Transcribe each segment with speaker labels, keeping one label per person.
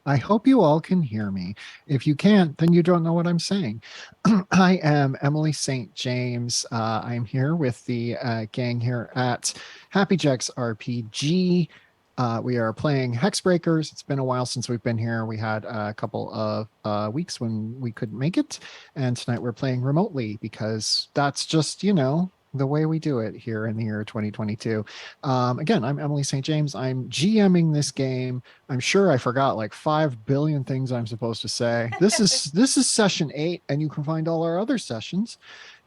Speaker 1: I hope you all can hear me. If you can't, then you don't know what I'm saying. I am Emily St. James. I'm here with the gang here at Happy Jacks RPG. We are playing Hexbreakers. It's been a while since we've been here. We had a couple of weeks when we couldn't make it. And tonight we're playing remotely because that's just, the way we do it here in the year 2022. Again, I'm Emily St. James. I'm GMing this game. I'm sure I forgot like 5 billion things I'm supposed to say. This is session 8, and you can find all our other sessions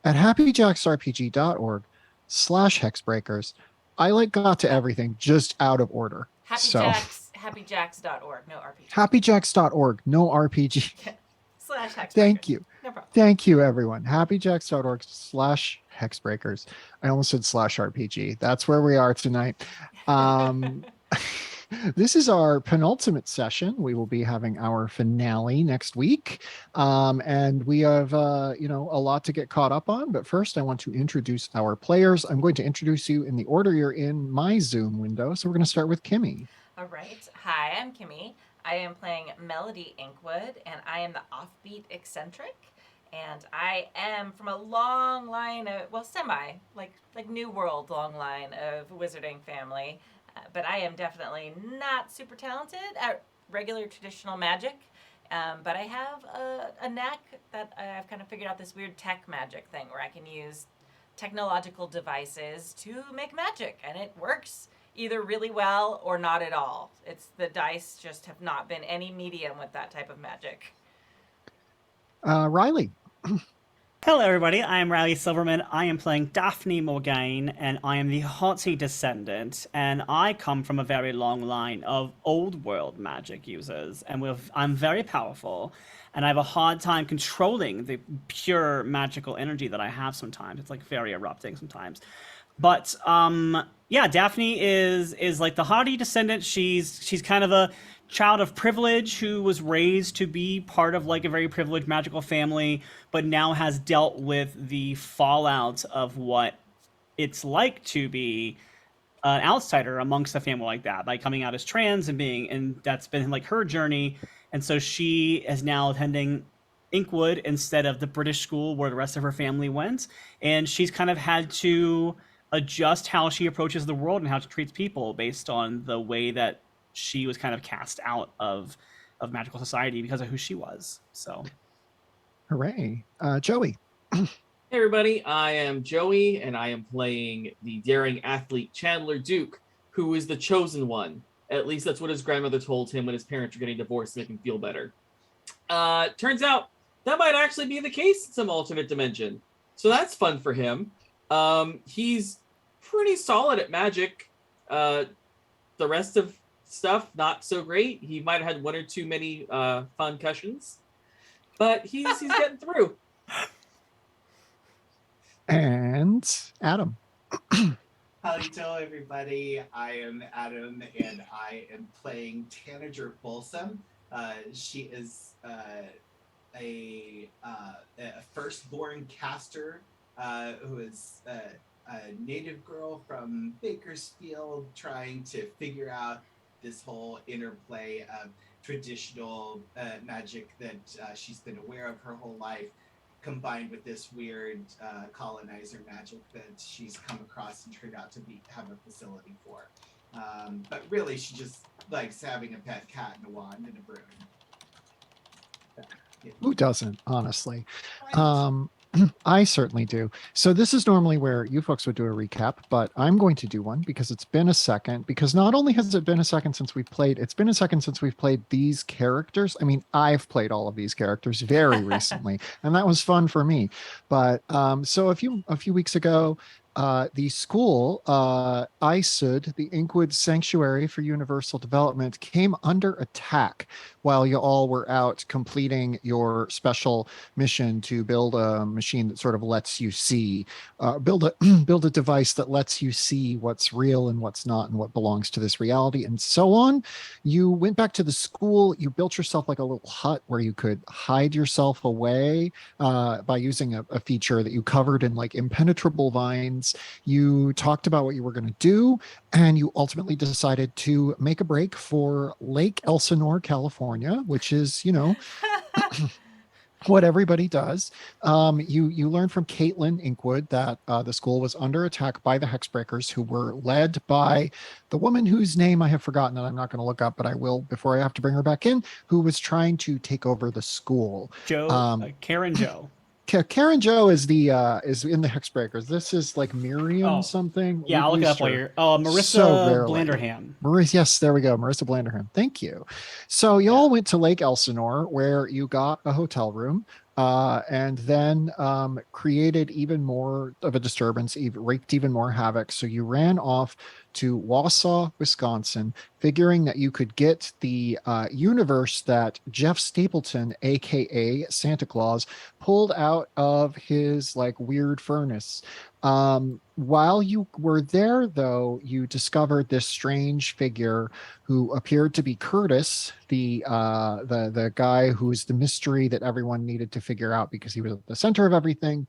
Speaker 1: at happyjacksrpg.org/hexbreakers. I like got to
Speaker 2: Ha-
Speaker 1: everything just out of order. So
Speaker 2: happyjacks.org. No RPG.
Speaker 1: happyjacks.org, no RPG.
Speaker 2: Slash
Speaker 1: Thank
Speaker 2: Hexbreakers.
Speaker 1: you.
Speaker 2: No problem.
Speaker 1: Thank you, everyone. Happyjacks.org/hexbreakers. I almost said slash RPG. That's where we are tonight. Um, this is our penultimate session. We will be having our finale next week. And we have, a lot to get caught up on. But first, I want to introduce our players. I'm going to introduce you in the order you're in my Zoom window. So we're going to start with Kimmy.
Speaker 2: All right. Hi, I'm Kimmy. I am playing Melody Inkwood, and I am the offbeat eccentric. And I am from a long line of, well, semi, like New World long line of wizarding family. But I am definitely not super talented at regular traditional magic. But I have a knack that I've kind of figured out this weird tech magic thing where I can use technological devices to make magic, and it works either really well or not at all. It's the dice just have not been any medium with that type of magic.
Speaker 1: Riley.
Speaker 3: Hello, everybody. I am Riley Silverman. I am playing Daphne Morgaine, and I am the Hotzi descendant. And I come from a very long line of old world magic users, and I'm very powerful. And I have a hard time controlling the pure magical energy that I have sometimes. It's like very erupting sometimes. But yeah, Daphne is like the Hardy descendant. She's kind of a child of privilege who was raised to be part of like a very privileged magical family, but now has dealt with the fallout of what it's like to be an outsider amongst a family like that, like coming out as trans and being, and that's been like her journey. And so she is now attending Inkwood instead of the British school where the rest of her family went, and she's kind of had to adjust how she approaches the world and how she treats people based on the way that she was kind of cast out of magical society because of who she was. So
Speaker 1: Hooray. Joey.
Speaker 4: Hey everybody, I am Joey, and I am playing the daring athlete Chandler Duke, who is the chosen one. At least that's what his grandmother told him when his parents were getting divorced to make him feel better. Turns out that might actually be the case in some alternate dimension. So that's fun for him. He's pretty solid at magic. The rest of stuff, not so great. He might have had one or too many concussions, but he's getting through.
Speaker 1: And Adam.
Speaker 5: Howdy do, everybody. I am Adam, and I am playing Tanager Folsom. She is a firstborn caster who is a native girl from Bakersfield trying to figure out this whole interplay of traditional magic that she's been aware of her whole life, combined with this weird colonizer magic that she's come across and turned out to have a facility for. But really, she just likes having a pet cat and a wand and a broom.
Speaker 1: Who doesn't, honestly?
Speaker 5: Right.
Speaker 1: I certainly do. So this is normally where you folks would do a recap, but I'm going to do one because it's been a second. Because not only has it been a second since we've played, it's been a second since we've played these characters. I mean, I've played all of these characters very recently, and that was fun for me. But so a few weeks ago, the school, ISUD, the Inkwood Sanctuary for Universal Development, came under attack while you all were out completing your special mission to build a machine that sort of lets you see, build a build a device that lets you see what's real and what's not, and what belongs to this reality, and so on. You went back to the school. You built yourself like a little hut where you could hide yourself away by using a feature that you covered in like impenetrable vines plans. You talked about what you were going to do, and you ultimately decided to make a break for Lake Elsinore, California, which is, what everybody does. You learn from Caitlin Inkwood that the school was under attack by the Hexbreakers, who were led by the woman whose name I have forgotten and I'm not going to look up, but I will before I have to bring her back in, who was trying to take over the school.
Speaker 3: Karen Joe.
Speaker 1: Karen Joe is is in the Hexbreakers. This is like Miriam
Speaker 3: Oh,
Speaker 1: something.
Speaker 3: yeah, I'll look it up while you're.
Speaker 1: So
Speaker 3: Marissa
Speaker 1: rarely.
Speaker 3: Blanderham.
Speaker 1: Yes, there we go. Marissa Blanderham. Thank you. So y'all went to Lake Elsinore where you got a hotel room and then created even more of a disturbance, wreaked even more havoc. So you ran off to Wausau, Wisconsin, figuring that you could get the universe that Jeff Stapleton, aka Santa Claus, pulled out of his like weird furnace. While you were there, though, you discovered this strange figure who appeared to be Curtis, the guy who's the mystery that everyone needed to figure out because he was at the center of everything.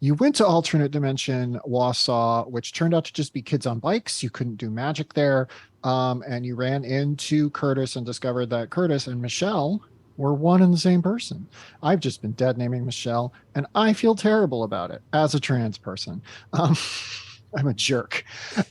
Speaker 1: You went to alternate dimension Wausau, which turned out to just be kids on bikes. You couldn't do magic there. And you ran into Curtis and discovered that Curtis and Michelle were one and the same person. I've just been dead naming Michelle, and I feel terrible about it as a trans person. Um, I'm a jerk.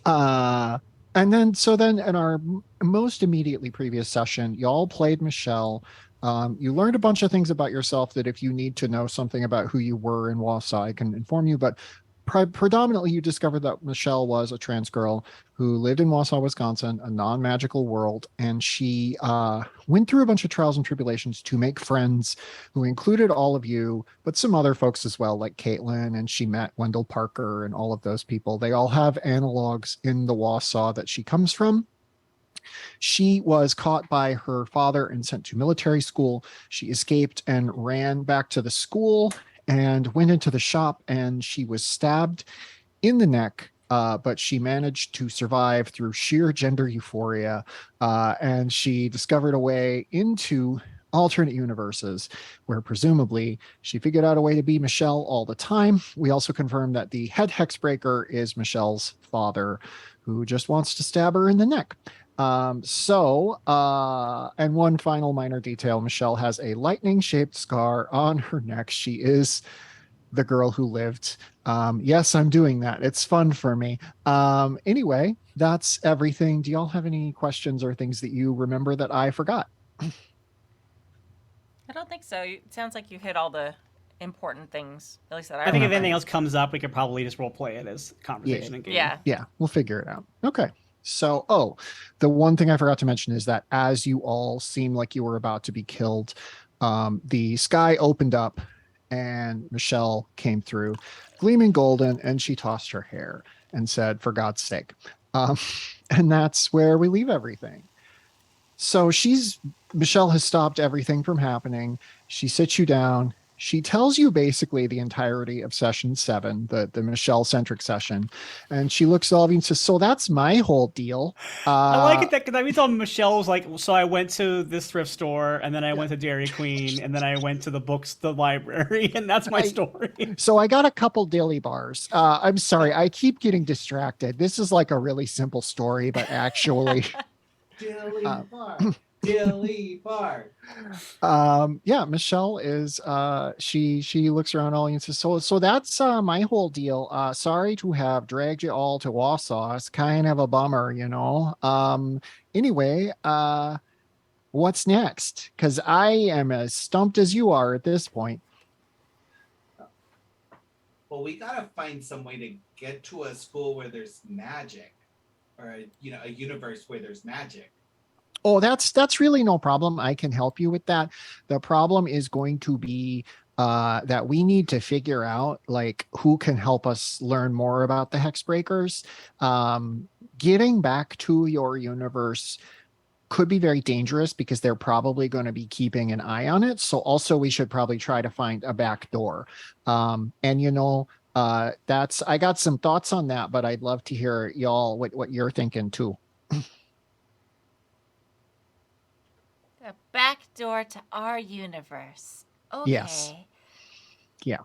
Speaker 1: And then in our most immediately previous session, y'all played Michelle. You learned a bunch of things about yourself that if you need to know something about who you were in Wausau, I can inform you. But predominantly, you discovered that Michelle was a trans girl who lived in Wausau, Wisconsin, a non-magical world. And she went through a bunch of trials and tribulations to make friends who included all of you, but some other folks as well, like Caitlin, and she met Wendell Parker and all of those people. They all have analogs in the Wausau that she comes from. She was caught by her father and sent to military school. She escaped and ran back to the school and went into the shop, and she was stabbed in the neck. But she managed to survive through sheer gender euphoria. And she discovered a way into alternate universes where presumably she figured out a way to be Michelle all the time. We also confirmed that the head hexbreaker is Michelle's father, who just wants to stab her in the neck. And one final minor detail, Michelle has a lightning shaped scar on her neck. She is the girl who lived. Yes, I'm doing that. It's fun for me. Anyway, that's everything. Do y'all have any questions or things that you remember that I forgot?
Speaker 2: I don't think so. It sounds like you hit all the important things. At least that I
Speaker 3: I think if
Speaker 2: remember.
Speaker 3: anything else comes up, we could probably just role play it as conversation and game.
Speaker 2: Yeah.
Speaker 1: We'll figure it out. Okay. So, the one thing I forgot to mention is that as you all seem like you were about to be killed, the sky opened up and Michelle came through, gleaming golden, and she tossed her hair and said, "For God's sake." And that's where we leave everything. So Michelle has stopped everything from happening. She sits you down. She tells you basically the entirety of session 7, the Michelle centric session. And she looks at all of you and says, "So that's my whole deal."
Speaker 3: I like it because we thought Michelle was like, so I went to this thrift store, and then I went to Dairy Queen, and then I went to the library, and that's my story.
Speaker 1: So I got a couple dilly bars. I'm sorry, I keep getting distracted. This is like a really simple story, but actually,
Speaker 5: Dilly bar. Dilly bar.
Speaker 1: Michelle is she looks around all and says, so that's my whole deal. Sorry to have dragged you all to Wausau. It's kind of a bummer, Anyway, what's next? Because I am as stumped as you are at this point.
Speaker 5: Well, we gotta find some way to get to a school where there's magic, or a universe where there's magic.
Speaker 1: Oh, that's really no problem. I can help you with that. The problem is going to be that we need to figure out like who can help us learn more about the Hexbreakers. Getting back to your universe could be very dangerous because they're probably going to be keeping an eye on it. So also we should probably try to find a back door. I got some thoughts on that, but I'd love to hear y'all what you're thinking too.
Speaker 2: The back door to our universe. Okay.
Speaker 1: Yes. Yeah.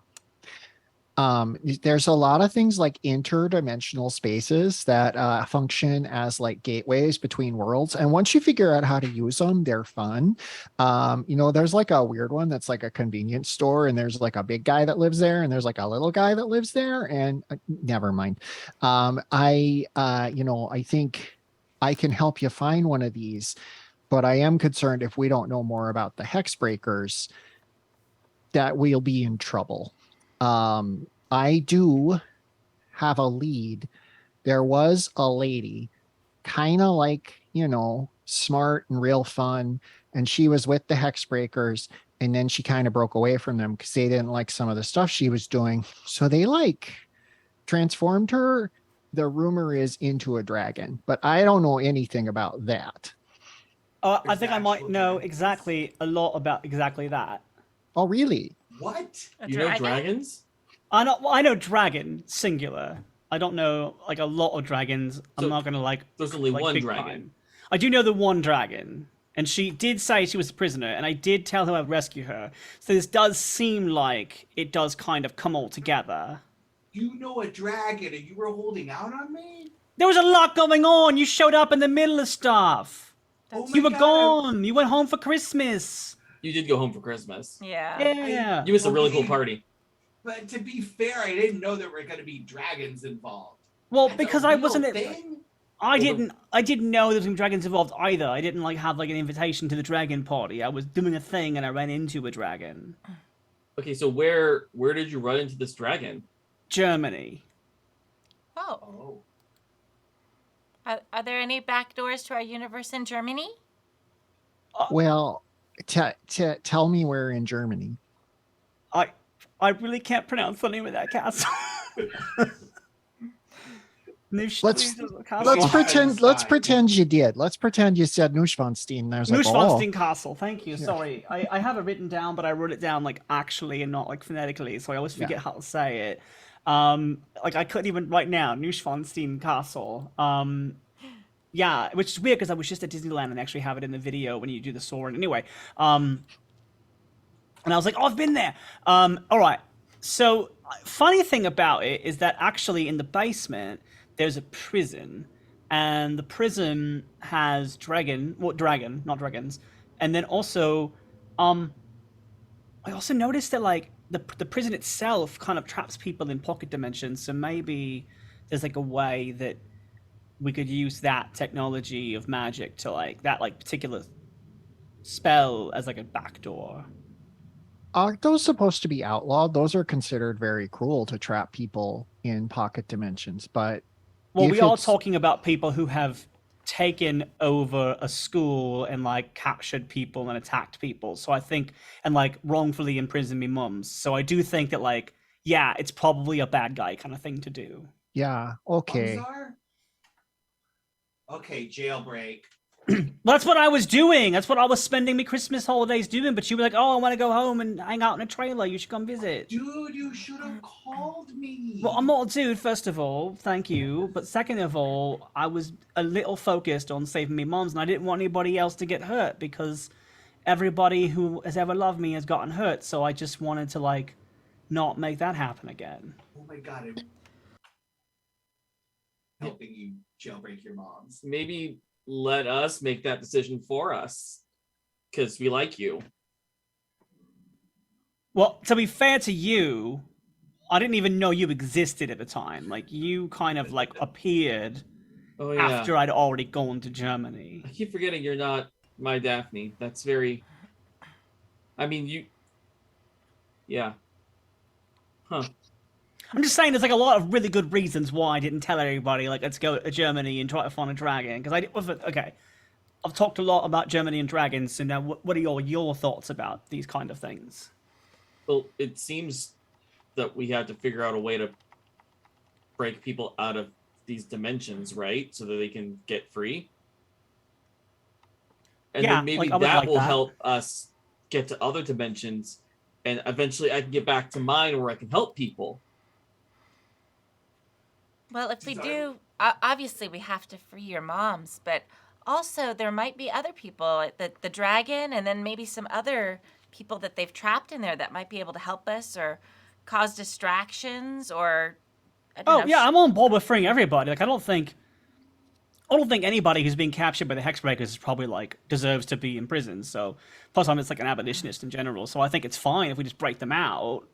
Speaker 1: There's a lot of things like interdimensional spaces that function as like gateways between worlds. And once you figure out how to use them, they're fun. There's like a weird one that's like a convenience store, and there's like a big guy that lives there, and there's like a little guy that lives there. And never mind. I think I can help you find one of these, but I am concerned if we don't know more about the Hexbreakers, that we'll be in trouble. I do have a lead. There was a lady, kind of like, smart and real fun, and she was with the Hexbreakers, and then she kind of broke away from them because they didn't like some of the stuff she was doing. So they like transformed her. The rumor is into a dragon, but I don't know anything about that.
Speaker 3: I
Speaker 5: There's
Speaker 3: think I might
Speaker 5: actual
Speaker 3: know
Speaker 5: dragons.
Speaker 3: exactly a lot about exactly that.
Speaker 1: Oh, really?
Speaker 5: What?
Speaker 2: A
Speaker 4: You know
Speaker 2: dragon?
Speaker 4: dragons?
Speaker 3: I know dragon singular. I don't know like a lot of dragons. I'm
Speaker 4: So,
Speaker 3: not gonna like.
Speaker 4: There's only
Speaker 3: like,
Speaker 4: one
Speaker 3: big
Speaker 4: dragon.
Speaker 3: time. I do know the one dragon, and she did say she was a prisoner, and I did tell her I'd rescue her. So this does seem like it does kind of come all together.
Speaker 5: You know a dragon and you were holding out on me?
Speaker 3: There was a lot going on. You showed up in the middle of stuff.
Speaker 5: Oh
Speaker 3: You
Speaker 5: my
Speaker 3: were
Speaker 5: God,
Speaker 3: gone. You went home for Christmas.
Speaker 4: You did go home for Christmas.
Speaker 2: Yeah.
Speaker 3: Yeah.
Speaker 4: You missed a really cool
Speaker 5: Okay.
Speaker 4: party.
Speaker 5: But to be fair, I didn't know there were going to be dragons involved.
Speaker 3: Well,
Speaker 5: That's
Speaker 3: because
Speaker 5: a
Speaker 3: I
Speaker 5: real
Speaker 3: wasn't.
Speaker 5: thing?
Speaker 3: I didn't know there was some dragons involved either. I didn't like have like an invitation to the dragon party. I was doing a thing and I ran into a dragon.
Speaker 4: Okay, so where did you run into this dragon?
Speaker 3: Germany.
Speaker 2: Oh.
Speaker 5: Oh.
Speaker 2: Are there any back doors to our universe in Germany?
Speaker 1: Well, tell me where in Germany.
Speaker 3: I really can't pronounce the name of that castle.
Speaker 1: Let's
Speaker 5: Neuschwanstein.
Speaker 1: pretend you did. Let's pretend you said Neuschwanstein. And I was like,
Speaker 3: Neuschwanstein Castle. Thank you. Sorry, I have it written down, but I wrote it down like actually and not like phonetically, so I always forget how to say it. Like I couldn't even right now. Neuschwanstein Castle. Yeah, which is weird because I was just at Disneyland and they actually have it in the video when you do the soaring. Anyway, and I was like, oh, I've been there. All right. So funny thing about it is that actually in the basement there's a prison, and the prison has not dragons, and then also, I also noticed that like the prison itself kind of traps people in pocket dimensions. So maybe there's like a way that we could use that technology of magic to like that like particular spell as like a backdoor.
Speaker 1: Aren't those supposed to be outlawed? Those are considered very cruel to trap people in pocket dimensions. But
Speaker 3: Well,
Speaker 1: if
Speaker 3: we are
Speaker 1: it's-
Speaker 3: talking about people who have taken over a school and like captured people and attacked people. So I think, and like wrongfully imprisoned me mums. So I do think that like, yeah, it's probably a bad guy kind of thing to do.
Speaker 1: Yeah. Okay.
Speaker 5: Bumsar? Okay, jailbreak.
Speaker 3: That's what I was doing. That's what I was spending my Christmas holidays doing. But you were like, oh, I want to go home and hang out in a trailer. You should come visit.
Speaker 5: Dude, you should have called me.
Speaker 3: Well, I'm not a dude, first of all, thank you. But second of all, I was a little focused on saving me moms, and I didn't want anybody else to get hurt because everybody who has ever loved me has gotten hurt. So I just wanted to, like, not make that happen again.
Speaker 5: Oh my God, I'm helping you jailbreak your moms.
Speaker 4: Maybe let us make that decision for us, because we like you.
Speaker 3: Well, to be fair to you, I didn't even know you existed at the time. Like, you kind of, like, appeared
Speaker 4: Oh yeah.
Speaker 3: after I'd already gone to Germany.
Speaker 4: I keep forgetting you're not my Daphne. That's very. I mean, you. Yeah. Huh.
Speaker 3: I'm just saying there's, like, a lot of really good reasons why I didn't tell everybody, like, let's go to Germany and try to find a dragon. Because okay, I've talked a lot about Germany and dragons, so now what are your thoughts about these kind of things?
Speaker 4: Well, it seems that we have to figure out a way to break people out of these dimensions, right? So that they can get free. And
Speaker 3: Yeah,
Speaker 4: then maybe
Speaker 3: like, I would
Speaker 4: that
Speaker 3: like
Speaker 4: will
Speaker 3: that.
Speaker 4: help us get to other dimensions, and eventually I can get back to mine where I can help people.
Speaker 2: Well, if we
Speaker 5: Sorry.
Speaker 2: do, obviously we have to free your moms, but also there might be other people, like the dragon, and then maybe some other people that they've trapped in there that might be able to help us or cause distractions or I don't
Speaker 3: Oh
Speaker 2: know,
Speaker 3: yeah, I'm on board with freeing everybody. Like I don't think anybody who's being captured by the Hexbreakers is probably like deserves to be in prison. So plus I'm just like an abolitionist in general. So I think it's fine if we just break them out.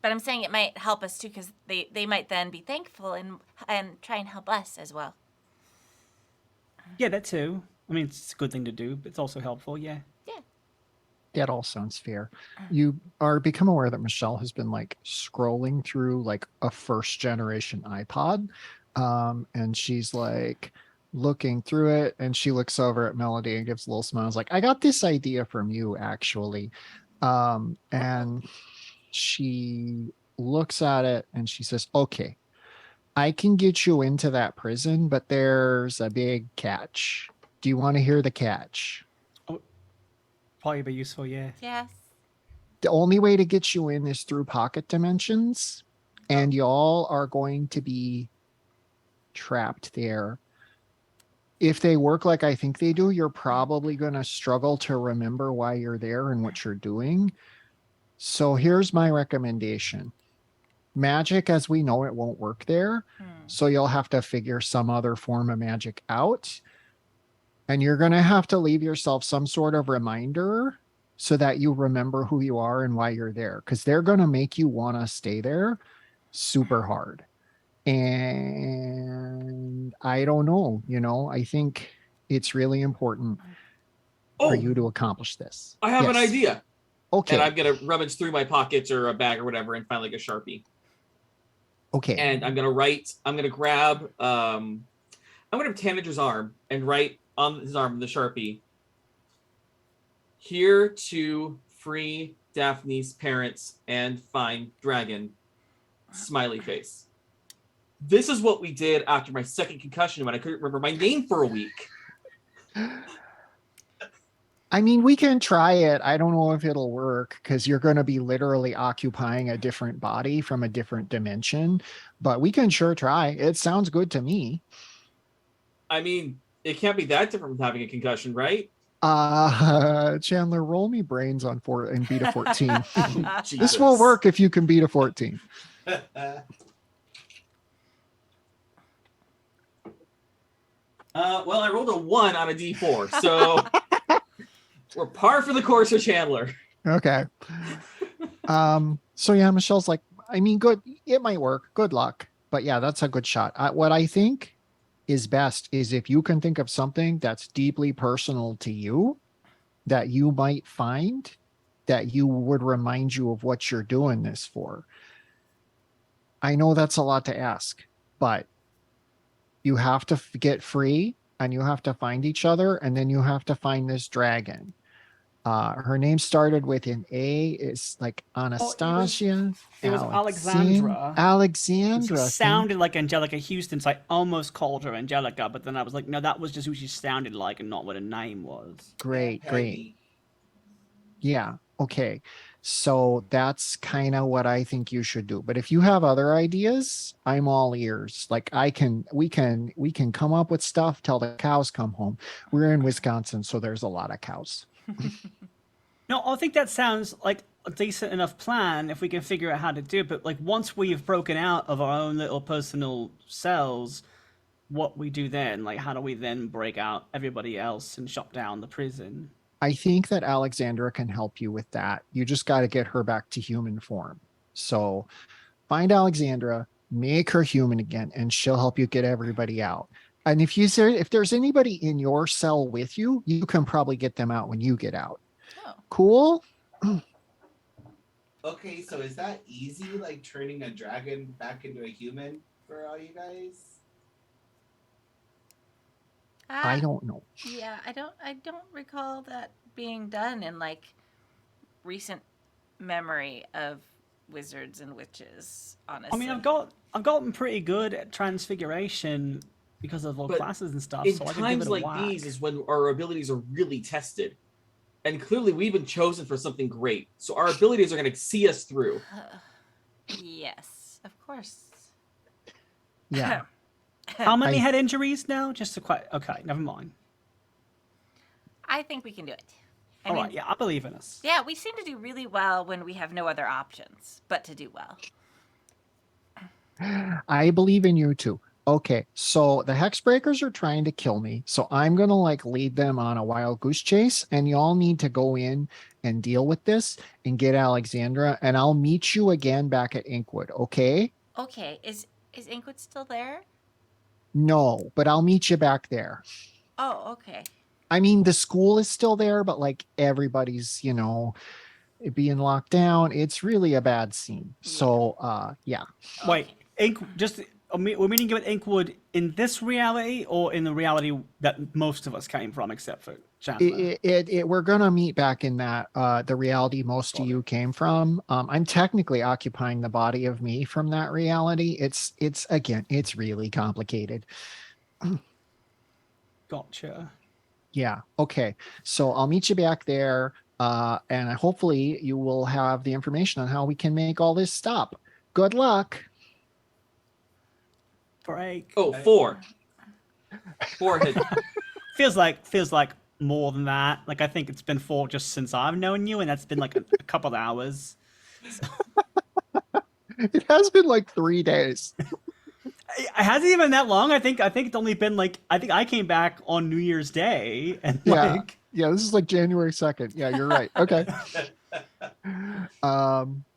Speaker 2: but I'm saying it might help us too because they might then be thankful and try and help us as well.
Speaker 3: Yeah, that too. I mean, it's a good thing to do, but it's also helpful. Yeah.
Speaker 2: Yeah.
Speaker 1: That all sounds fair. You are become aware that Michelle has been like scrolling through like a first generation iPod. And she's like looking through it and she looks over at Melody and gives a little smile. Like, I got this idea from you actually. And she looks at it and she says, okay, I can get you into that prison, but there's a big catch. Do you want to hear the catch?
Speaker 3: Probably be useful. Yeah.
Speaker 2: Yes.
Speaker 1: The only way to get you in is through pocket dimensions, and y'all are going to be trapped there. If they work like I think they do, you're probably going to struggle to remember why you're there and what you're doing. So here's my recommendation. Magic as we know it won't work there. So you'll have to figure some other form of magic out. And you're going to have to leave yourself some sort of reminder so that you remember who you are and why you're there. Because they're going to make you want to stay there super hard. And I don't know, I think it's really important for you to accomplish this.
Speaker 4: I have an
Speaker 1: Yes.
Speaker 4: idea.
Speaker 1: Okay.
Speaker 4: And I'm going to rummage through my pockets or a bag or whatever and find like a Sharpie.
Speaker 1: Okay.
Speaker 4: And I'm going to grab, I'm going to have Tanager's arm and write on his arm the Sharpie, here to free Daphne's parents and find dragon, smiley face. This is what we did after my second concussion when I couldn't remember my name for a week.
Speaker 1: I mean, we can try it. I don't know if it'll work because you're going to be literally occupying a different body from a different dimension, but we can sure try. It sounds good to me.
Speaker 4: I mean, it can't be that different from having a concussion, right?
Speaker 1: Chandler, roll me brains on 4 and beat a 14. This
Speaker 4: Jesus.
Speaker 1: will work if you can beat a 14.
Speaker 4: Well, I rolled a 1 on a D4, so we're par for the course for Chandler.
Speaker 1: Okay. So yeah, Michelle's like, I mean, good. It might work. Good luck. But yeah, that's a good shot. What I think is best is if you can think of something that's deeply personal to you that you might find that you would remind you of what you're doing this for. I know that's a lot to ask, but you have to get free and you have to find each other and then you have to find this dragon. Her name started with an A. It's like Anastasia.
Speaker 3: It was Alexandra.
Speaker 1: Alexandra.
Speaker 3: She sounded like Angelica Houston, so I almost called her Angelica, but then I was like, no, that was just who she sounded like and not what her name was.
Speaker 1: Great. Yeah. Okay. So that's kind of what I think you should do. But if you have other ideas, I'm all ears. Like we can come up with stuff till the cows come home. We're in Wisconsin, so there's a lot of cows.
Speaker 3: No, I think that sounds like a decent enough plan if we can figure out how to do it. But like once we've broken out of our own little personal cells, what we do then? Like how do we then break out everybody else and shut down the prison?
Speaker 1: I think that Alexandra can help you with that. You just got to get her back to human form. So find Alexandra, make her human again, and she'll help you get everybody out. And if there's anybody in your cell with you, you can probably get them out when you get out.
Speaker 2: Oh.
Speaker 1: Cool?
Speaker 5: Okay, so is that easy, like turning a dragon back into a human for all you guys?
Speaker 1: I don't know.
Speaker 2: Yeah, I don't recall that being done in like recent memory of wizards and witches, honestly.
Speaker 3: I mean, I've gotten pretty good at transfiguration because of all
Speaker 4: But
Speaker 3: classes and stuff.
Speaker 4: In
Speaker 3: So I could give
Speaker 4: times
Speaker 3: it a
Speaker 4: like
Speaker 3: whack.
Speaker 4: these is when our abilities are really tested. And clearly we've been chosen for something great. So our abilities are going to see us through.
Speaker 2: Yes, of course.
Speaker 1: Yeah.
Speaker 3: How many
Speaker 1: I-
Speaker 3: head injuries now? Just to quite. Okay, never mind.
Speaker 2: I think we can do it. I
Speaker 3: All
Speaker 2: mean,
Speaker 3: right, yeah, I believe in us.
Speaker 2: yeah, we seem to do really well when we have no other options but to do well.
Speaker 1: I believe in you too. Okay, so the Hexbreakers are trying to kill me. So I'm going to like lead them on a wild goose chase, and y'all need to go in and deal with this and get Alexandra, and I'll meet you again back at Inkwood, okay?
Speaker 2: Okay, is Inkwood still there?
Speaker 1: No, but I'll meet you back there.
Speaker 2: Oh, okay.
Speaker 1: I mean, the school is still there, but like everybody's, it being locked down. It's really a bad scene. So, yeah.
Speaker 3: Wait,
Speaker 2: Okay.
Speaker 3: we're meeting you at Inkwood in this reality or in the reality that most of us came from, except for Chandler?
Speaker 1: We're gonna meet back in that the reality most of you came from. I'm technically occupying the body of me from that reality. It's again, it's really complicated.
Speaker 3: Gotcha.
Speaker 1: Yeah. Okay. So I'll meet you back there. And hopefully you will have the information on how we can make all this stop. Good luck.
Speaker 3: Break.
Speaker 4: Oh, four. Four hit.
Speaker 3: Feels like more than that. Like I think it's been 4 just since I've known you, and that's been like a couple of hours.
Speaker 1: It has been like 3 days.
Speaker 3: It hasn't even been that long. I think it's only been like I think I came back on New Year's Day, and
Speaker 1: Yeah.
Speaker 3: like
Speaker 1: Yeah. This is like January 2nd. Yeah, you're right. Okay.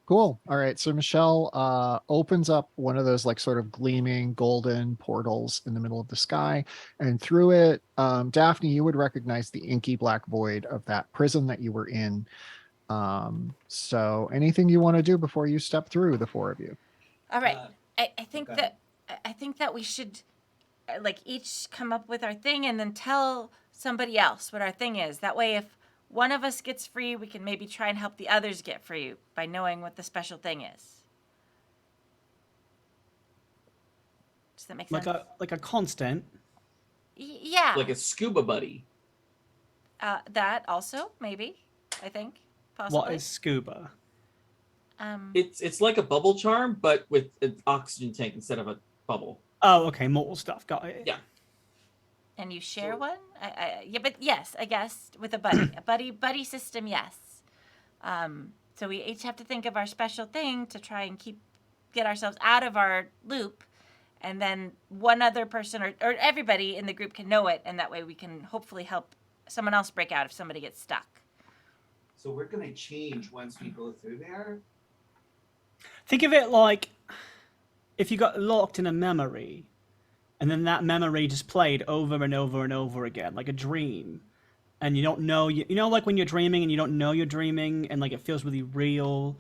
Speaker 1: Cool. All right. So Michelle opens up one of those like sort of gleaming golden portals in the middle of the sky. And through it, Daphne, you would recognize the inky black void of that prison that you were in. So anything you want to do before you step through, the four of you?
Speaker 2: All right.
Speaker 5: Uh,
Speaker 2: I think
Speaker 5: okay.
Speaker 2: I think that we should like each come up with our thing and then tell somebody else what our thing is. That way, if one of us gets free, we can maybe try and help the others get free by knowing what the special thing is. Does that make sense?
Speaker 3: like a constant.
Speaker 2: Yeah.
Speaker 4: Like a scuba buddy.
Speaker 2: That also maybe. I think possibly.
Speaker 3: What is scuba?
Speaker 4: It's like a bubble charm, but with an oxygen tank instead of a bubble.
Speaker 3: Oh, okay, mortal stuff. Got it.
Speaker 4: Yeah.
Speaker 2: And you share
Speaker 5: So-
Speaker 2: one? Yeah, but yes, I guess with a buddy, a buddy system. Yes. So we each have to think of our special thing to try and get ourselves out of our loop, and then one other person or everybody in the group can know it, and that way we can hopefully help someone else break out if somebody gets stuck.
Speaker 5: So we're gonna change once we go through there.
Speaker 3: Think of it like if you got locked in a memory, and then that memory just played over and over and over again, like a dream, and you don't know you know like when you're dreaming and you don't know you're dreaming, and like it feels really real,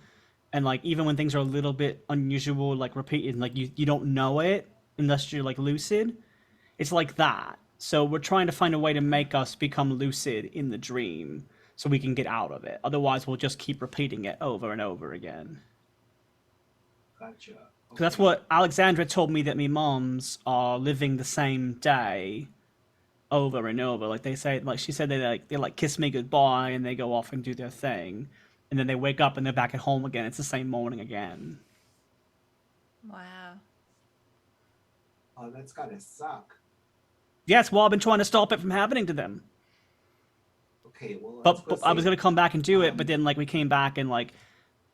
Speaker 3: and like even when things are a little bit unusual, like repeated, like you don't know it unless you're like lucid. It's like that. So we're trying to find a way to make us become lucid in the dream so we can get out of it. Otherwise, we'll just keep repeating it over and over again.
Speaker 5: Gotcha.
Speaker 3: Because that's what Alexandra told me, that me moms are living the same day over and over. Like they say, like she said, they kiss me goodbye and they go off and do their thing, and then they wake up and they're back at home again. It's the same morning again.
Speaker 2: Wow.
Speaker 5: Oh, that's gotta suck.
Speaker 3: Yes, well, I've been trying to stop it from happening to them.
Speaker 5: Okay, well,
Speaker 3: But I was gonna come back and do it, but
Speaker 5: Um,
Speaker 3: then like we came back and like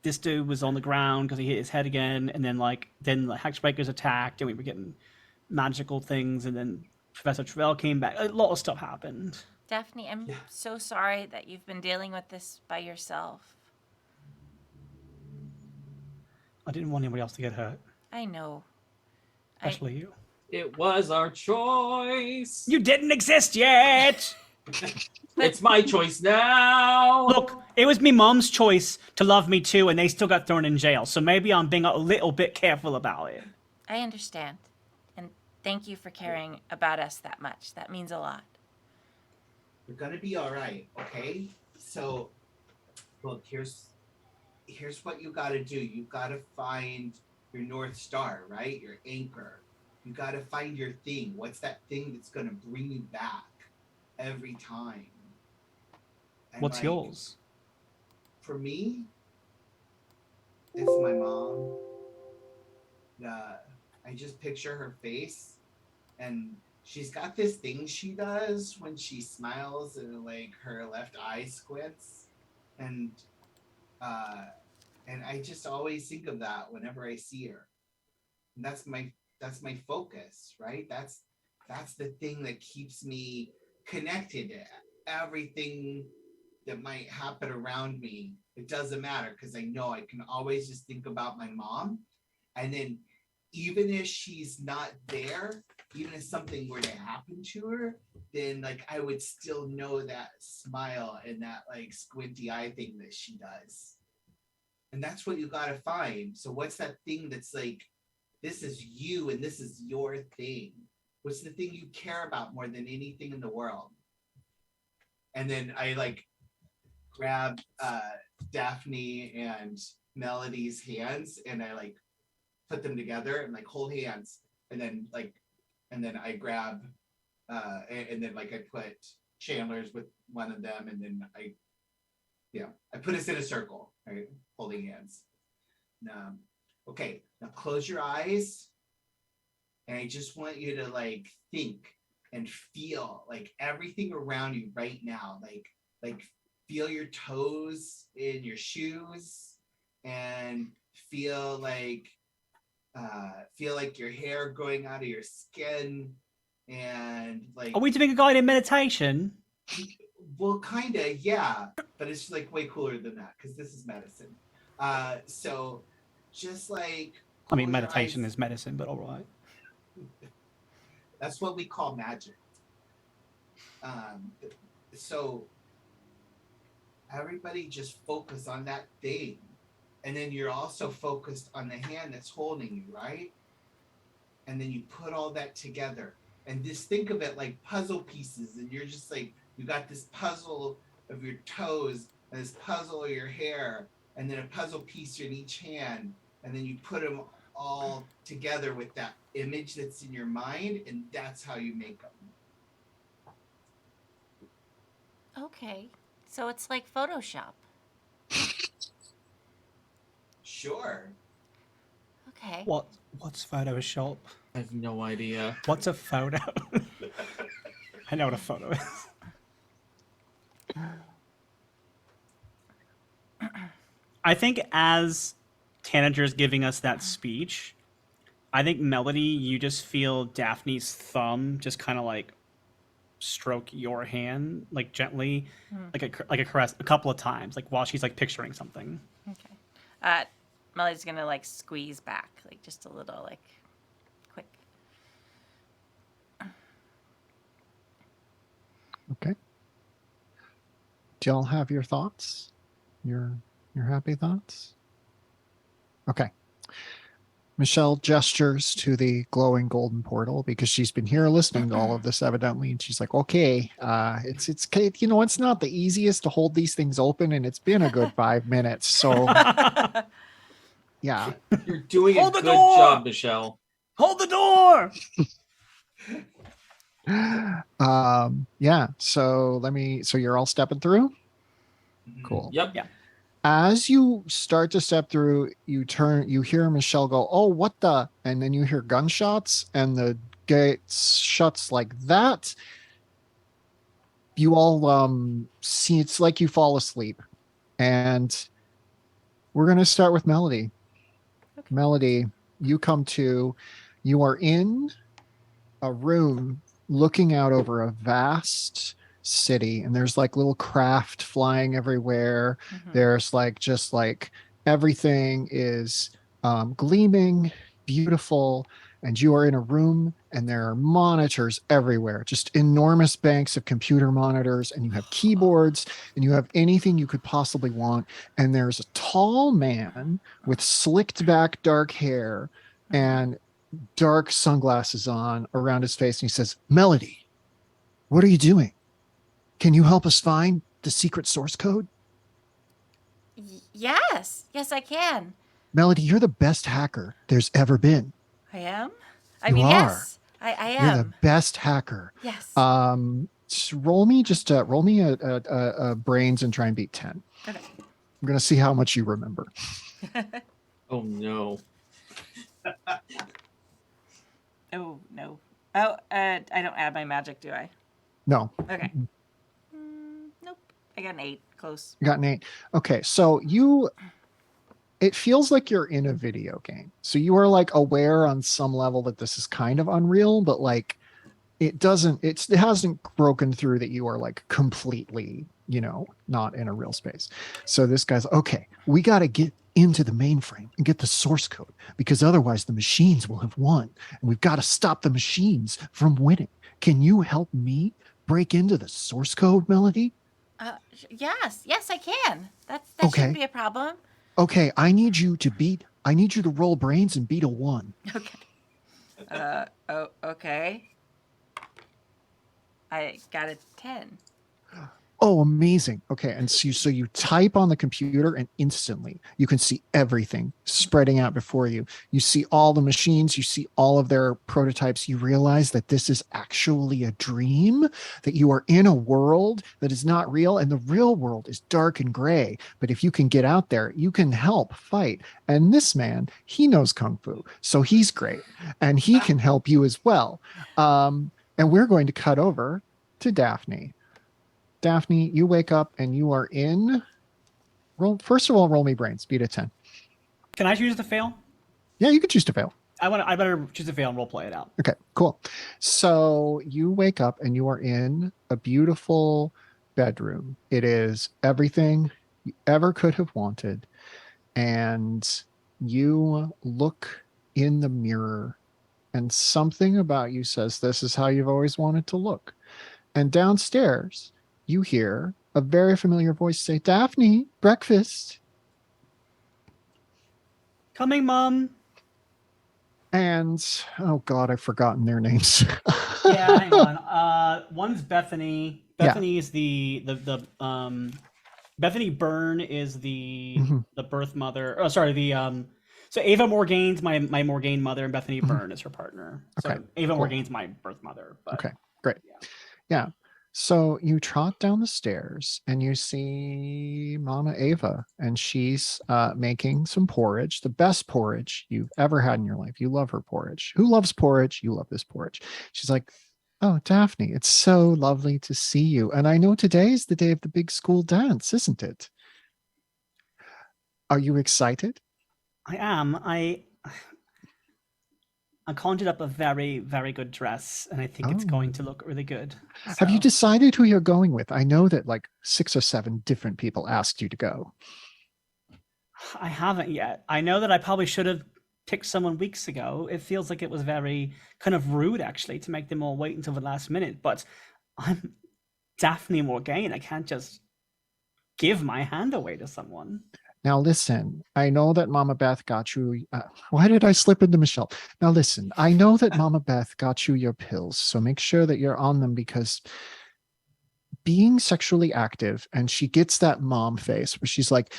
Speaker 3: this dude was on the ground because he hit his head again, and then the Hexbreakers attacked, and we were getting magical things, and then Professor Trevell came back. A lot of stuff happened.
Speaker 2: Daphne, I'm
Speaker 5: Yeah.
Speaker 2: so sorry that you've been dealing with this by yourself.
Speaker 3: I didn't want anybody else to get hurt,
Speaker 2: I know.
Speaker 3: especially you.
Speaker 4: It was our choice.
Speaker 3: You didn't exist yet.
Speaker 4: It's my choice now.
Speaker 3: Look, it was me mom's choice to love me too, and they still got thrown in jail. So maybe I'm being a little bit careful about it.
Speaker 2: I understand. And thank you for caring about us that much. That means a lot.
Speaker 5: We're gonna be all right, okay? So, look, here's what you gotta do. You gotta find your North Star, right? Your anchor. You gotta find your thing. What's that thing that's gonna bring you back every time? And
Speaker 3: What's
Speaker 5: like,
Speaker 3: yours?
Speaker 5: For me, it's my mom. I just picture her face, and she's got this thing she does when she smiles and like her left eye squints, and uh, and I just always think of that whenever I see her. And that's my focus, right? That's the thing that keeps me connected to everything that might happen around me. It doesn't matter because I know I can always just think about my mom. And then even if she's not there, even if something were to happen to her, then like I would still know that smile and that like squinty eye thing that she does. And that's what you gotta find. So what's that thing that's like, this is you and this is your thing? What's the thing you care about more than anything in the world? And then I like grab Daphne and Melody's hands and I like put them together and like hold hands, and then I grab and then like I put Chandler's with one of them, and then I put us in a circle, right, holding hands. Okay, now close your eyes, and I just want you to like think and feel like everything around you right now, like feel your toes in your shoes and feel like your hair growing out of your skin, and like,
Speaker 3: Are we doing a guided meditation?
Speaker 5: well, kind of, yeah, but it's like way cooler than that because this is medicine. So just like
Speaker 3: I mean,
Speaker 5: close your
Speaker 3: meditation
Speaker 5: eyes.
Speaker 3: is medicine, but all right.
Speaker 5: That's what we call magic. So everybody just focus on that thing, and then you're also focused on the hand that's holding you, right? And then you put all that together and just think of it like puzzle pieces, and you're just like, you got this puzzle of your toes and this puzzle of your hair and then a puzzle piece in each hand, and then you put them all together with that image that's in your mind, and that's how you make them.
Speaker 2: Okay. So it's like Photoshop.
Speaker 5: Sure.
Speaker 2: Okay.
Speaker 3: What's Photoshop?
Speaker 4: I have no idea.
Speaker 3: What's a photo? I know what a photo is. I think as Tanager's giving us that speech, I think Melody, you just feel Daphne's thumb just kind of like stroke your hand, like gently, like a caress, a couple of times, like while she's like picturing something.
Speaker 2: Okay. Melody's gonna like squeeze back, like just a little, like quick.
Speaker 1: Okay. Do y'all have your thoughts? Your happy thoughts? Okay. Michelle gestures to the glowing golden portal because she's been here listening to all of this evidently, and she's like, "Okay, it's it's not the easiest to hold these things open, and it's been a good 5 minutes, so yeah."
Speaker 4: You're doing
Speaker 3: Hold
Speaker 4: a
Speaker 3: the
Speaker 4: good
Speaker 3: door!
Speaker 4: job, Michelle.
Speaker 3: Hold the door!
Speaker 1: Yeah. So you're all stepping through. Cool.
Speaker 4: Yep.
Speaker 3: Yeah.
Speaker 1: As you start to step through, you hear Michelle go, "Oh, what the?" And then you hear gunshots, and the gate shuts like that. You all see, it's like you fall asleep. And we're going to start with Melody.
Speaker 2: Okay.
Speaker 1: Melody, you are in a room looking out over a vast city, and there's like little craft flying everywhere. There's like just like everything is gleaming, beautiful, and you are in a room and there are monitors everywhere, just enormous banks of computer monitors, and you have keyboards and you have anything you could possibly want. And there's a tall man with slicked back dark hair and dark sunglasses on around his face, and he says, "Melody, what are you doing? Can you help us find the secret source code?"
Speaker 2: Yes, I can.
Speaker 1: Melody, you're the best hacker there's ever been.
Speaker 2: I am. I
Speaker 1: You
Speaker 2: mean,
Speaker 1: are.
Speaker 2: yes, I
Speaker 1: You're the
Speaker 2: am.
Speaker 1: best hacker.
Speaker 2: Yes.
Speaker 1: Roll me a brains and try and beat 10.
Speaker 2: Okay.
Speaker 1: I'm gonna see how much you remember.
Speaker 4: Oh no.
Speaker 2: Oh no. Oh, I don't add my magic, do I?
Speaker 1: No,
Speaker 2: Okay. Nope. I got an 8. Close.
Speaker 1: you got an 8. Okay, so it feels like you're in a video game. So you are like aware on some level that this is kind of unreal, but like it hasn't broken through that you are like completely, not in a real space. So this guy's okay, we got to get into the mainframe and get the source code because otherwise the machines will have won and we've got to stop the machines from winning. Can you help me break into the source code, Melody?
Speaker 2: Yes, I can. That
Speaker 1: Okay.
Speaker 2: shouldn't be a problem.
Speaker 1: Okay, I need you to roll brains and beat a 1.
Speaker 2: Okay. Okay. I got a 10.
Speaker 1: Oh, amazing. Okay. And so you type on the computer and instantly you can see everything spreading out before you. You see all the machines, you see all of their prototypes. You realize that this is actually a dream, that you are in a world that is not real and the real world is dark and gray. But if you can get out there, you can help fight. And this man, he knows Kung Fu. So he's great and he can help you as well. And we're going to cut over to Daphne. Daphne, you wake up and you are in. First of all, roll me brains. Beat a 10.
Speaker 3: Can I choose to fail?
Speaker 1: Yeah, you can choose to fail.
Speaker 3: I better choose to fail and role play it out.
Speaker 1: Okay, cool. So you wake up and you are in a beautiful bedroom. It is everything you ever could have wanted. And you look in the mirror and something about you says, this is how you've always wanted to look. And downstairs, you hear a very familiar voice say, Daphne, breakfast.
Speaker 3: Coming, Mom.
Speaker 1: And, oh God, I've forgotten their names.
Speaker 3: Yeah, hang on. One's Bethany.
Speaker 1: Yeah.
Speaker 3: Bethany is Bethany Byrne is the birth mother. Oh, sorry, so Ava Morgane's my Morgane mother, and Bethany Byrne is her partner. So
Speaker 1: Okay,
Speaker 3: Ava
Speaker 1: cool.
Speaker 3: Morgane's my birth mother. But,
Speaker 1: Okay, great. Yeah. So you trot down the stairs and you see Mama Ava, and she's making some porridge, the best porridge you've ever had in your life. You love her porridge. Who loves porridge? You love this porridge. She's like, oh, Daphne, it's so lovely to see you. And I know today is the day of the big school dance, isn't it? Are you excited?
Speaker 3: I am. I conjured up a very, very good dress, and I think it's going to look really good.
Speaker 1: Have you
Speaker 3: So-
Speaker 1: decided who you're going with? I know that like 6 or 7 different people asked you to go.
Speaker 3: I haven't yet. I know that I probably should have picked someone weeks ago. It feels like it was very kind of rude, actually, to make them all wait until the last minute. But I'm Daphne Morgane. I can't just give my hand away to someone.
Speaker 1: Now listen, I know that Mama Beth got you. Why did I slip into Michelle? Now listen, I know that Mama Beth got you your pills, so make sure that you're on them because being sexually active, and she gets that mom face where she's like,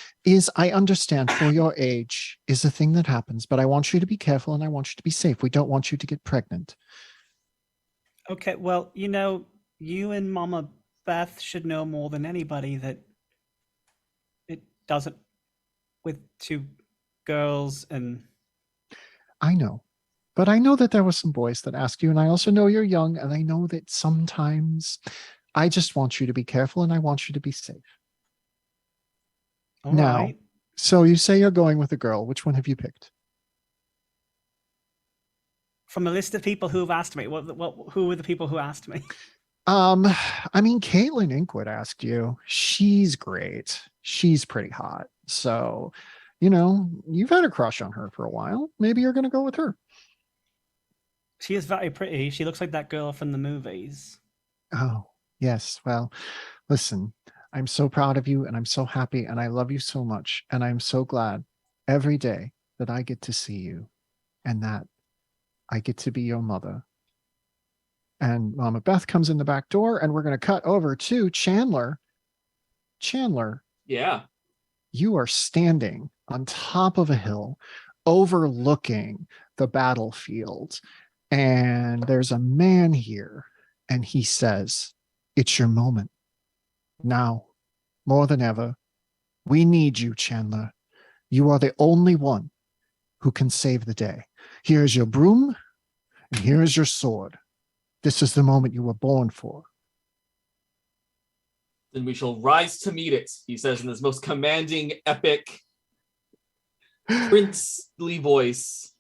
Speaker 1: I understand for your age is a thing that happens, but I want you to be careful and I want you to be safe. We don't want you to get pregnant.
Speaker 3: Okay, well, you and Mama Beth should know more than anybody that it doesn't with 2 girls and
Speaker 1: I know, but I know that there were some boys that asked you, and I also know you're young, and I know that sometimes I just want you to be careful and I want you to be safe.
Speaker 3: all
Speaker 1: Now,
Speaker 3: right.
Speaker 1: so you say you're going with a girl. Which one have you picked?
Speaker 3: From a list of people who have asked me, who were the people who asked me?
Speaker 1: I mean, Caitlin Inkwood asked you. She's great. She's pretty hot. So, you've had a crush on her for a while. Maybe you're going to go with her.
Speaker 3: She is very pretty. She looks like that girl from the movies.
Speaker 1: Oh, yes. Well, listen, I'm so proud of you and I'm so happy and I love you so much. And I'm so glad every day that I get to see you and that I get to be your mother. And Mama Beth comes in the back door and we're going to cut over to Chandler. Chandler.
Speaker 4: Yeah.
Speaker 1: You are standing on top of a hill overlooking the battlefield. And there's a man here and he says, it's your moment. Now, more than ever, we need you, Chandler. You are the only one who can save the day. Here's your broom and here's your sword. This is the moment you were born for.
Speaker 4: Then we shall rise to meet it, he says in his most commanding, epic, princely voice.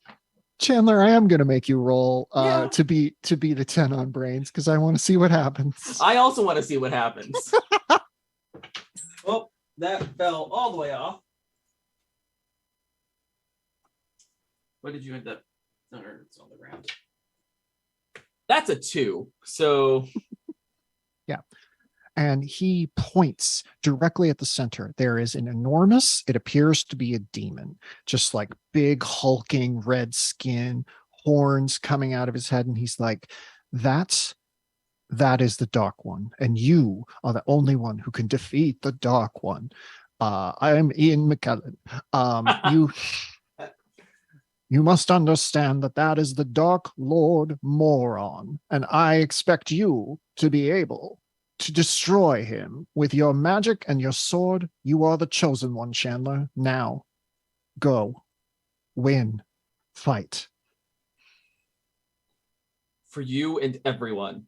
Speaker 1: Chandler, I am going to make you roll
Speaker 4: Yeah.
Speaker 1: to be the 10 on brains because I want to see what happens.
Speaker 4: I also want to see what happens. Oh, that fell all the way off. What did you end up? No, it's on the ground. That's a 2. So
Speaker 1: And he points directly at the center. There is an enormous, it appears to be a demon, just like big hulking red skin, horns coming out of his head. And he's like, that is the Dark One. And you are the only one who can defeat the Dark One. I am Ian McKellen. You must understand that is the Dark Lord Moron. And I expect you to be able to destroy him with your magic and your sword. You are the chosen one, Chandler. Now, go, win, fight.
Speaker 4: for you and everyone,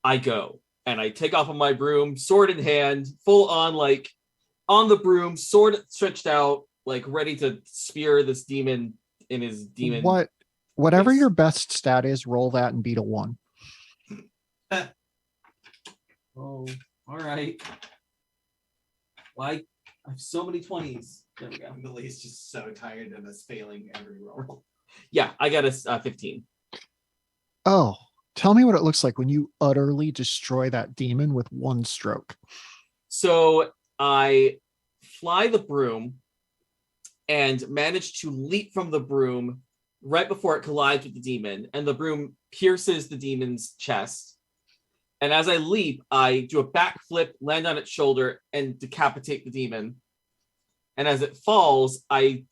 Speaker 4: I go. And I take off on my broom, sword in hand, full on, like, on the broom, sword stretched out, like, ready to spear this demon in his demon.
Speaker 1: Whatever
Speaker 4: face.
Speaker 1: your best stat is, roll that and beat a 1.
Speaker 4: Oh, all right. Well, I have so many 20s. There we go.
Speaker 5: Emily's just so tired of us failing every roll.
Speaker 4: Yeah, I got a 15.
Speaker 1: Oh, tell me what it looks like when you utterly destroy that demon with 1 stroke.
Speaker 4: So I fly the broom and manage to leap from the broom right before it collides with the demon, and the broom pierces the demon's chest. And as I leap, I do a backflip, land on its shoulder, and decapitate the demon. And as it falls, I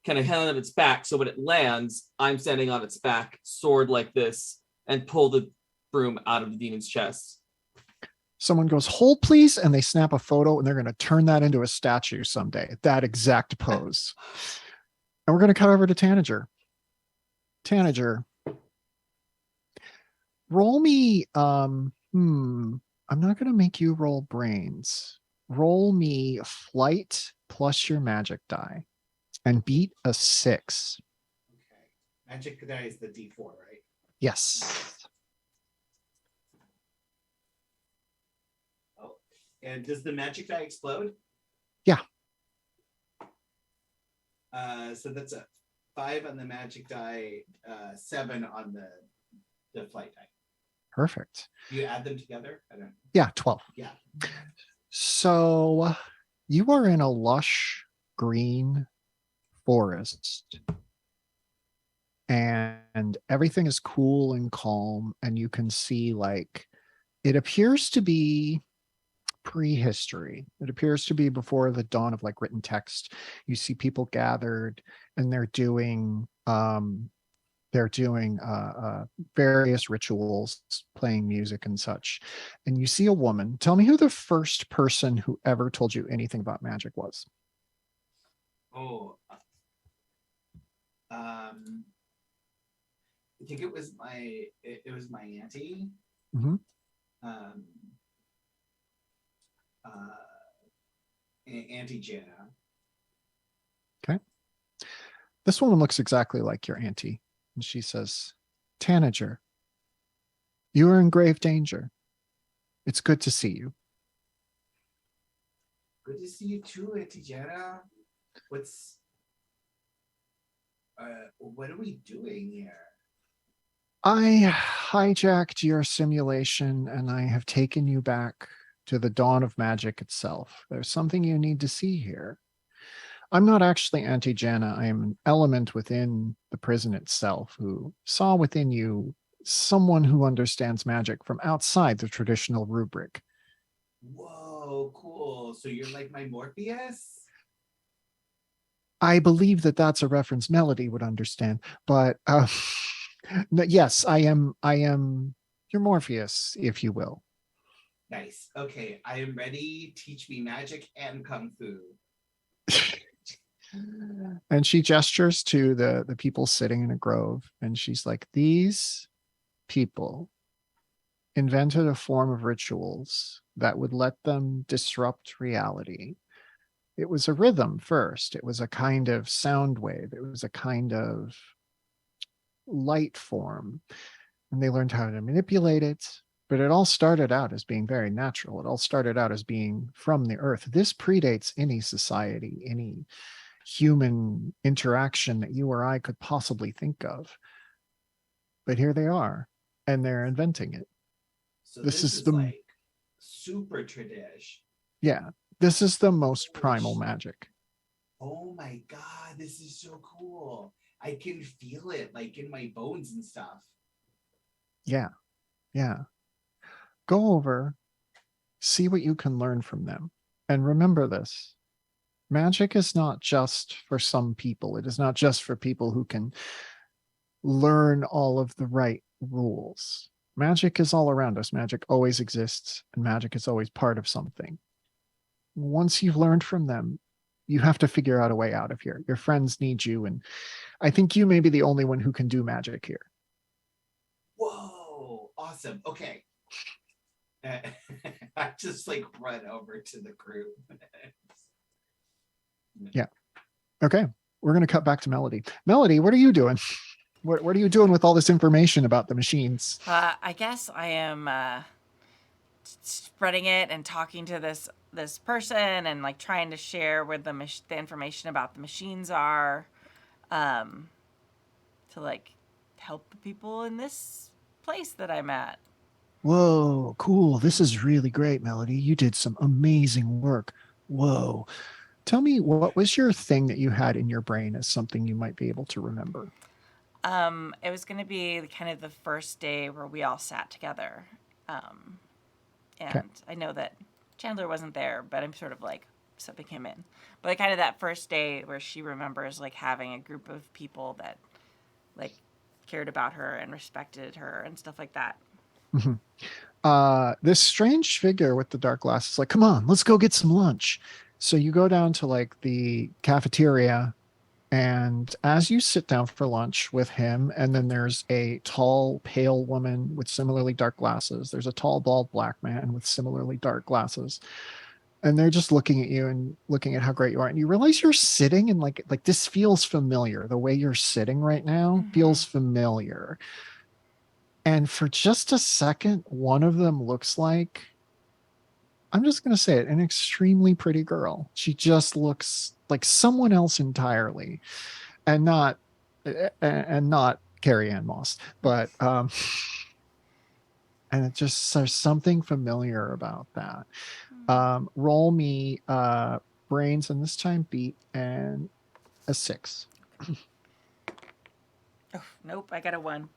Speaker 4: kind of hand on its back, so when it lands, I'm standing on its back, sword like this, and pull the broom out of the demon's chest.
Speaker 1: Someone goes, hold please, and they snap a photo, and they're going to turn that into a statue someday, that exact pose. And we're going to cut over to Tanager. Tanager, roll me, I'm not going to make you roll brains. Roll me flight plus your magic die and beat a 6.
Speaker 5: Okay. Magic die is the D4, right?
Speaker 1: Yes.
Speaker 5: Oh. And does the magic die explode?
Speaker 1: Yeah.
Speaker 5: So that's a 5 on the magic die, 7 on the flight die.
Speaker 1: Perfect.
Speaker 5: Do you add them together? I don't.
Speaker 1: Yeah, 12.
Speaker 5: Yeah.
Speaker 1: So you are in a lush green forest and everything is cool and calm, and you can see, like, it appears to be prehistory. It appears to be before the dawn of, like, written text. You see people gathered and they're doing various rituals, playing music and such. And you see a woman. Tell me who the first person who ever told you anything about magic was.
Speaker 5: Oh. I think it was my auntie.
Speaker 1: Mhm.
Speaker 5: Auntie Jana.
Speaker 1: Okay. This woman looks exactly like your auntie. And she says, Tanager, you are in grave danger. It's good to see you.
Speaker 5: Good to see you too, Auntie Jana. What are we doing here?
Speaker 1: I hijacked your simulation and I have taken you back to the dawn of magic itself. There's something you need to see here. I'm not actually Auntie Jana. I am an element within the prison itself who saw within you someone who understands magic from outside the traditional rubric.
Speaker 5: Whoa, cool. So you're like my Morpheus?
Speaker 1: I believe that that's a reference Melody would understand, but yes, I am your Morpheus, if you will.
Speaker 5: Nice. Okay, I am ready. Teach me magic and kung fu.
Speaker 1: And she gestures to the people sitting in a grove, and she's like, these people invented a form of rituals that would let them disrupt reality. It was a rhythm first. It was a kind of sound wave. It was a kind of light form. And they learned how to manipulate it. But it all started out as being very natural. It all started out as being from the earth. This predates any society, any human interaction that you or I could possibly think of. But here they are, and they're inventing it.
Speaker 5: So
Speaker 1: This
Speaker 5: this
Speaker 1: is
Speaker 5: is
Speaker 1: the
Speaker 5: like super tradish.
Speaker 1: yeah, this is the most primal magic.
Speaker 5: Oh my god, this is so cool. I can feel it like in my bones and stuff.
Speaker 1: Yeah, yeah. Go over, see what you can learn from them. And remember this. Magic is not just for some people. It is not just for people who can learn all of the right rules. Magic is all around us. Magic always exists, and magic is always part of something. Once you've learned from them, you have to figure out a way out of here. Your friends need you, and I think you may be the only one who can do magic here.
Speaker 5: Whoa, awesome. Okay. I just like run over to the group.
Speaker 1: Yeah. Okay. We're going to cut back to Melody. Melody, what are you doing? What are you doing with all this information about the machines?
Speaker 2: I guess I am spreading it and talking to this person and like trying to share where the information about the machines are, to like help the people in this place that I'm at.
Speaker 1: Whoa, cool. This is really great, Melody. You did some amazing work. Whoa. Tell me, what was your thing that you had in your brain as something you might be able to remember?
Speaker 2: It was going to be kind of the first day where we all sat together. And
Speaker 1: Okay.
Speaker 2: I know that Chandler wasn't there, but I'm sort of like subbing him in. But like kind of that first day where she remembers like having a group of people that like cared about her and respected her and stuff like that.
Speaker 1: Mhm. This strange figure with the dark glasses, like, come on, let's go get some lunch. So you go down to like the cafeteria, and as you sit down for lunch with him, and then there's a tall, pale woman with similarly dark glasses. There's a tall, bald black man with similarly dark glasses. And they're just looking at you and looking at how great you are. And you realize you're sitting and like this feels familiar. The way you're sitting right now feels familiar. And for just a second, one of them looks like, I'm just going to say it, an extremely pretty girl. She just looks like someone else entirely, and not Carrie Ann Moss, but and it just, there's something familiar about that. Roll me brains, and this time beat and a 6.
Speaker 2: Oh, nope, I got a 1.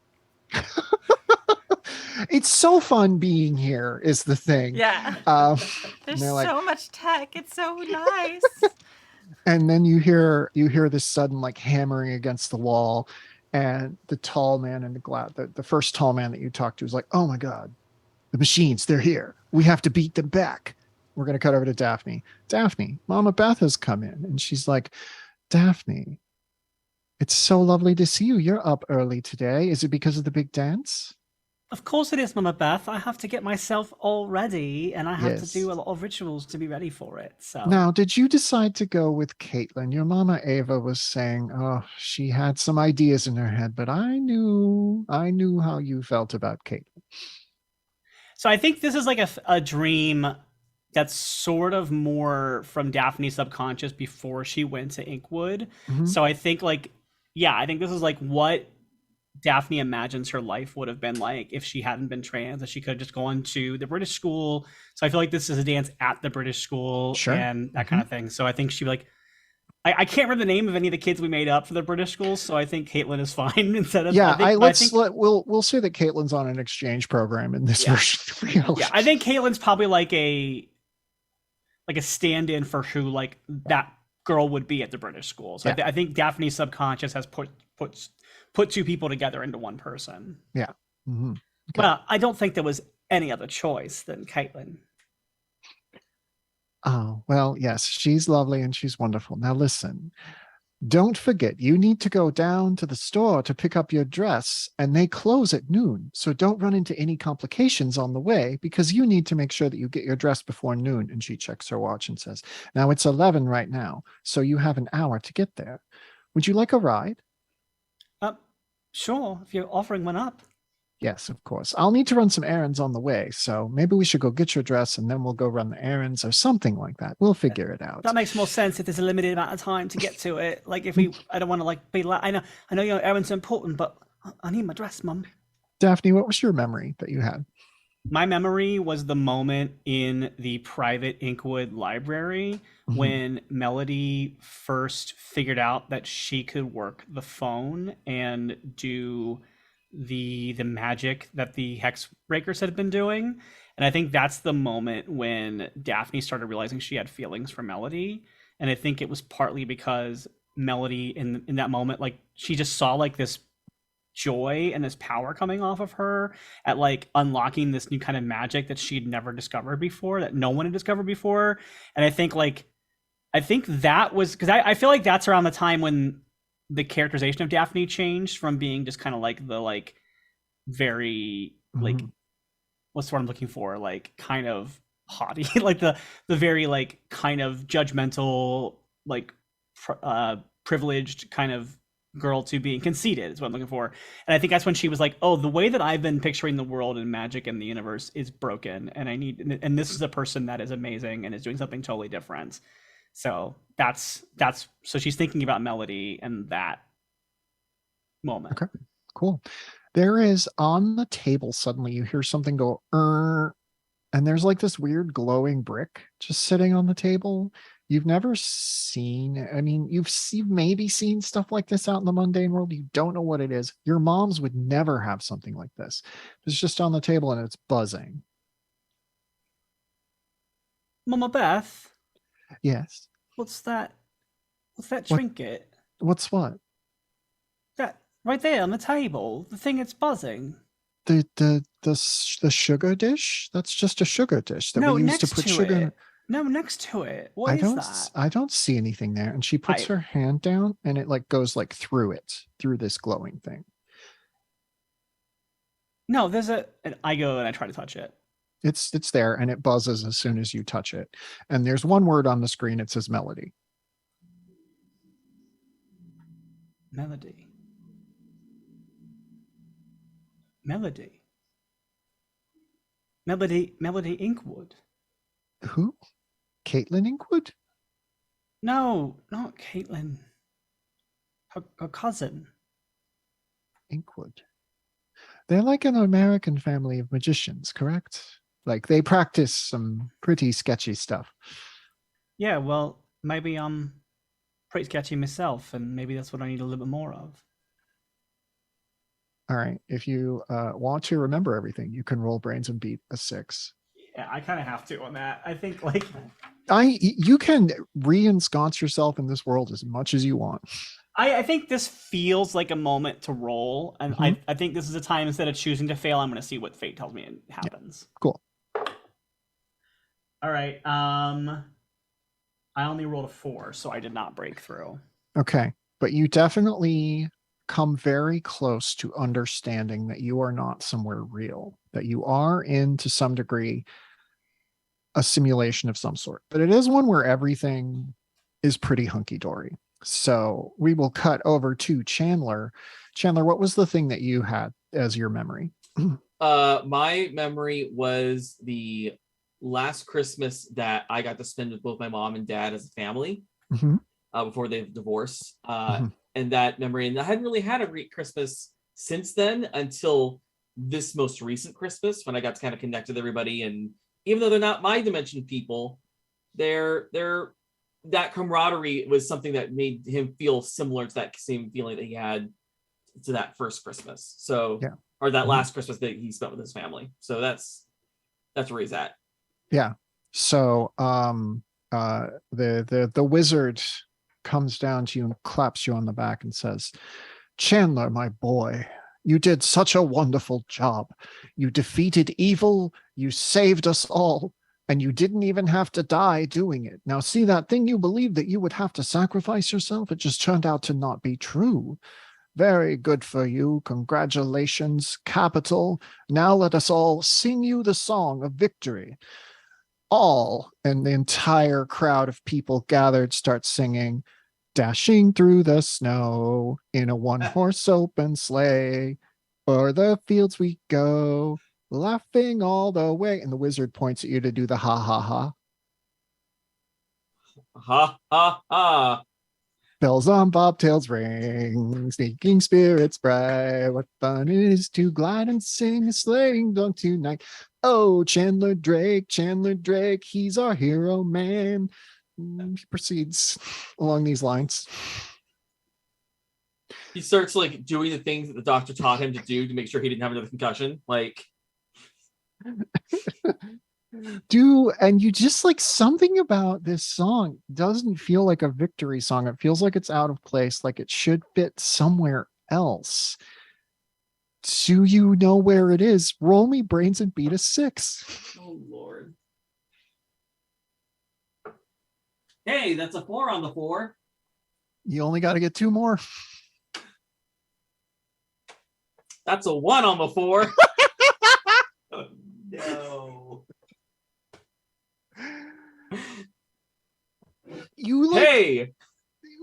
Speaker 1: It's so fun being here is the thing.
Speaker 2: Yeah.
Speaker 1: and
Speaker 2: There's
Speaker 1: they're like,
Speaker 2: so much tech. It's so nice.
Speaker 1: and then you hear this sudden like hammering against the wall, and the tall man in the glass, the first tall man that you talked to is like, oh my god, the machines, they're here, we have to beat them back. We're going to cut over to Daphne. Daphne, Mama Beth has come in, and she's like, Daphne, it's so lovely to see you. You're up early today. Is it because of the big dance?
Speaker 3: Of course it is, Mama Beth. I have to get myself all ready, and I have to
Speaker 1: Yes.
Speaker 3: do a lot of rituals to be ready for it. So
Speaker 1: Now, did you decide to go with Caitlin? Your mama Ava was saying, oh, she had some ideas in her head, but I knew how you felt about Caitlin.
Speaker 3: So I think this is like a dream that's sort of more from Daphne's subconscious before she went to Inkwood.
Speaker 1: Mhm.
Speaker 3: So I think like, yeah, I think this is like what Daphne imagines her life would have been like if she hadn't been trans, that she could have just gone to the British school. So I feel like this is a dance at the British school
Speaker 1: Sure.
Speaker 3: and that kind of thing. So I think she'd be like, I can't remember the name of any of the kids we made up for the British schools, so I think Caitlin is fine instead of
Speaker 1: Yeah,
Speaker 3: think,
Speaker 1: we'll say that Caitlin's on an exchange program in this
Speaker 3: Yeah.
Speaker 1: version of reality.
Speaker 3: yeah, I think Caitlin's probably like a stand-in for who like that girl would be at the British school. So
Speaker 1: Yeah.
Speaker 3: I think Daphne's subconscious has put two people together into one person.
Speaker 1: Yeah. Mhm. Okay.
Speaker 3: Well, I don't think there was any other choice than Caitlin.
Speaker 1: Oh, well, yes, she's lovely and she's wonderful. Now listen, Don't forget, you need to go down to the store to pick up your dress, and they close at noon. So don't run into any complications on the way because you need to make sure that you get your dress before noon. And she checks her watch and says, now it's 11 right now, so you have an hour to get there. Would you like a ride?
Speaker 3: Sure, if you're offering one up.
Speaker 1: Yes, of course. I'll need to run some errands on the way, so maybe we should go get your dress and then we'll go run the errands or something like that. We'll figure it out.
Speaker 3: That makes more sense if there's a limited amount of time to get to it. Like I don't want to like be like, I know your errands are important, but I need my dress, Mum.
Speaker 1: Daphne, what was your memory that you had?
Speaker 3: My memory was the moment in the private Inkwood library when Melody first figured out that she could work the phone and do the magic that the Hexbreakers had been doing. And I think that's the moment when Daphne started realizing she had feelings for Melody. And I think it was partly because Melody in that moment, like she just saw like this joy and this power coming off of her at like unlocking this new kind of magic that she'd never discovered before, that no one had discovered before. And I think that was because I feel like that's around the time when the characterization of Daphne changed from being just kind of like the like very like what's the word I'm looking for, like kind of haughty like the very like kind of judgmental like privileged kind of girl to being conceited is what I'm looking for. And I think that's when she was like, oh, the way that I've been picturing the world and magic and the universe is broken, and this is a person that is amazing and is doing something totally different. So that's so she's thinking about Melody and that moment.
Speaker 1: Okay, cool. There is on the table, suddenly you hear something go, and there's like this weird glowing brick just sitting on the table. You've never seen, I mean, you've maybe seen stuff like this out in the mundane world. You don't know what it is. Your moms would never have something like this. It's just on the table and it's buzzing.
Speaker 3: Mama Beth,
Speaker 1: Yes.
Speaker 3: what's that trinket?
Speaker 1: What's what?
Speaker 3: That right there on the table, the thing that's buzzing.
Speaker 1: The sugar dish? That's just a sugar dish that we use to put sugar in.
Speaker 3: No, next to it. What is that?
Speaker 1: I don't see anything there. And she puts her hand down and it like goes like through this glowing thing.
Speaker 3: No, and I go and I try to touch it.
Speaker 1: It's there and it buzzes as soon as you touch it. And there's one word on the screen. It says Melody.
Speaker 3: Melody. Melody. Melody Inkwood.
Speaker 1: Who? Caitlin Inkwood?
Speaker 3: No, not Caitlin. Her cousin.
Speaker 1: Inkwood. They're like an American family of magicians, correct? Like they practice some pretty sketchy stuff.
Speaker 3: Yeah, well, maybe I'm pretty sketchy myself, and maybe that's what I need a little bit more of.
Speaker 1: All right. If you want to remember everything, you can roll brains and beat a 6.
Speaker 3: Yeah, I kind of have to on that. I think like
Speaker 1: you can re-ensconce yourself in this world as much as you want.
Speaker 3: I think this feels like a moment to roll, and I think this is a time instead of choosing to fail, I'm going to see what fate tells me happens.
Speaker 1: Yeah, cool.
Speaker 3: All right. I only rolled a 4, so I did not break through.
Speaker 1: Okay, but you definitely come very close to understanding that you are not somewhere real, that you are in to some degree a simulation of some sort, but it is one where everything is pretty hunky-dory. So we will cut over to Chandler. Chandler, what was the thing that you had as your memory?
Speaker 4: My memory was the last Christmas that I got to spend with both my mom and dad as a family before they divorced. And that memory, and I hadn't really had a great Christmas since then until this most recent Christmas when I got to kind of connect with everybody. And even though they're not my dimension people, they're that camaraderie was something that made him feel similar to that same feeling that he had to that first Christmas. So, or that last Christmas that he spent with his family. So that's where he's at.
Speaker 1: Yeah. So, the wizard comes down to you and claps you on the back and says, Chandler, my boy, you did such a wonderful job. You defeated evil. You saved us all. And you didn't even have to die doing it. Now, see, that thing you believed that you would have to sacrifice yourself, it just turned out to not be true. Very good for you. Congratulations, capital. Now let us all sing you the song of victory. All, and the entire crowd of people gathered start singing, dashing through the snow in a one-horse open sleigh. O'er the fields we go, laughing all the way. And the wizard points at you to do the ha ha ha.
Speaker 4: Ha ha ha.
Speaker 1: Bells on bobtails ring, sneaking spirits bright. What fun it is to glide and sing a sleighing dog tonight. Oh, Chandler Drake, he's our hero man. He proceeds along these lines.
Speaker 4: He starts like doing the things that the doctor taught him to do to make sure he didn't have another concussion. Like,
Speaker 1: And you just like something about this song doesn't feel like a victory song. It feels like it's out of place, like it should fit somewhere else. Do you know where it is? Roll me brains and beat a 6.
Speaker 4: oh Lord. Hey, that's a 4 on the 4.
Speaker 1: You only got to get 2 more.
Speaker 4: That's a 1 on the 4.
Speaker 5: Oh, no.
Speaker 1: You like,
Speaker 4: Hey,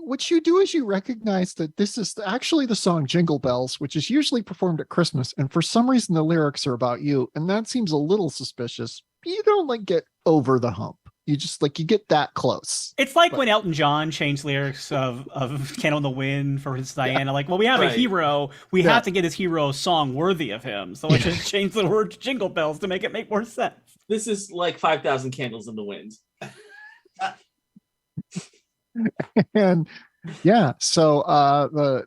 Speaker 1: what you do is you recognize that this is actually the song Jingle Bells, which is usually performed at Christmas. And for some reason, the lyrics are about you. And that seems a little suspicious. You don't like get over the hump. You just like, you get that close.
Speaker 3: It's like when Elton John changed lyrics of Candle in the Wind for his Diana. Like, well, we have a
Speaker 4: Right.
Speaker 3: hero. We have to get his hero song worthy of him. So let's just change the word to Jingle Bells to make it make more sense.
Speaker 4: this is like 5,000 candles in the wind.
Speaker 1: And yeah, so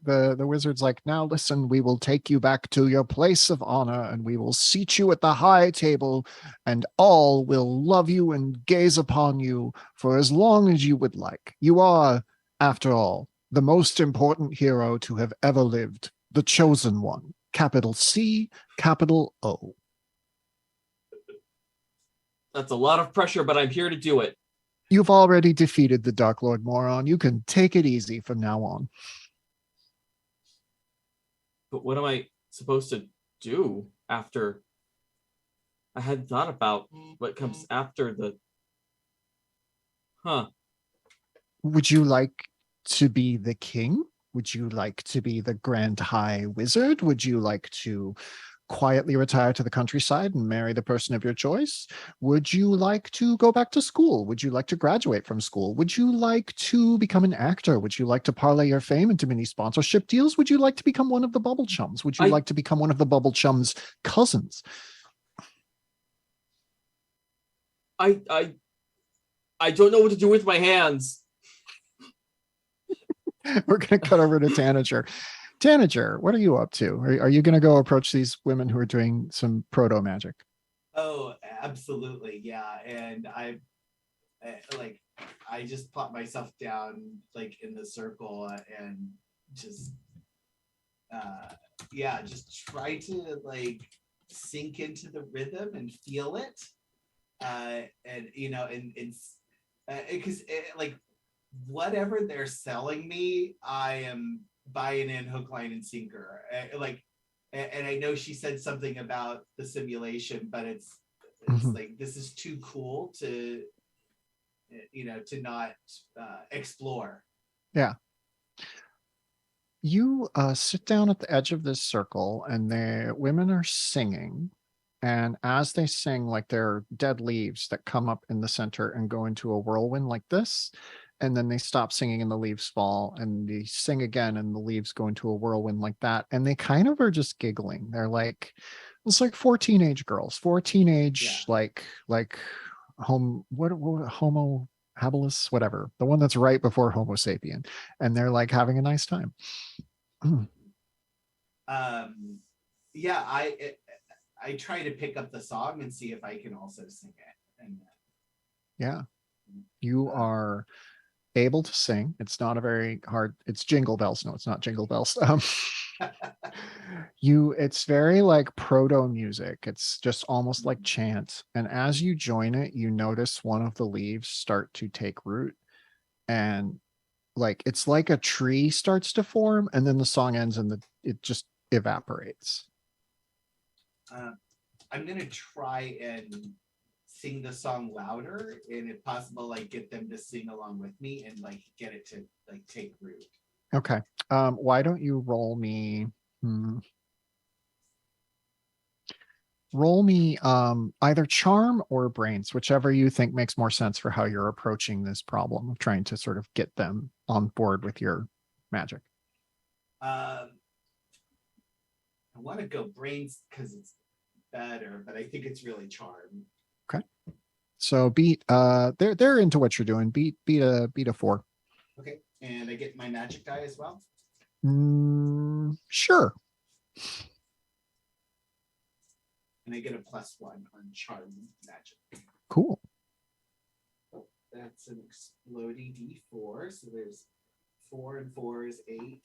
Speaker 1: the wizard's like, now listen, we will take you back to your place of honor, and we will seat you at the high table, and all will love you and gaze upon you for as long as you would like. You are, after all, the most important hero to have ever lived, the chosen one. Capital C, capital O.
Speaker 4: That's a lot of pressure, but I'm here to do it.
Speaker 1: You've already defeated the Dark Lord Moron. You can take it easy from now on.
Speaker 4: But what am I supposed to do after? I hadn't thought about what comes after the. Huh.
Speaker 1: Would you like to be the king? Would you like to be the Grand High Wizard? Would you like to quietly retire to the countryside and marry the person of your choice? Would you like to go back to school? Would you like to graduate from school? Would you like to become an actor? Would you like to parlay your fame into many sponsorship deals? Would you like to become one of the Bubble Chums? Would you like to become one of the Bubble Chums' cousins?
Speaker 4: I don't know what to do with my hands.
Speaker 1: We're going to cut over to Tanager. Tanager, what are you up to? Are you going to go approach these women who are doing some proto magic?
Speaker 5: Oh, absolutely, yeah. And I just plop myself down like in the circle and just just try to like sink into the rhythm and feel it. Because like whatever they're selling me, I am buying in hook, line, and sinker. And I know she said something about the simulation, but it's like, this is too cool to not explore.
Speaker 1: Yeah. You sit down at the edge of this circle, and the women are singing. And as they sing, like, there are dead leaves that come up in the center and go into a whirlwind like this. And then they stop singing and the leaves fall, and they sing again and the leaves go into a whirlwind like that. And they kind of are just giggling. They're like, it's like 4 teenage girls, 4 teenage, like homo habilis, whatever, the one that's right before Homo sapien. And they're like having a nice time.
Speaker 5: I try to pick up the song and see if I can also sing it. And
Speaker 1: yeah, you are able to sing. It's not a very hard, it's Jingle Bells. No, it's not Jingle Bells. It's very like proto music. It's just almost like chant. And as you join it, you notice one of the leaves start to take root, and like it's like a tree starts to form, and then the song ends and it just evaporates.
Speaker 5: I'm gonna try and sing the song louder, and if possible, like get them to sing along with me and like get it to like take root.
Speaker 1: Okay. Why don't you roll me roll me either charm or brains, whichever you think makes more sense for how you're approaching this problem of trying to sort of get them on board with your magic.
Speaker 5: I want to go brains because it's better, but I think it's really charm.
Speaker 1: Okay. So beat they're into what you're doing. Beat a 4.
Speaker 5: Okay, and I get my magic die as well.
Speaker 1: Sure.
Speaker 5: And I get a +1 on charm magic.
Speaker 1: Cool.
Speaker 5: That's an exploding D4. So there's 4 and 4 is 8.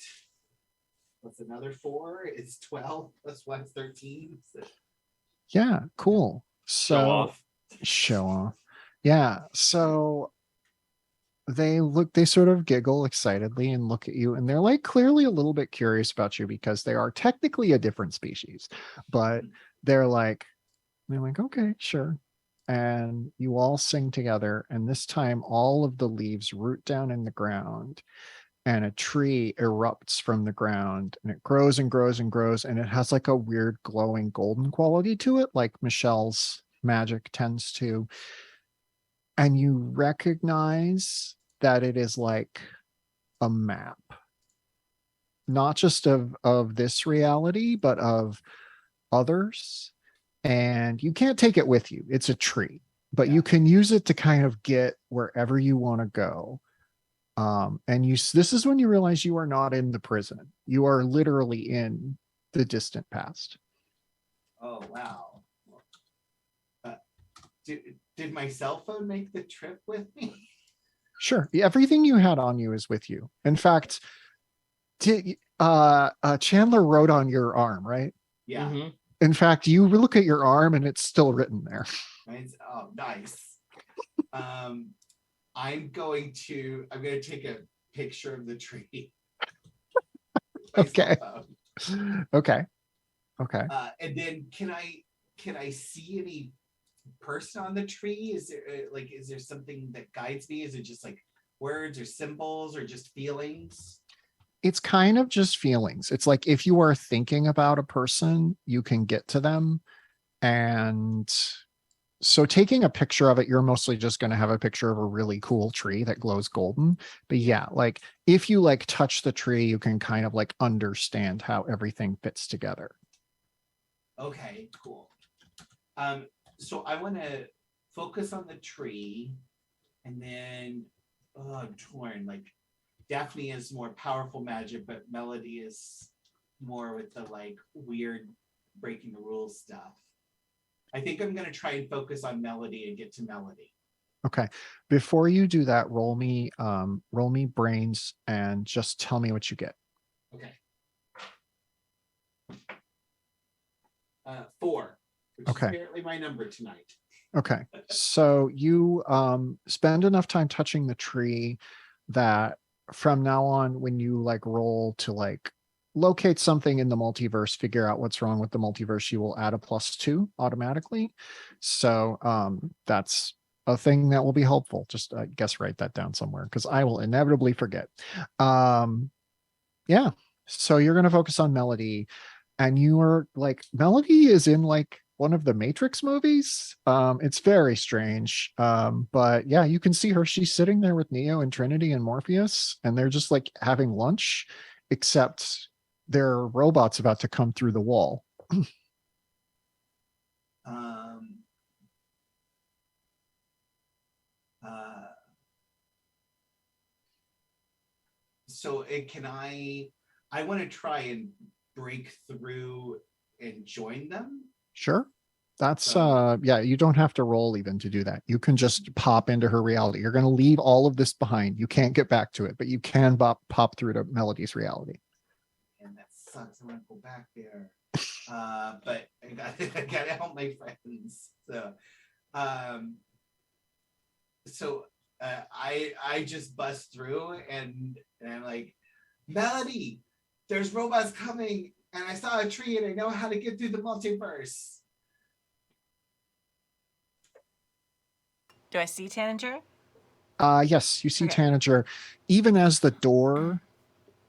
Speaker 5: Plus another 4 is 12. Plus 1 is 13. So
Speaker 1: Yeah, cool. So
Speaker 4: Show off.
Speaker 1: show off. Yeah. So they sort of giggle excitedly and look at you, and they're like clearly a little bit curious about you because they are technically a different species, but they're like, okay, sure. And you all sing together, and this time all of the leaves root down in the ground, and a tree erupts from the ground, and it grows and grows and grows, and it has like a weird glowing golden quality to it, like Michelle's magic tends to. And you recognize that it is like a map, not just of this reality, but of others. And you can't take it with you. It's a tree, but you can use it to kind of get wherever you want to go. And this is when you realize you are not in the prison. You are literally in the distant past.
Speaker 5: Oh wow. Did my cell phone make the trip with me?
Speaker 1: Sure. Everything you had on you is with you. In fact, Chandler wrote on your arm, right?
Speaker 5: Yeah.
Speaker 4: Mm-hmm.
Speaker 1: In fact, you look at your arm and it's still written there.
Speaker 5: Oh, nice. I'm going to take a picture of the tree.
Speaker 1: Okay. Okay.
Speaker 5: And then can I see any person on the tree? Is there something that guides me? Is it just like words or symbols or just feelings?
Speaker 1: It's kind of just feelings. It's like if you are thinking about a person, you can get to them. And so taking a picture of it, you're mostly just going to have a picture of a really cool tree that glows golden. But yeah, like if you like touch the tree, you can kind of like understand how everything fits together.
Speaker 5: Okay, cool. So I want to focus on the tree, and then I'm torn. Like Daphne is more powerful magic, but Melody is more with the like weird breaking the rules stuff. I think I'm gonna try and focus on Melody and get to Melody.
Speaker 1: Okay. Before you do that, roll me brains and just tell me what you get.
Speaker 5: Okay. 4, which
Speaker 1: Okay.
Speaker 5: is apparently my number tonight.
Speaker 1: Okay. So you spend enough time touching the tree that from now on, when you like roll to like locate something in the multiverse, figure out what's wrong with the multiverse, you will add a +2 automatically. So that's a thing that will be helpful. Just I guess write that down somewhere because I will inevitably forget. Yeah. So you're gonna focus on Melody, and you are like Melody is in like one of the Matrix movies. It's very strange. But yeah, you can see her. She's sitting there with Neo and Trinity and Morpheus, and they're just like having lunch, except there are robots about to come through the wall.
Speaker 5: So can I want to try and break through and join them.
Speaker 1: Sure. That's
Speaker 5: So-
Speaker 1: yeah, you don't have to roll even to do that. You can just pop into her reality. You're going to leave all of this behind. You can't get back to it, but you can pop through to Melody's reality.
Speaker 5: And that sucks. I want to go back there. But I gotta help my friends. Um, so I just bust through and I'm like, Melody, there's robots coming, and I saw a tree and I know how to get through the multiverse.
Speaker 2: Do I see Tanager?
Speaker 1: Yes, you see
Speaker 2: Okay.
Speaker 1: Tanager, even as the door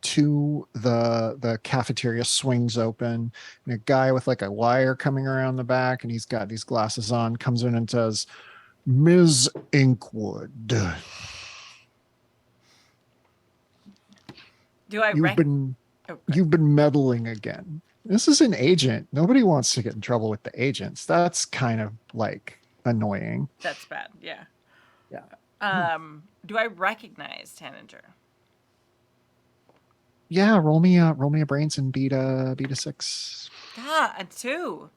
Speaker 1: to the cafeteria swings open, and a guy with like a wire coming around the back, and he's got these glasses on, comes in and says, Ms. Inkwood,
Speaker 2: Do I
Speaker 1: you've been
Speaker 2: Oh,
Speaker 1: you've been meddling again. This is an agent. Nobody wants to get in trouble with the agents. That's kind of like annoying.
Speaker 2: that's bad. Yeah.
Speaker 1: Yeah.
Speaker 2: Do I recognize Tanager?
Speaker 1: Yeah, roll me a brains and beat a 6.
Speaker 2: God, a 2.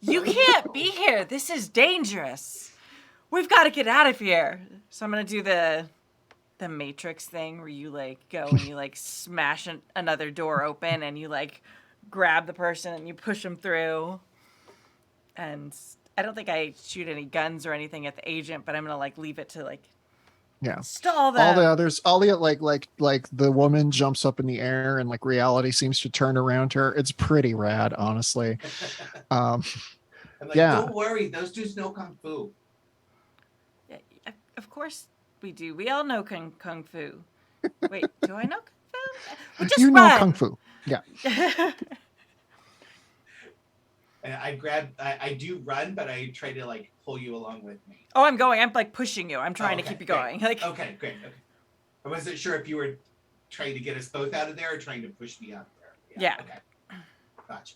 Speaker 2: You can't be here. This is dangerous. We've got to get out of here. So I'm gonna do the Matrix thing where you like go and you like smash another door open and you like grab the person and you push them through. And I don't think I shoot any guns or anything at the agent, but I'm gonna like leave it to like
Speaker 1: Yeah.
Speaker 2: stall them.
Speaker 1: All the others, all the like the woman jumps up in the air and like reality seems to turn around her. It's pretty rad, honestly.
Speaker 5: I'm like,
Speaker 1: Yeah.
Speaker 5: don't worry, those dudes know kung fu.
Speaker 2: Yeah, of course we do. We all know kung fu. Wait, do I know kung fu? We just
Speaker 1: You know
Speaker 2: run.
Speaker 1: kung fu. Yeah.
Speaker 5: And I do run, but I try to like pull you along with me.
Speaker 2: Oh, I'm going. I'm like pushing you. I'm trying to
Speaker 5: Okay,
Speaker 2: keep you
Speaker 5: great.
Speaker 2: going. Like
Speaker 5: Okay, great. Okay. I wasn't sure if you were trying to get us both out of there or trying to push me out of there.
Speaker 2: Yeah.
Speaker 5: Okay. Gotcha.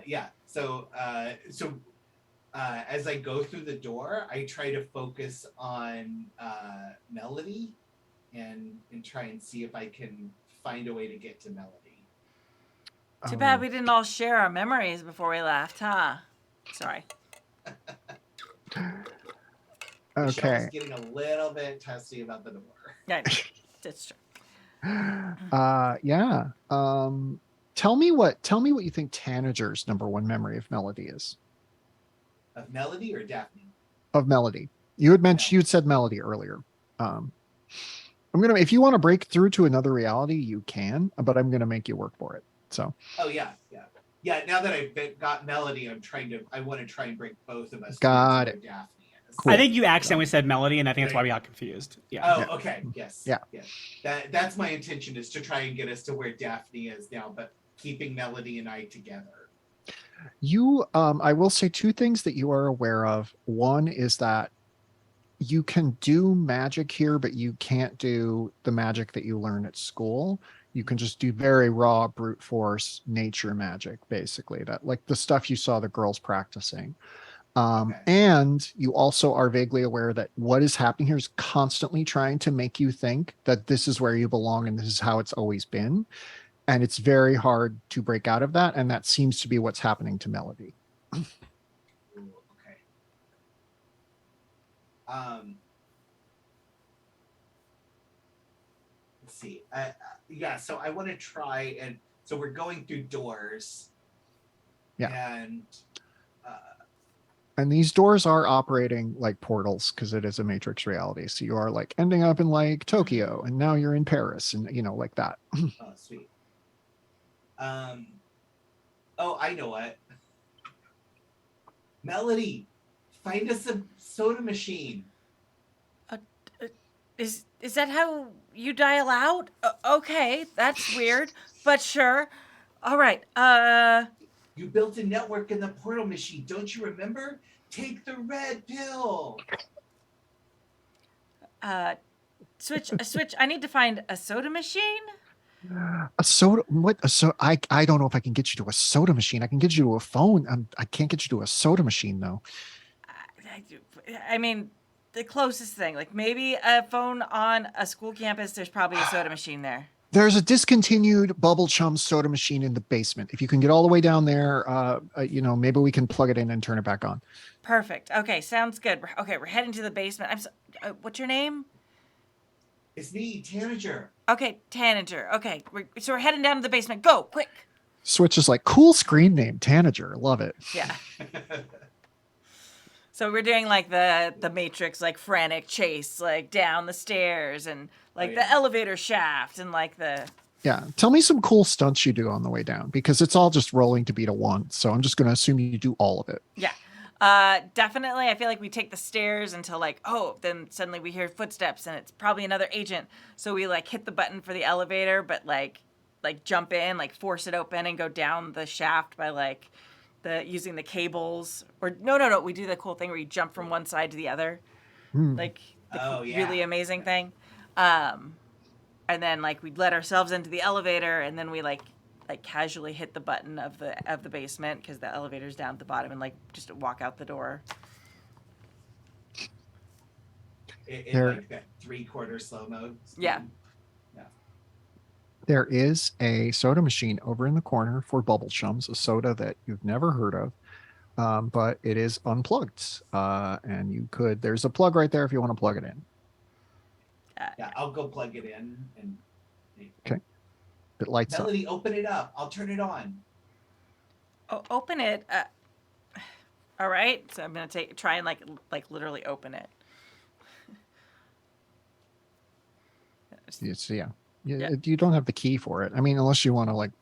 Speaker 5: Yeah. So as I go through the door, I try to focus on Melody and try and see if I can find a way to get to Melody.
Speaker 2: Too bad we didn't all share our memories before we left, huh? Sorry.
Speaker 5: Michelle's
Speaker 1: Okay.
Speaker 5: getting a little bit testy about the door.
Speaker 2: Yeah, that's true.
Speaker 1: Yeah. Tell me what you think Tanager's number one memory of Melody is.
Speaker 5: Of Melody or Daphne?
Speaker 1: Of Melody. You had mentioned you'd said Melody earlier. I'm gonna, if you want to break through to another reality, you can, but I'm gonna make you work for it. So
Speaker 5: Oh yeah. Now that I've got Melody, I want to try and bring both of us.
Speaker 1: Got
Speaker 5: to
Speaker 1: it.
Speaker 5: where Daphne is.
Speaker 1: Cool.
Speaker 3: I think you accidentally said Melody, and I think that's why we got confused. Yeah.
Speaker 5: Oh,
Speaker 1: Yeah.
Speaker 5: okay. Yes.
Speaker 1: Yeah.
Speaker 5: That's my intention, is to try and get us to where Daphne is now, but keeping Melody and I together.
Speaker 1: You, I will say two things that you are aware of. One is that you can do magic here, but you can't do the magic that you learn at school. You can just do very raw brute force nature magic, basically, that like the stuff you saw the girls practicing.
Speaker 5: Okay.
Speaker 1: And you also are vaguely aware that what is happening here is constantly trying to make you think that this is where you belong and this is how it's always been. And it's very hard to break out of that. And that seems to be what's happening to Melody.
Speaker 5: Ooh, okay. Let's see. Yeah, so I want to try, and so we're going through doors.
Speaker 1: Yeah.
Speaker 5: And
Speaker 1: these doors are operating like portals because it is a matrix reality. So you are like ending up in like Tokyo and now you're in Paris and, you know, like that.
Speaker 5: oh, sweet. Oh, I know what. Melody, find us a soda machine.
Speaker 2: Is that how you dial out? Okay, that's weird, but sure. All right.
Speaker 5: You built a network in the portal machine. Don't you remember? Take the red pill.
Speaker 2: Switch. I need to find a soda machine.
Speaker 1: A soda, what? I don't know if I can get you to a soda machine. I can get you to a phone. I can't get you to a soda machine though.
Speaker 2: I mean, the closest thing, like maybe a phone on a school campus. There's probably a soda machine there.
Speaker 1: There's a discontinued Bubble Chum soda machine in the basement. If you can get all the way down there, maybe we can plug it in and turn it back on.
Speaker 2: Perfect. Okay, sounds good. Okay, we're heading to the basement. What's your name?
Speaker 5: It's me, Tanager.
Speaker 2: Okay, Tanager. Okay, so we're heading down to the basement. Go, quick.
Speaker 1: Switch is like, cool screen name, Tanager. Love it.
Speaker 2: Yeah. So we're doing like the Matrix, like frantic chase, like down the stairs and like the elevator shaft and like the.
Speaker 1: Yeah. Tell me some cool stunts you do on the way down, because it's all just rolling to beat a one. So I'm just going to assume you do all of it.
Speaker 2: Yeah. Definitely. I feel like we take the stairs until like, oh, then suddenly we hear footsteps and it's probably another agent. So we like hit the button for the elevator, but like jump in, like force it open and go down the shaft by like using the cables. Or no. We do the cool thing where you jump from one side to the other. Like the really amazing thing. And then like we'd let ourselves into the elevator and then we like casually hit the button of the basement because the elevator's down at the bottom and like just walk out the door.
Speaker 5: In like that 3/4 slow mo.
Speaker 2: Yeah.
Speaker 1: There is a soda machine over in the corner for Bubble Chums, a soda that you've never heard of, but it is unplugged. And there's a plug right there if you want to plug it in.
Speaker 5: Yeah, I'll go plug it in and.
Speaker 1: Okay. It lights
Speaker 5: Melody,
Speaker 1: up.
Speaker 5: open it up. I'll turn it on.
Speaker 2: Oh, open it. All right. So I'm gonna try and like literally open it.
Speaker 1: Yeah. You don't have the key for it. I mean, unless you want to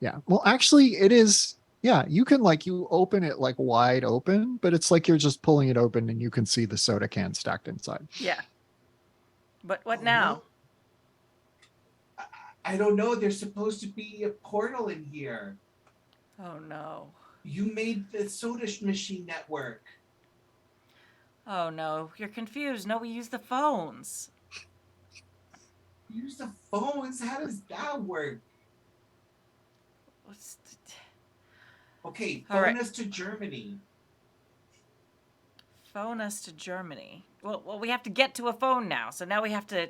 Speaker 1: yeah. Well, actually it is. Yeah. You can you open it like wide open, but it's like you're just pulling it open and you can see the soda can stacked inside.
Speaker 2: Yeah. But what now?
Speaker 5: No. I don't know. There's supposed to be a portal in here.
Speaker 2: Oh no.
Speaker 5: You made the soda machine network.
Speaker 2: Oh no. You're confused. No, we use the phones.
Speaker 5: Use the phones? How does that work? Okay, phone us to Germany.
Speaker 2: Phone us to Germany. Well, we have to get to a phone now. So now we have to.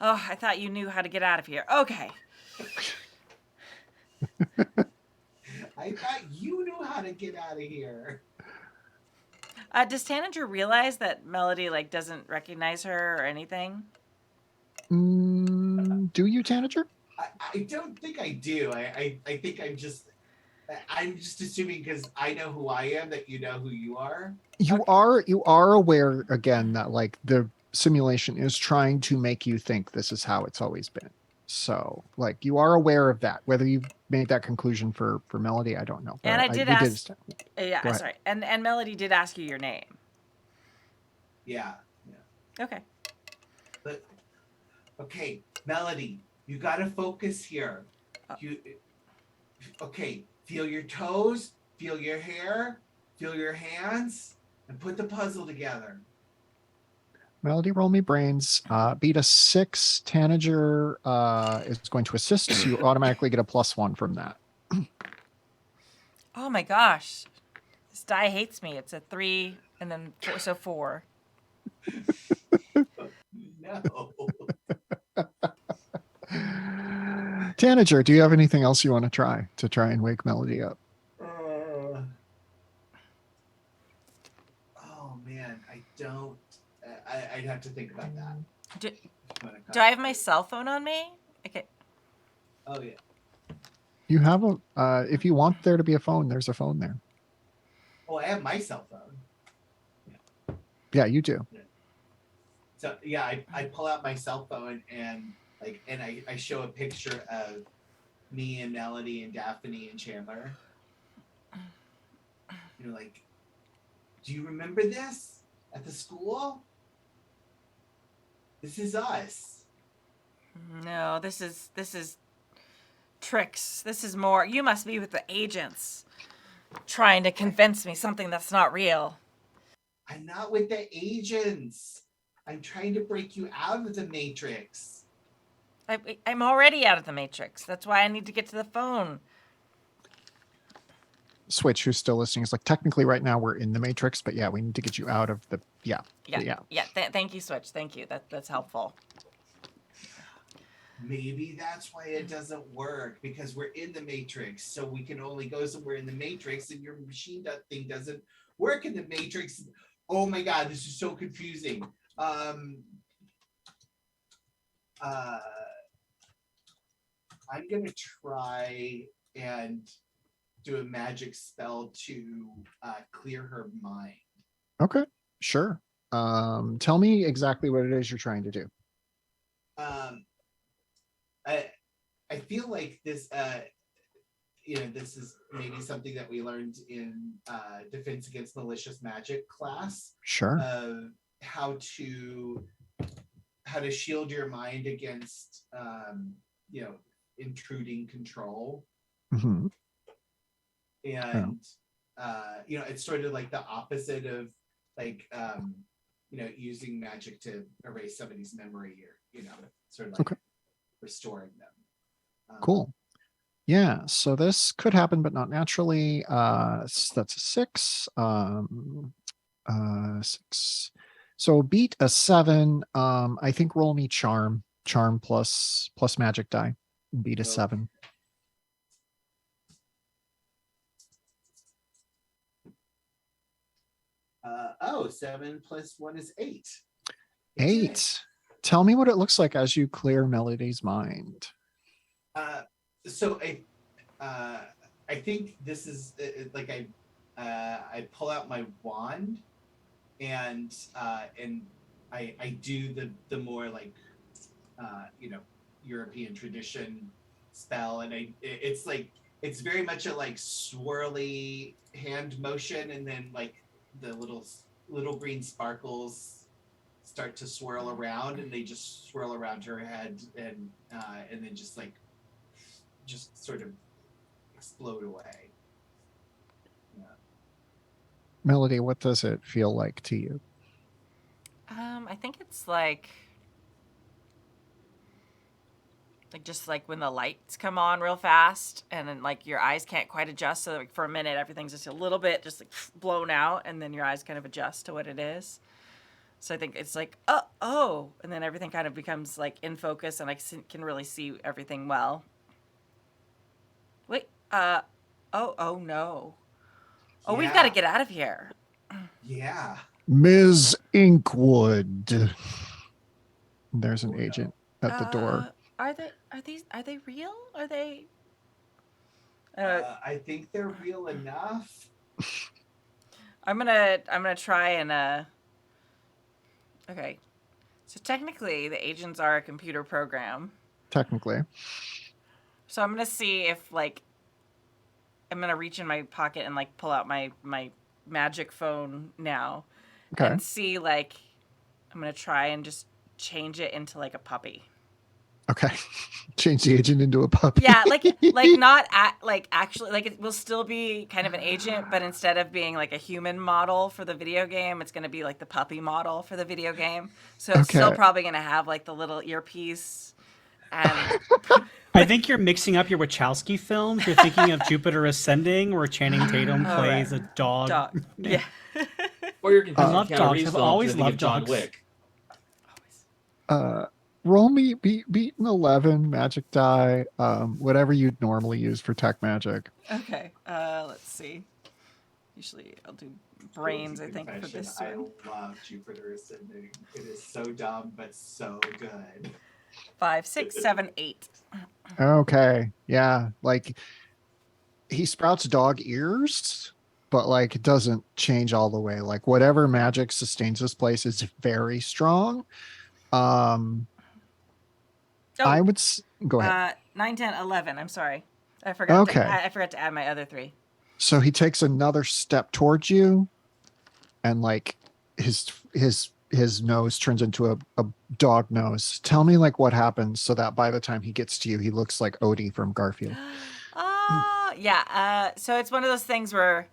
Speaker 2: Oh, I thought you knew how to get out of here. Okay.
Speaker 5: I thought you knew how to get out of here.
Speaker 2: Does Tanager realize that Melody doesn't recognize her or anything?
Speaker 1: Do you, Tanager?
Speaker 5: I don't think I do. I think I'm just assuming because I know who I am that you know who you are.
Speaker 1: You are aware again that the simulation is trying to make you think this is how it's always been. So you are aware of that. Whether you made that conclusion for Melody, I don't know.
Speaker 2: And I did ask. Yeah, sorry. And Melody did ask you your name.
Speaker 5: Yeah.
Speaker 2: Okay.
Speaker 5: But okay, Melody, you got to focus here. Okay, feel your toes, feel your hair, feel your hands, and put the puzzle together.
Speaker 1: Melody, roll me brains. Beat a 6. Tanager is going to assist, so you automatically get a +1 from that.
Speaker 2: Oh my gosh. This die hates me. It's a 3 and then 4, so 4.
Speaker 5: No.
Speaker 1: Tanager, do you have anything else you want to try and wake Melody up?
Speaker 5: Oh man, I don't. I'd have to think about that.
Speaker 2: Do I have my cell phone on me? Okay.
Speaker 5: Oh yeah.
Speaker 1: You have if you want there to be a phone, there's a phone there.
Speaker 5: Oh, I have my cell phone.
Speaker 1: Yeah, you do.
Speaker 5: So yeah, I pull out my cell phone and I show a picture of me and Melody and Daphne and Chandler. Do you remember this at the school? This is us.
Speaker 2: No, this is tricks. This is more. You must be with the agents trying to convince me something that's not real.
Speaker 5: I'm not with the agents. I'm trying to break you out of the Matrix.
Speaker 2: I'm already out of the Matrix. That's why I need to get to the phone.
Speaker 1: Switch, who's still listening, is technically right now we're in the Matrix, but yeah, we need to get you out of the
Speaker 2: Yeah. Thank you, Switch. Thank you. That's helpful.
Speaker 5: maybe that's why it doesn't work, because we're in the matrix, so we can only go somewhere in the matrix, and your machine thing doesn't work in the matrix. Oh my god, this is so confusing. I'm gonna try and do a magic spell to clear her mind.
Speaker 1: Okay, sure. Tell me exactly what it is you're trying to do.
Speaker 5: I feel like this this is maybe something that we learned in Defense Against Malicious Magic class
Speaker 1: Sure.
Speaker 5: of how to shield your mind against intruding control.
Speaker 1: Hmm.
Speaker 5: And it's sort of like the opposite of like using magic to erase somebody's memory, or sort of like restoring them.
Speaker 1: Cool. Yeah, so this could happen, but not naturally. That's a 6. 6. So beat a 7. I think roll me charm. Charm plus magic die. Beat a 7.
Speaker 5: Oh, 7 plus 1 is 8.
Speaker 1: 8. Tell me what it looks like as you clear Melody's mind.
Speaker 5: So I think this is like I pull out my wand and I do the more like European tradition spell, and it's very much a like swirly hand motion, and then like the little green sparkles start to swirl around, and they just swirl around her head, and then just sort of explode away. Yeah.
Speaker 1: Melody, what does it feel like to you?
Speaker 2: I think it's like just like when the lights come on real fast and then like your eyes can't quite adjust, so like for a minute everything's just a little bit just like blown out, and then your eyes kind of adjust to what it is. So I think it's like oh, and then everything kind of becomes like in focus, and I can really see everything well. Wait, oh no. Oh, we've got to get out of here.
Speaker 5: Yeah.
Speaker 1: Ms. Inkwood. There's an agent at the door.
Speaker 2: Are they real? Are they?
Speaker 5: I think they're real enough.
Speaker 2: I'm gonna try and okay. So technically, the agents are a computer program.
Speaker 1: Technically.
Speaker 2: So I'm gonna see if like I'm gonna reach in my pocket and like pull out my magic phone now, and see like I'm gonna try and just change it into like a puppy.
Speaker 1: Okay. Change the agent into a puppy.
Speaker 2: Yeah, like not actually like it will still be kind of an agent, but instead of being like a human model for the video game, it's gonna be like the puppy model for the video game. So it's still probably gonna have like the little earpiece. And
Speaker 3: I think you're mixing up your Wachowski films. You're thinking of Jupiter Ascending, where Channing Tatum plays a dog.
Speaker 2: Yeah.
Speaker 4: Or you're confusing
Speaker 3: I love dogs. I've always loved
Speaker 4: John
Speaker 3: dogs.
Speaker 4: Wick.
Speaker 1: Roll me beat an 11 magic die, whatever you'd normally use for tech magic.
Speaker 2: Okay. Let's see. Usually I'll do brains, I think, for this one.
Speaker 5: I love Jupiter Ascending. It is so dumb, but so good.
Speaker 2: 5, 6, 7, 8.
Speaker 1: Okay. Yeah. Like he sprouts dog ears, but like it doesn't change all the way. Like whatever magic sustains this place is very strong. I would go ahead.
Speaker 2: 9, 10, 11. I'm sorry. I forgot.
Speaker 1: Okay.
Speaker 2: I forgot to add my other 3.
Speaker 1: So he takes another step towards you, and like his nose turns into a dog nose. Tell me like what happens so that by the time he gets to you, he looks like Odie from Garfield.
Speaker 2: Yeah. So it's one of those things where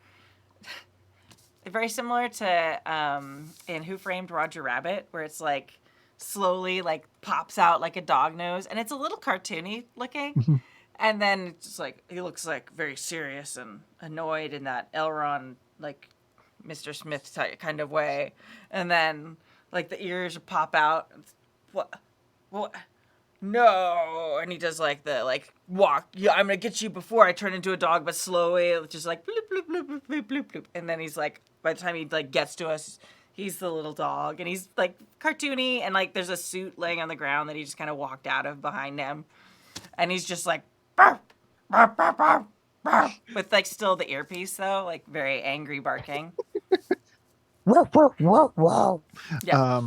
Speaker 2: very similar to in Who Framed Roger Rabbit, where it's like slowly like pops out like a dog nose, and it's a little cartoony looking. And then it's just like he looks like very serious and annoyed in that Elron like Mr. Smith type kind of way. And then like the ears pop out. What? no, and he does like the like walk. Yeah, I'm gonna get you before I turn into a dog, but slowly, just like bloop bloop bloop bloop bloop bloop bloop. And then he's like, by the time he like gets to us, he's the little dog, and he's like cartoony, and like there's a suit laying on the ground that he just kind of walked out of behind him, and he's just like, bark, bark, bark, bark, bark, with like still the earpiece though, like very angry barking.
Speaker 1: Whoa, whoa, whoa, whoa.
Speaker 2: Yeah.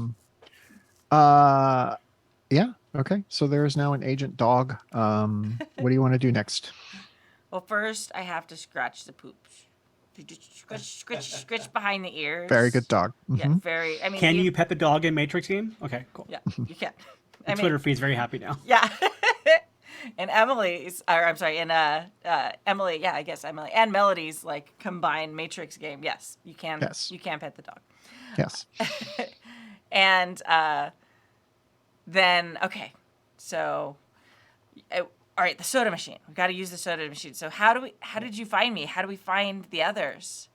Speaker 1: Yeah. Okay. So there is now an agent dog. What do you want to do next?
Speaker 2: Well, first I have to scratch the poops. Scratch behind the ears.
Speaker 1: Very good dog.
Speaker 2: Yeah,
Speaker 1: Mhm.
Speaker 2: very. I mean,
Speaker 3: Can you pet the dog in Matrix game? Okay, cool.
Speaker 2: Yeah, you can.
Speaker 3: The Twitter feed's very happy now.
Speaker 2: Yeah. And Emily's, or I'm sorry, and Emily, yeah, I guess Emily and Melody's like combined Matrix game. Yes, you can.
Speaker 1: Yes.
Speaker 2: You can pet the dog.
Speaker 1: Yes.
Speaker 2: And then okay, so all right, the soda machine. We've got to use the soda machine. So how did you find me? How do we find the others?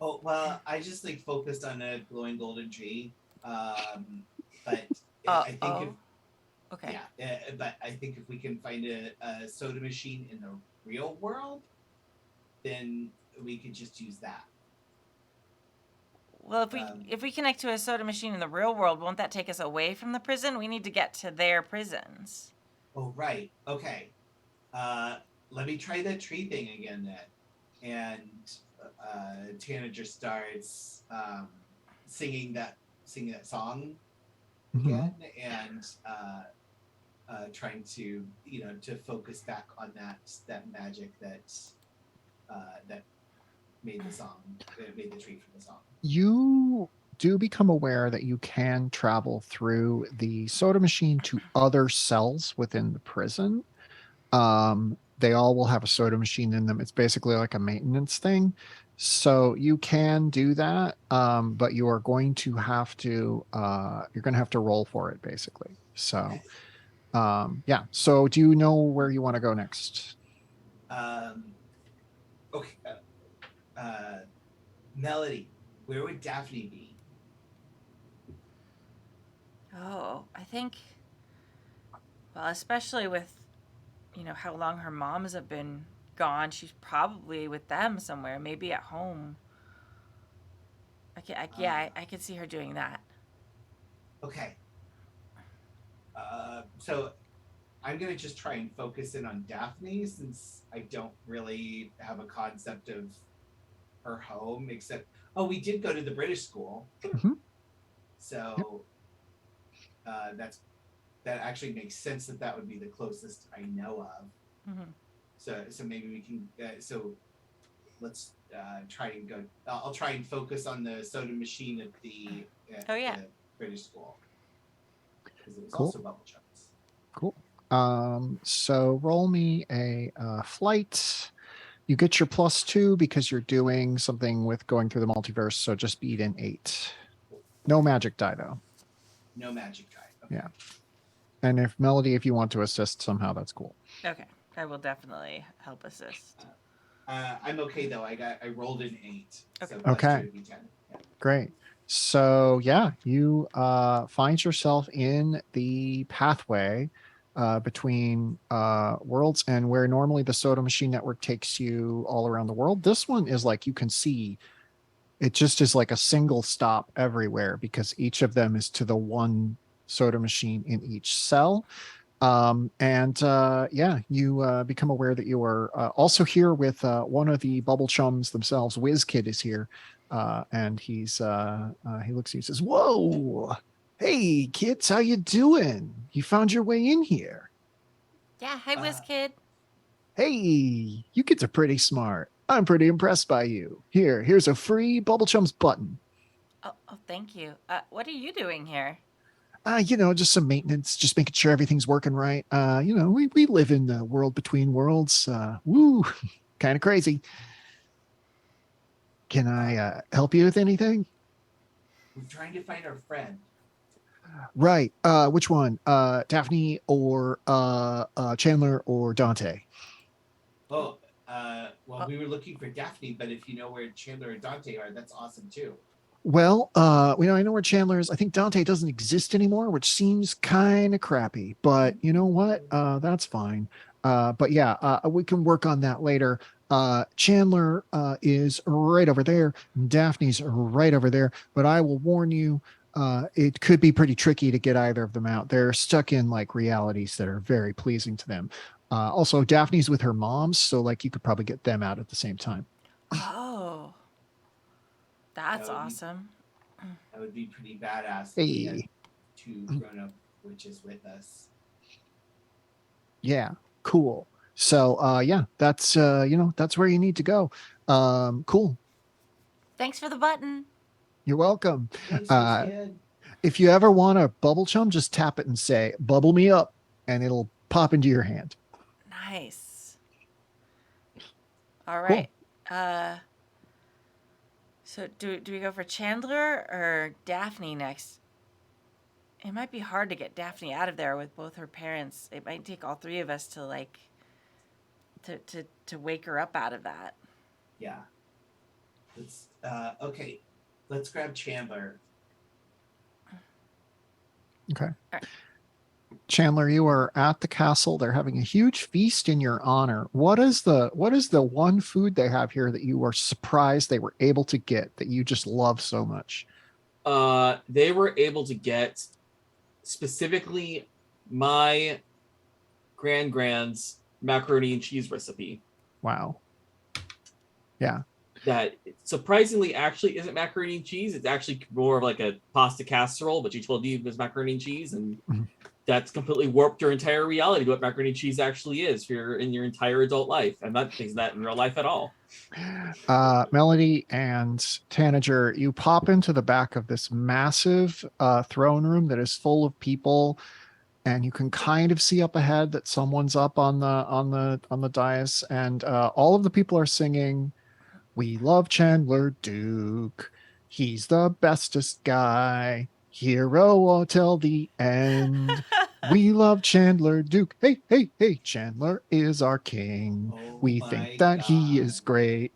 Speaker 5: Oh well, I just like focused on a glowing golden tree, but I think if
Speaker 2: Okay.
Speaker 5: yeah, but I think if we can find a soda machine in the real world, then we could just use that.
Speaker 2: Well, if we connect to a soda machine in the real world, won't that take us away from the prison? We need to get to their prisons.
Speaker 5: Oh right, okay. Let me try that tree thing again then, and Tanager starts singing that song
Speaker 1: Mhm.
Speaker 5: again, and trying to to focus back on that magic that made the song, made the tree from the song.
Speaker 1: You do become aware that you can travel through the soda machine to other cells within the prison. They all will have a soda machine in them. It's basically like a maintenance thing. So you can do that, but you are going to have to roll for it basically. So yeah. So do you know where you want to go next?
Speaker 5: Okay. Melody, where would Daphne be?
Speaker 2: Oh, I think. Well, especially with, how long her moms have been gone, she's probably with them somewhere, maybe at home. I could see her doing that.
Speaker 5: Okay. So I'm gonna just try and focus in on Daphne since I don't really have a concept of her home except we did go to the British school.
Speaker 1: Mhm.
Speaker 5: So that actually makes sense that would be the closest I know of.
Speaker 2: Mm-hmm.
Speaker 5: So maybe we can so let's try and go. I'll try and focus on the soda machine at the the British school because it was
Speaker 1: Cool.
Speaker 5: also bubble chunks.
Speaker 1: Cool. So roll me a flight. You get your +2 because you're doing something with going through the multiverse. So just beat an 8. No magic die though.
Speaker 5: No magic die. Okay.
Speaker 1: Yeah. And if Melody, if you want to assist somehow, that's cool.
Speaker 2: Okay, I will definitely help assist.
Speaker 5: I'm okay though. I rolled an 8.
Speaker 2: Okay.
Speaker 5: So
Speaker 1: Okay.
Speaker 5: would be 10. Yeah.
Speaker 1: Great. So yeah, you find yourself in the pathway between worlds, and where normally the soda machine network takes you all around the world. This one is like you can see it just is like a single stop everywhere because each of them is to the one soda machine in each cell. Yeah, you become aware that you are also here with one of the bubble chums themselves. WizKid is here, and he looks at you and says, "Whoa, hey kids, how you doing? You found your way in here.
Speaker 2: Yeah, hi, WizKid.
Speaker 1: Hey, you kids are pretty smart. I'm pretty impressed by you. Here's a free bubble chums button.
Speaker 2: Oh, thank you. What are you doing here?
Speaker 1: Just some maintenance, just making sure everything's working right. We live in the world between worlds. Woo, kind of crazy. Can I help you with anything?
Speaker 5: We're trying to find our friend.
Speaker 1: Right. Which one? Daphne or Chandler or Dante?
Speaker 5: Well, we were looking for Daphne, but if you know where Chandler or Dante are, that's awesome too.
Speaker 1: Well, I know where Chandler is. I think Dante doesn't exist anymore, which seems kind of crappy. But you know what? That's fine. But yeah, we can work on that later. Chandler is right over there. Daphne's right over there. But I will warn you, it could be pretty tricky to get either of them out. They're stuck in like realities that are very pleasing to them. Also, Daphne's with her moms, so like you could probably get them out at the same time.
Speaker 2: Oh, that's
Speaker 5: That would be
Speaker 2: awesome.
Speaker 5: that would be pretty badass if we had
Speaker 1: Hey,
Speaker 5: two grown-up witches with us.
Speaker 1: yeah, cool. So yeah, that's that's where you need to go. Cool.
Speaker 2: Thanks for the button.
Speaker 1: You're welcome.
Speaker 5: Thanks,
Speaker 1: Uh
Speaker 5: kid.
Speaker 1: if you ever want a bubble chum, just tap it and say, bubble me up, and it'll pop into your hand.
Speaker 2: Nice. All
Speaker 1: Cool.
Speaker 2: right. So do we go for Chandler or Daphne next? It might be hard to get Daphne out of there with both her parents. It might take all three of us to like to wake her up out of that.
Speaker 5: Yeah. Let's okay. Let's grab Chandler.
Speaker 1: Okay.
Speaker 2: right.
Speaker 1: Chandler, you are at the castle. They're having a huge feast in your honor. What is the one food they have here that you are surprised they were able to get that you just love so much?
Speaker 4: They were able to get specifically my grand's macaroni and cheese recipe.
Speaker 1: Wow. Yeah.
Speaker 4: That surprisingly actually isn't macaroni and cheese. It's actually more of like a pasta casserole, but she told you it was macaroni and cheese, and
Speaker 1: Mhm.
Speaker 4: that's completely warped your entire reality to what macaroni and cheese actually is for your entire adult life. I'm not thinking that in real life at all.
Speaker 1: Melody and Tanager, you pop into the back of this massive throne room that is full of people, and you can kind of see up ahead that someone's up on the dais, and all of the people are singing, "We love Chandler Duke. He's the bestest guy. Hero till the end. We love Chandler Duke. Hey, hey, hey, Chandler is our king.
Speaker 5: Oh
Speaker 1: We think
Speaker 5: my
Speaker 1: that he
Speaker 5: god.
Speaker 1: is great."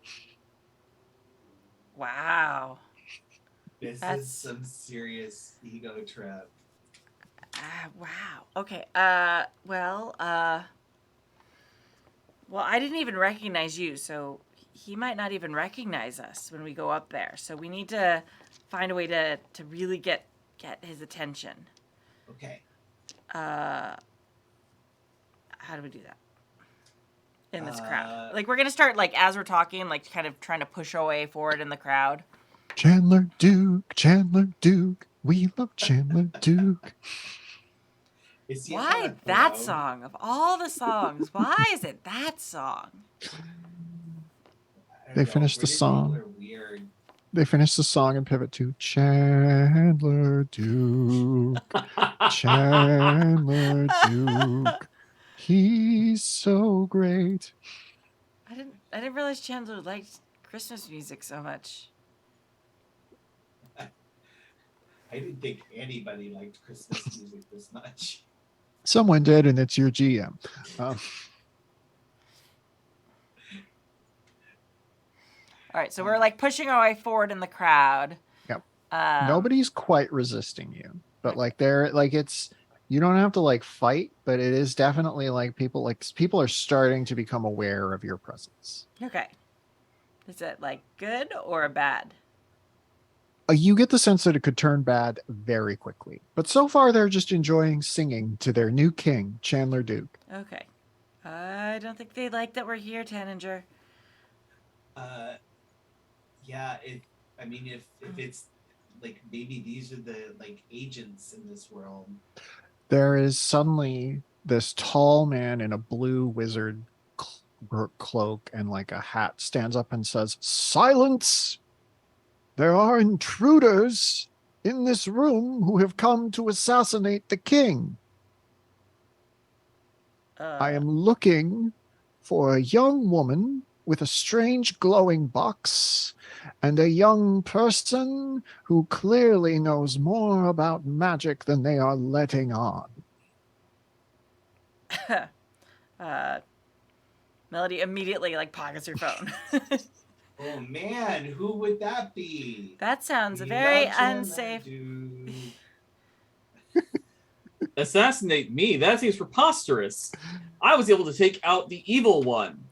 Speaker 2: Wow.
Speaker 5: This
Speaker 2: That's
Speaker 5: is some serious ego trip.
Speaker 2: wow. Okay. Well, I didn't even recognize you, so he might not even recognize us when we go up there. So we need to find a way to really get his attention.
Speaker 5: Okay.
Speaker 2: How do we do that? In this crowd.
Speaker 5: Uh,
Speaker 2: Like we're gonna start like as we're talking, like kind of trying to push our way forward in the crowd.
Speaker 1: Chandler Duke, Chandler Duke. We love Chandler Duke.
Speaker 5: Is he up on
Speaker 2: Why
Speaker 5: a
Speaker 2: that
Speaker 5: throne?
Speaker 2: song of all the songs? Why is it that song?
Speaker 5: I don't
Speaker 1: They
Speaker 5: know.
Speaker 1: finished the
Speaker 5: British people
Speaker 1: song.
Speaker 5: are weird.
Speaker 1: They finish the song and pivot to Chandler Duke, Chandler Duke. He's so great.
Speaker 2: I didn't realize Chandler liked Christmas music so much.
Speaker 5: I didn't think anybody liked Christmas music this much.
Speaker 1: Someone did, and it's your GM.
Speaker 2: All right, so we're like pushing our way forward in the crowd.
Speaker 1: Yep.
Speaker 2: Um,
Speaker 1: Nobody's quite resisting you, but like they're like it's you don't have to like fight, but it is definitely like people are starting to become aware of your presence.
Speaker 2: Okay. Is it like good or bad?
Speaker 1: You get the sense that it could turn bad very quickly, but so far they're just enjoying singing to their new king, Chandler Duke.
Speaker 2: Okay. I don't think they like that we're here, Taninger.
Speaker 5: Yeah. If it's like maybe these are the like agents in this world.
Speaker 1: There is suddenly this tall man in a blue wizard cloak and like a hat stands up and says, "Silence! There are intruders in this room who have come to assassinate the king. I am looking for a young woman with a strange glowing box and a young person who clearly knows more about magic than they are letting on."
Speaker 2: Melody immediately like pockets her phone.
Speaker 5: Oh man, who would that be?
Speaker 2: That sounds
Speaker 5: We
Speaker 2: very
Speaker 5: love Chandler
Speaker 2: unsafe.
Speaker 5: Duke.
Speaker 4: Assassinate me? That seems preposterous. I was able to take out the evil one,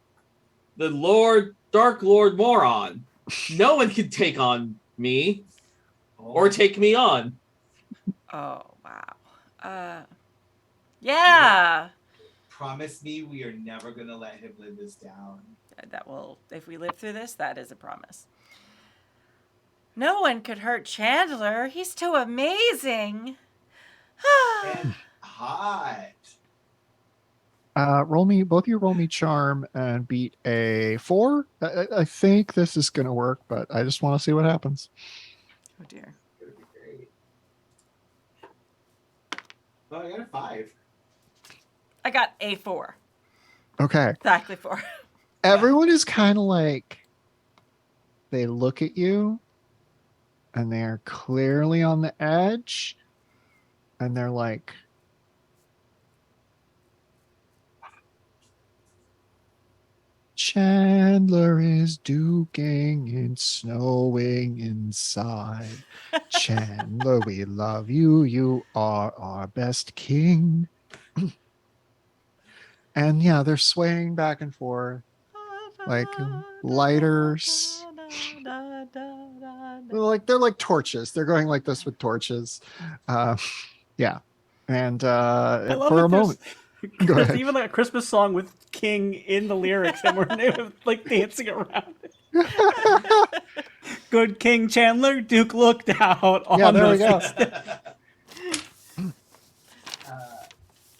Speaker 4: the Dark Lord Moron. No one can take on me or take me on.
Speaker 2: Oh wow. Yeah.
Speaker 5: Promise me we are never gonna let him live this down.
Speaker 2: That will, if we live through this, that is a promise. No one could hurt Chandler. He's too amazing.
Speaker 5: And hot.
Speaker 1: Both of you roll me charm and beat a 4. I think this is going to work, but I just want to see what happens.
Speaker 2: Oh dear.
Speaker 5: It's gonna be great. Oh, I got a 5.
Speaker 2: I got a 4.
Speaker 1: Okay.
Speaker 2: Exactly 4.
Speaker 1: Everyone is kind of like, they look at you and they're clearly on the edge and they're like, Chandler is duking and snowing inside. Chandler, we love you. You are our best king. And yeah, they're swaying back and forth like lighters. They're like torches. They're going like this with torches. Yeah. And
Speaker 3: I love
Speaker 1: for
Speaker 3: that
Speaker 1: a moment. Go
Speaker 3: there's
Speaker 1: ahead.
Speaker 3: even like a Christmas song with King in the lyrics, and we're like dancing around it. Good King Chandler, Duke looked out on
Speaker 1: Yeah, there we
Speaker 3: those
Speaker 1: go.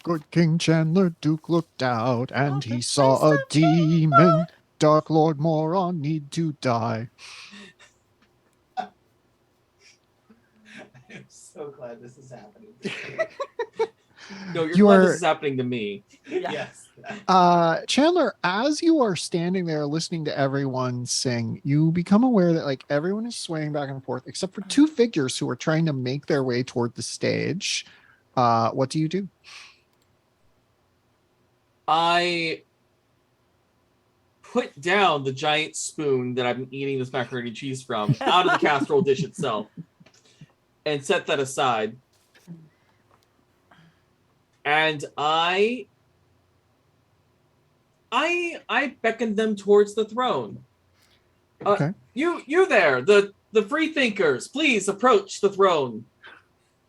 Speaker 1: Good King Chandler Duke looked out and he saw a demon. Dark Lord Moron need to die.
Speaker 5: I'm so glad this is happening.
Speaker 4: No, you're
Speaker 1: You
Speaker 4: glad
Speaker 1: are-
Speaker 4: this is happening to me.
Speaker 2: Yeah.
Speaker 5: Yes.
Speaker 1: Chandler, as you are standing there listening to everyone sing, you become aware that like everyone is swaying back and forth except for 2 figures who are trying to make their way toward the stage. What do you do?
Speaker 4: I put down the giant spoon that I've been eating this macaroni and cheese from out of the casserole dish itself and set that aside. And I beckoned them towards the throne.
Speaker 1: Okay.
Speaker 4: You there, the free thinkers, please approach the throne.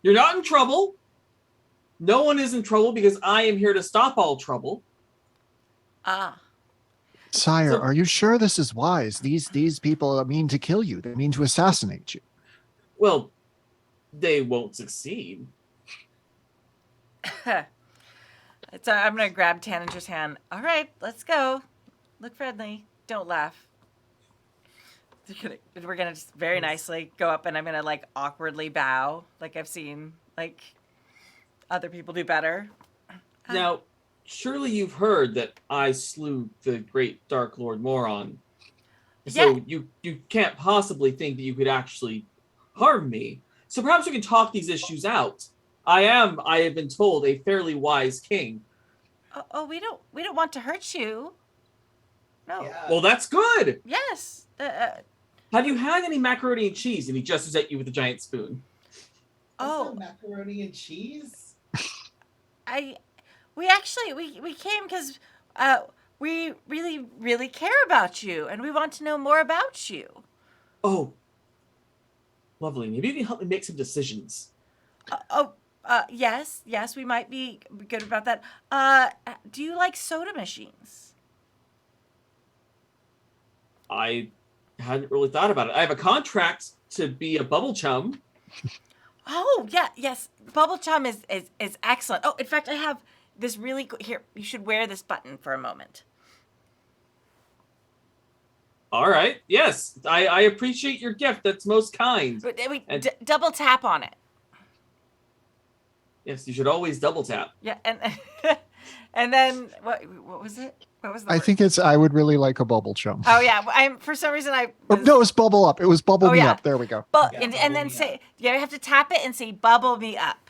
Speaker 4: You're not in trouble. No one is in trouble because I am here to stop all trouble.
Speaker 2: Ah.
Speaker 1: Sire,
Speaker 4: So-
Speaker 1: are you sure this is wise? These people mean to kill you. They mean to assassinate you.
Speaker 4: Well, they won't succeed.
Speaker 2: I'm gonna grab Tanager's hand. All right, let's go. Look friendly. Don't laugh. We're gonna just very nicely go up, and I'm gonna like awkwardly bow, like I've seen like other people do better.
Speaker 4: Now, surely you've heard that I slew the great Dark Lord Moron. So you can't possibly think that you could actually harm me. So perhaps we can talk these issues out. I have been told, a fairly wise king.
Speaker 2: We don't want to hurt you. No.
Speaker 5: Yeah.
Speaker 4: Well, that's good.
Speaker 2: Yes.
Speaker 4: Have you had any macaroni and cheese? And he gestures at you with a giant spoon.
Speaker 2: Oh.
Speaker 5: Macaroni and cheese?
Speaker 2: We actually we came because we really care about you, and we want to know more about you.
Speaker 4: Oh, lovely. Maybe you can help me make some decisions.
Speaker 2: Yes, we might be good about that. Do you like soda machines?
Speaker 4: I hadn't really thought about it. I have a contract to be a bubble chum.
Speaker 2: Oh, yeah, yes. Bubble chum is excellent. Oh, in fact, I have this really here. You should wear this button for a moment.
Speaker 4: All right. Yes, I appreciate your gift. That's most kind.
Speaker 2: Double tap on it.
Speaker 4: Yes, you should always double tap.
Speaker 2: Yeah, and then what was it? What was the
Speaker 1: I
Speaker 2: word?
Speaker 1: think it's I would really like a bubble chum.
Speaker 2: Oh yeah, I'm for some reason I
Speaker 1: Oh,
Speaker 2: was,
Speaker 1: no, it was bubble up. It was bubble
Speaker 2: Oh,
Speaker 1: me
Speaker 2: yeah.
Speaker 1: up. There we go.
Speaker 5: Yeah,
Speaker 2: and
Speaker 5: bubble
Speaker 2: then
Speaker 5: me
Speaker 2: say
Speaker 5: up.
Speaker 2: you have to tap it and say bubble me up.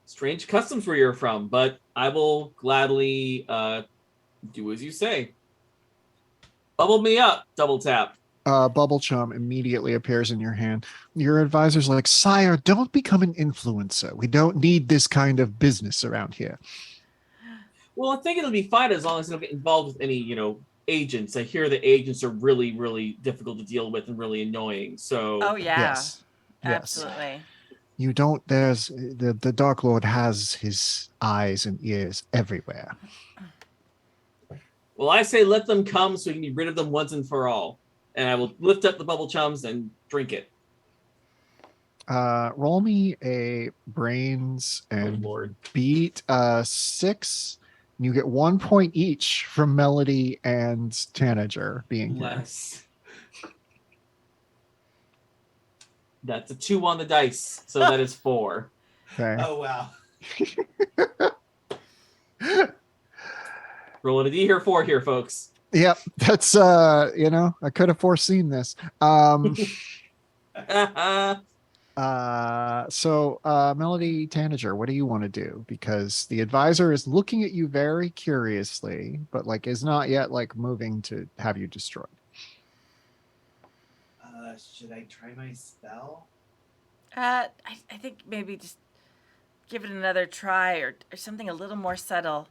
Speaker 4: Strange customs where you're from, but I will gladly do as you say. Bubble me up, double tap.
Speaker 1: Bubble chum immediately appears in your hand. Your advisor's like, "Sire, don't become an influencer. We don't need this kind of business around here."
Speaker 4: Well, I think it'll be fine as long as I don't get involved with any, agents. I hear the agents are really, really difficult to deal with and really annoying. So,
Speaker 2: Oh yeah,
Speaker 1: Yes. Yes.
Speaker 2: absolutely.
Speaker 1: You don't, there's the Dark Lord has his eyes and ears everywhere.
Speaker 4: well, I say let them come so we can be rid of them once and for all. And I will lift up the bubble chums and drink it.
Speaker 1: Roll me a brains and
Speaker 4: Lord.
Speaker 1: beat 6. You get 1 point each from Melody and Tanager being here.
Speaker 4: Less. That's a 2 on the dice, so that is 4.
Speaker 1: Okay.
Speaker 5: Oh wow.
Speaker 4: Rolling a D here, 4 here, folks.
Speaker 1: Yep, that's I could have foreseen this. So Melody, Tanager, what do you want to do? Because the advisor is looking at you very curiously, but like is not yet like moving to have you destroyed.
Speaker 5: Should I try my spell?
Speaker 2: I think maybe just give it another try or something a little more subtle.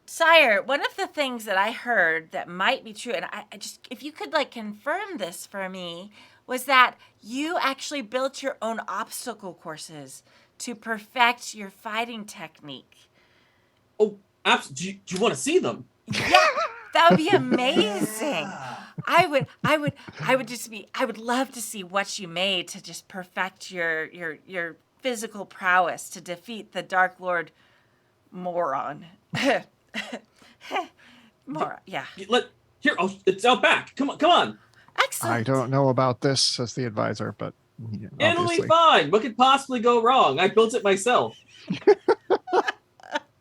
Speaker 2: Sire, one of the things that I heard that might be true, and I just, if you could like confirm this for me, was that you actually built your own obstacle courses to perfect your fighting technique.
Speaker 4: Oh, absolutely. Do you want to see them?
Speaker 2: Yeah, that would be amazing.
Speaker 5: Yeah.
Speaker 2: I would love to see what you made to just perfect your physical prowess to defeat the Dark Lord moron. Yeah.
Speaker 4: Here. Oh, it's out back. Come on.
Speaker 2: Excellent.
Speaker 1: I don't know about this, says the advisor, but
Speaker 4: It'll
Speaker 1: obviously.
Speaker 4: be fine. What could possibly go wrong? I built it myself.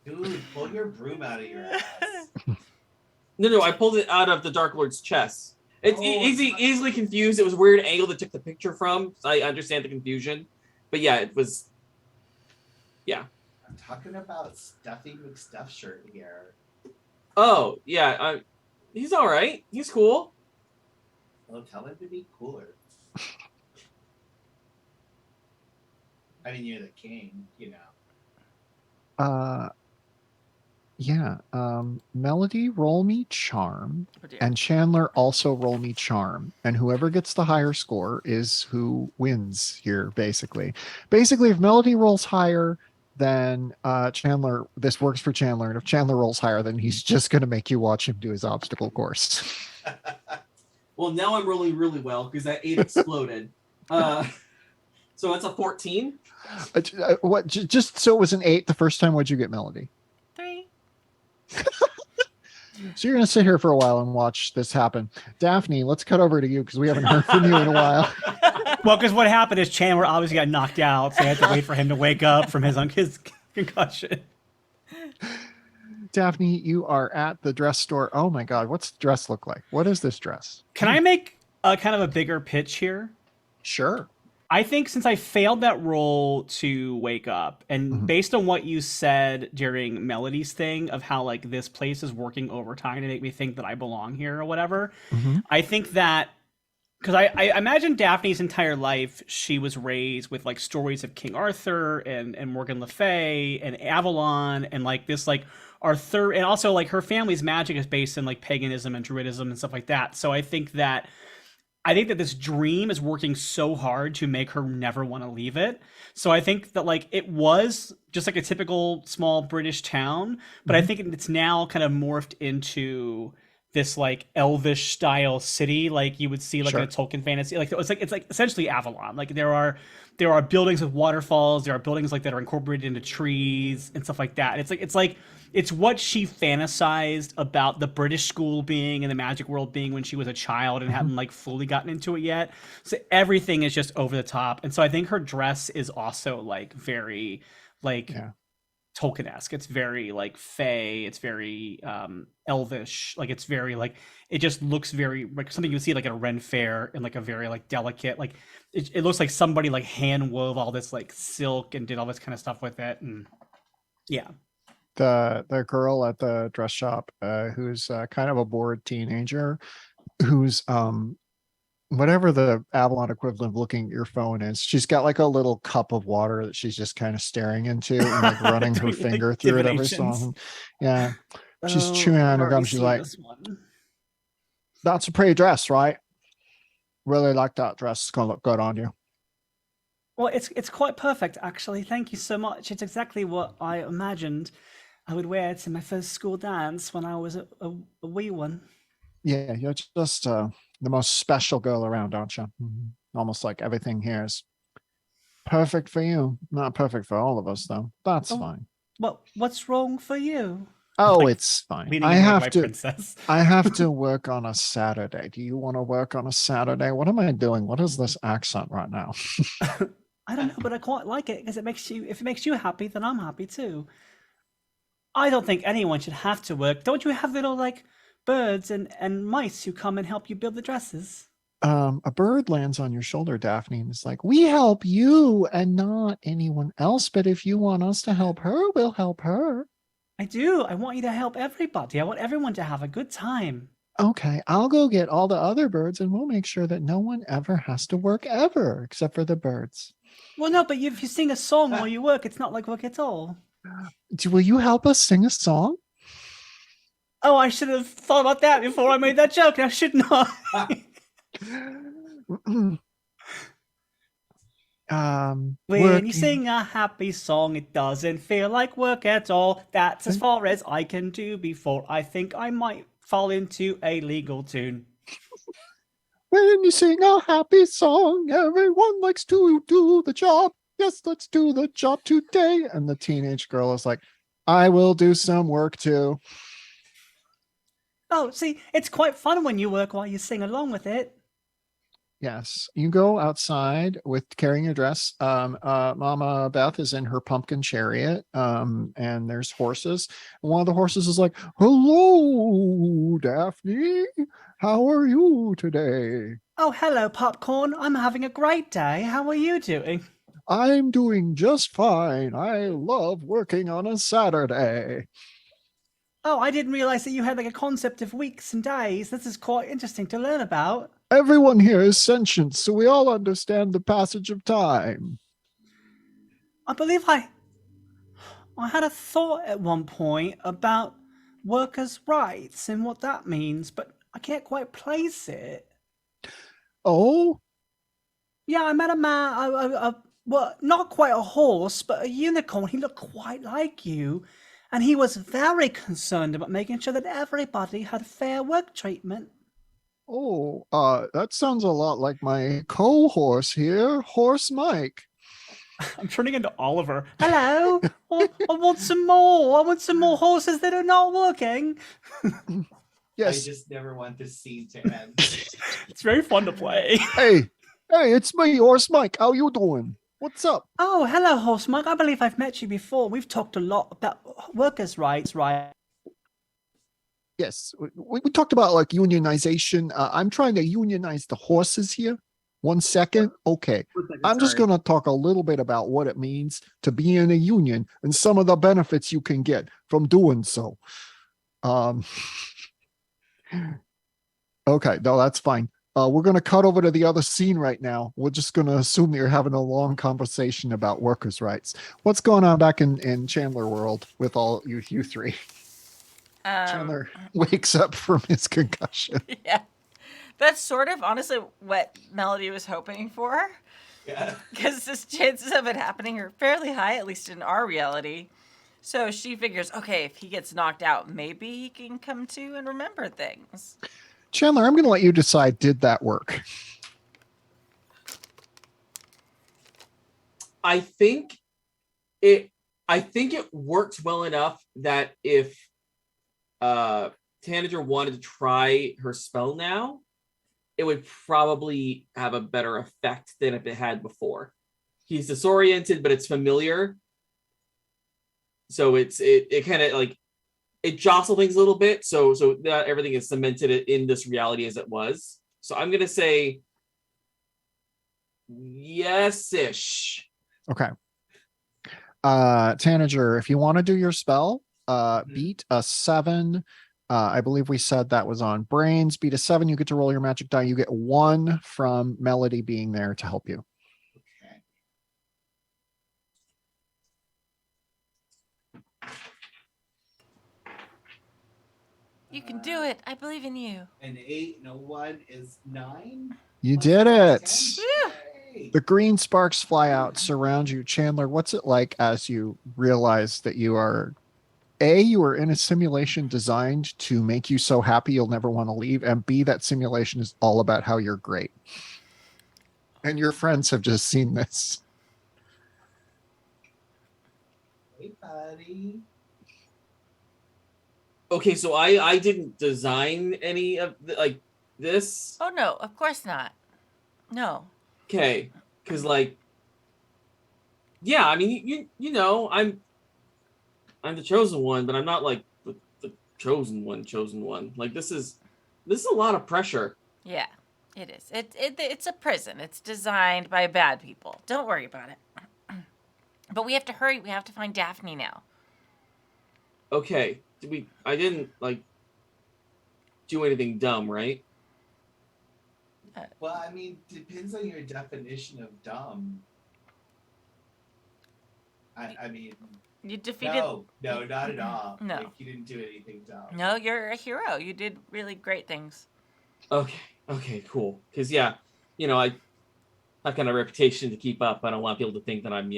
Speaker 5: Dude, pull your broom out of your ass.
Speaker 4: No, I pulled it out of the Dark Lord's chest. It's
Speaker 5: Oh,
Speaker 4: easily confused. It was a weird angle that took the picture from. So I understand the confusion. But yeah, it was... Yeah.
Speaker 5: I'm talking about Stuffy McStuff shirt here.
Speaker 4: Oh, yeah. He's all right. He's cool.
Speaker 5: Well, tell him to be cooler. I mean, you're the king,
Speaker 1: Yeah. Melody, roll me charm.
Speaker 2: Oh, dear.
Speaker 1: And Chandler also roll me charm. And whoever gets the higher score is who wins here, basically. Basically, if Melody rolls higher, then Chandler, this works for Chandler. And if Chandler rolls higher, then he's just going to make you watch him do his obstacle course.
Speaker 4: Well, now I'm rolling really well because that 8 exploded. So that's a 14.
Speaker 1: What? Just so it was an 8 the first time, what'd you get, Melody?
Speaker 2: 3.
Speaker 1: So you're going to sit here for a while and watch this happen. Daphne, let's cut over to you because we haven't heard from you in a while.
Speaker 3: Well, because what happened is Chandler obviously got knocked out, so I had to wait for him to wake up from his concussion.
Speaker 1: Daphne, you are at the dress store. Oh my God, what's the dress look like? What is this dress?
Speaker 3: Can I make a kind of a bigger pitch here?
Speaker 1: Sure.
Speaker 3: I think since I failed that roll to wake up, and based on what you said during Melody's thing of how like this place is working overtime to make me think that I belong here or whatever, I think that because I imagine Daphne's entire life she was raised with like stories of King Arthur and Morgan Le Fay and Avalon and like this like Arthur, and also like her family's magic is based in like paganism and druidism and stuff like that. So I think that this dream is working so hard to make her never want to leave it. So I think that like it was just like a typical small British town, but I think it's now kind of morphed into this like elvish style city, like you would see like in a Tolkien fantasy. Like it's like essentially Avalon. Like there are buildings with waterfalls. There are buildings like that are incorporated into trees and stuff like that. And it's what she fantasized about the British school being and the magic world being when she was a child and hadn't like fully gotten into it yet. So everything is just over the top. And so I think her dress is also like very like Tolkien-esque. It's very like fey. It's very elvish. Like it's very like it just looks very like something you would see like at a Ren fair and like a very like delicate like it looks like somebody like hand wove all this like silk and did all this kind of stuff with it. And yeah,
Speaker 1: The girl at the dress shop, who's kind of a bored teenager, who's whatever the Avalon equivalent of looking at your phone is. She's got like a little cup of water that she's just kind of staring into and like running her
Speaker 3: Doing, like,
Speaker 1: finger through it every
Speaker 3: divinations.
Speaker 1: so often. Yeah. She's
Speaker 3: Oh,
Speaker 1: chewing on her
Speaker 3: already
Speaker 1: gum. She's
Speaker 3: seen
Speaker 1: like,
Speaker 3: this one.
Speaker 1: "That's a pretty dress, right? Really like that dress. It's gonna look good on you."
Speaker 3: Well, it's quite perfect actually. Thank you so much. It's exactly what I imagined I would wear to my first school dance when I was a wee one.
Speaker 1: Yeah, you're just the most special girl around, aren't you? Almost like everything here is perfect for you. Not perfect for all of us, though. That's
Speaker 3: Oh,
Speaker 1: fine.
Speaker 3: what's wrong for you?
Speaker 1: Oh,
Speaker 3: Like,
Speaker 1: it's fine.
Speaker 3: leaning
Speaker 1: I
Speaker 3: into like
Speaker 1: have
Speaker 3: my
Speaker 1: to.
Speaker 3: princess.
Speaker 1: I have to work on a Saturday. Do you want to work on a Saturday? What am I doing? What is this accent right now?
Speaker 3: I don't know, but I quite like it because it makes you. If it makes you happy, then I'm happy too. I don't think anyone should have to work. Don't you have little like birds and mice who come and help you build the dresses?
Speaker 1: A bird lands on your shoulder, Daphne, and it's like, "We help you and not anyone else. But if you want us to help her, we'll help her."
Speaker 3: I do. I want you to help everybody. I want everyone to have a good time.
Speaker 1: Okay, I'll go get all the other birds and we'll make sure that no one ever has to work ever except for the birds.
Speaker 3: Well, no, but if you sing a song while you work, it's not like work at all.
Speaker 1: Will you help us sing a song?
Speaker 3: Oh, I should have thought about that before I made that joke. I should not. When you
Speaker 1: Working.
Speaker 3: sing a happy song, it doesn't feel like work at all. That's as far as I can do before I think I might fall into a legal tune.
Speaker 1: When you sing a happy song, everyone likes to do the job. Yes, let's do the job today. And the teenage girl is like, "I will do some work too."
Speaker 3: Oh, see, it's quite fun when you work while you sing along with it.
Speaker 1: Yes, you go outside with carrying your dress. Mama Beth is in her pumpkin chariot, and there's horses. And one of the horses is like, "Hello, Daphne. How are you today?"
Speaker 3: Oh, hello, Popcorn. I'm having a great day. How are you doing?
Speaker 1: "I'm doing just fine. I love working on a Saturday."
Speaker 3: Oh, I didn't realize that you had like a concept of weeks and days. This is quite interesting to learn about.
Speaker 1: Everyone here is sentient, so we all understand the passage of time.
Speaker 3: I believe I had a thought at one point about workers' rights and what that means, but I can't quite place it.
Speaker 1: Oh,
Speaker 3: Yeah, I met a man, well, not quite a horse, but a unicorn. He looked quite like you, and he was very concerned about making sure that everybody had fair work treatment.
Speaker 1: that sounds a lot like my co-horse here, Horse Mike.
Speaker 3: I'm turning into Oliver. Hello, I want some more. I want some more horses that are not working.
Speaker 1: Yes.
Speaker 5: I just never want this scene to end.
Speaker 3: It's very fun to play.
Speaker 1: Hey, it's me, Horse Mike. How you doing? What's up?
Speaker 3: Oh, hello, Horse Mike. I believe I've met you before. We've talked a lot about workers' rights, right?
Speaker 1: Yes, we talked about like unionization. I'm trying to unionize the horses here. 1 second. Okay. I'm just going to talk a little bit about what it means to be in a union and some of the benefits you can get from doing so. Okay, no, that's fine. We're going to cut over to the other scene right now. We're just going to assume that you're having a long conversation about workers' rights. What's going on back in Chandler world with all you three? Chandler wakes up from his concussion.
Speaker 2: Yeah. That's sort of honestly what Melody was hoping for.
Speaker 5: Yeah.
Speaker 2: Because the chances of it happening are fairly high, at least in our reality. So she figures, okay, if he gets knocked out, maybe he can come to and remember things.
Speaker 1: Chandler, I'm going to let you decide, did that work?
Speaker 4: I think it worked well enough that if Tanager wanted to try her spell now, it would probably have a better effect than if it had before. He's disoriented, but it's familiar. So it kind of like it jostled things a little bit. So not everything is cemented in this reality as it was. So I'm gonna say yes-ish.
Speaker 1: Okay. Tanager, if you want to do your spell, beat a 7. I believe we said that was on brains. Beat a 7, you get to roll your magic die. You get 1 from Melody being there to help you.
Speaker 5: Okay.
Speaker 2: You can do it. I believe in you.
Speaker 5: An 8 and a 1 is 9.
Speaker 1: You
Speaker 5: Plus
Speaker 1: did
Speaker 5: 1 is
Speaker 1: it.
Speaker 5: 10.
Speaker 2: Woo.
Speaker 5: Yay.
Speaker 1: The green sparks fly out, surround you. Chandler, what's it like as you realize that you are in a simulation designed to make you so happy you'll never want to leave, and B, that simulation is all about how you're great. And your friends have just seen this.
Speaker 5: Hey, buddy.
Speaker 4: Okay, so I didn't design any of like this.
Speaker 2: Oh no, of course not. No.
Speaker 4: Okay, because like, yeah, I mean you know I'm the chosen one, but I'm not like the chosen one. Like this is a lot of pressure.
Speaker 2: Yeah, it is. It's a prison. It's designed by bad people. Don't worry about it. But we have to hurry. We have to find Daphne now.
Speaker 4: Okay, I didn't like do anything dumb, right?
Speaker 5: Well, I mean, depends on your definition of dumb. I mean,
Speaker 2: You defeated.
Speaker 5: no, not at all.
Speaker 2: No.
Speaker 5: Like, you didn't do anything dumb.
Speaker 2: No, you're a hero. You did really great things.
Speaker 4: Okay, cool. Because yeah, you know I have kind of a reputation to keep up. I don't want people to think that I'm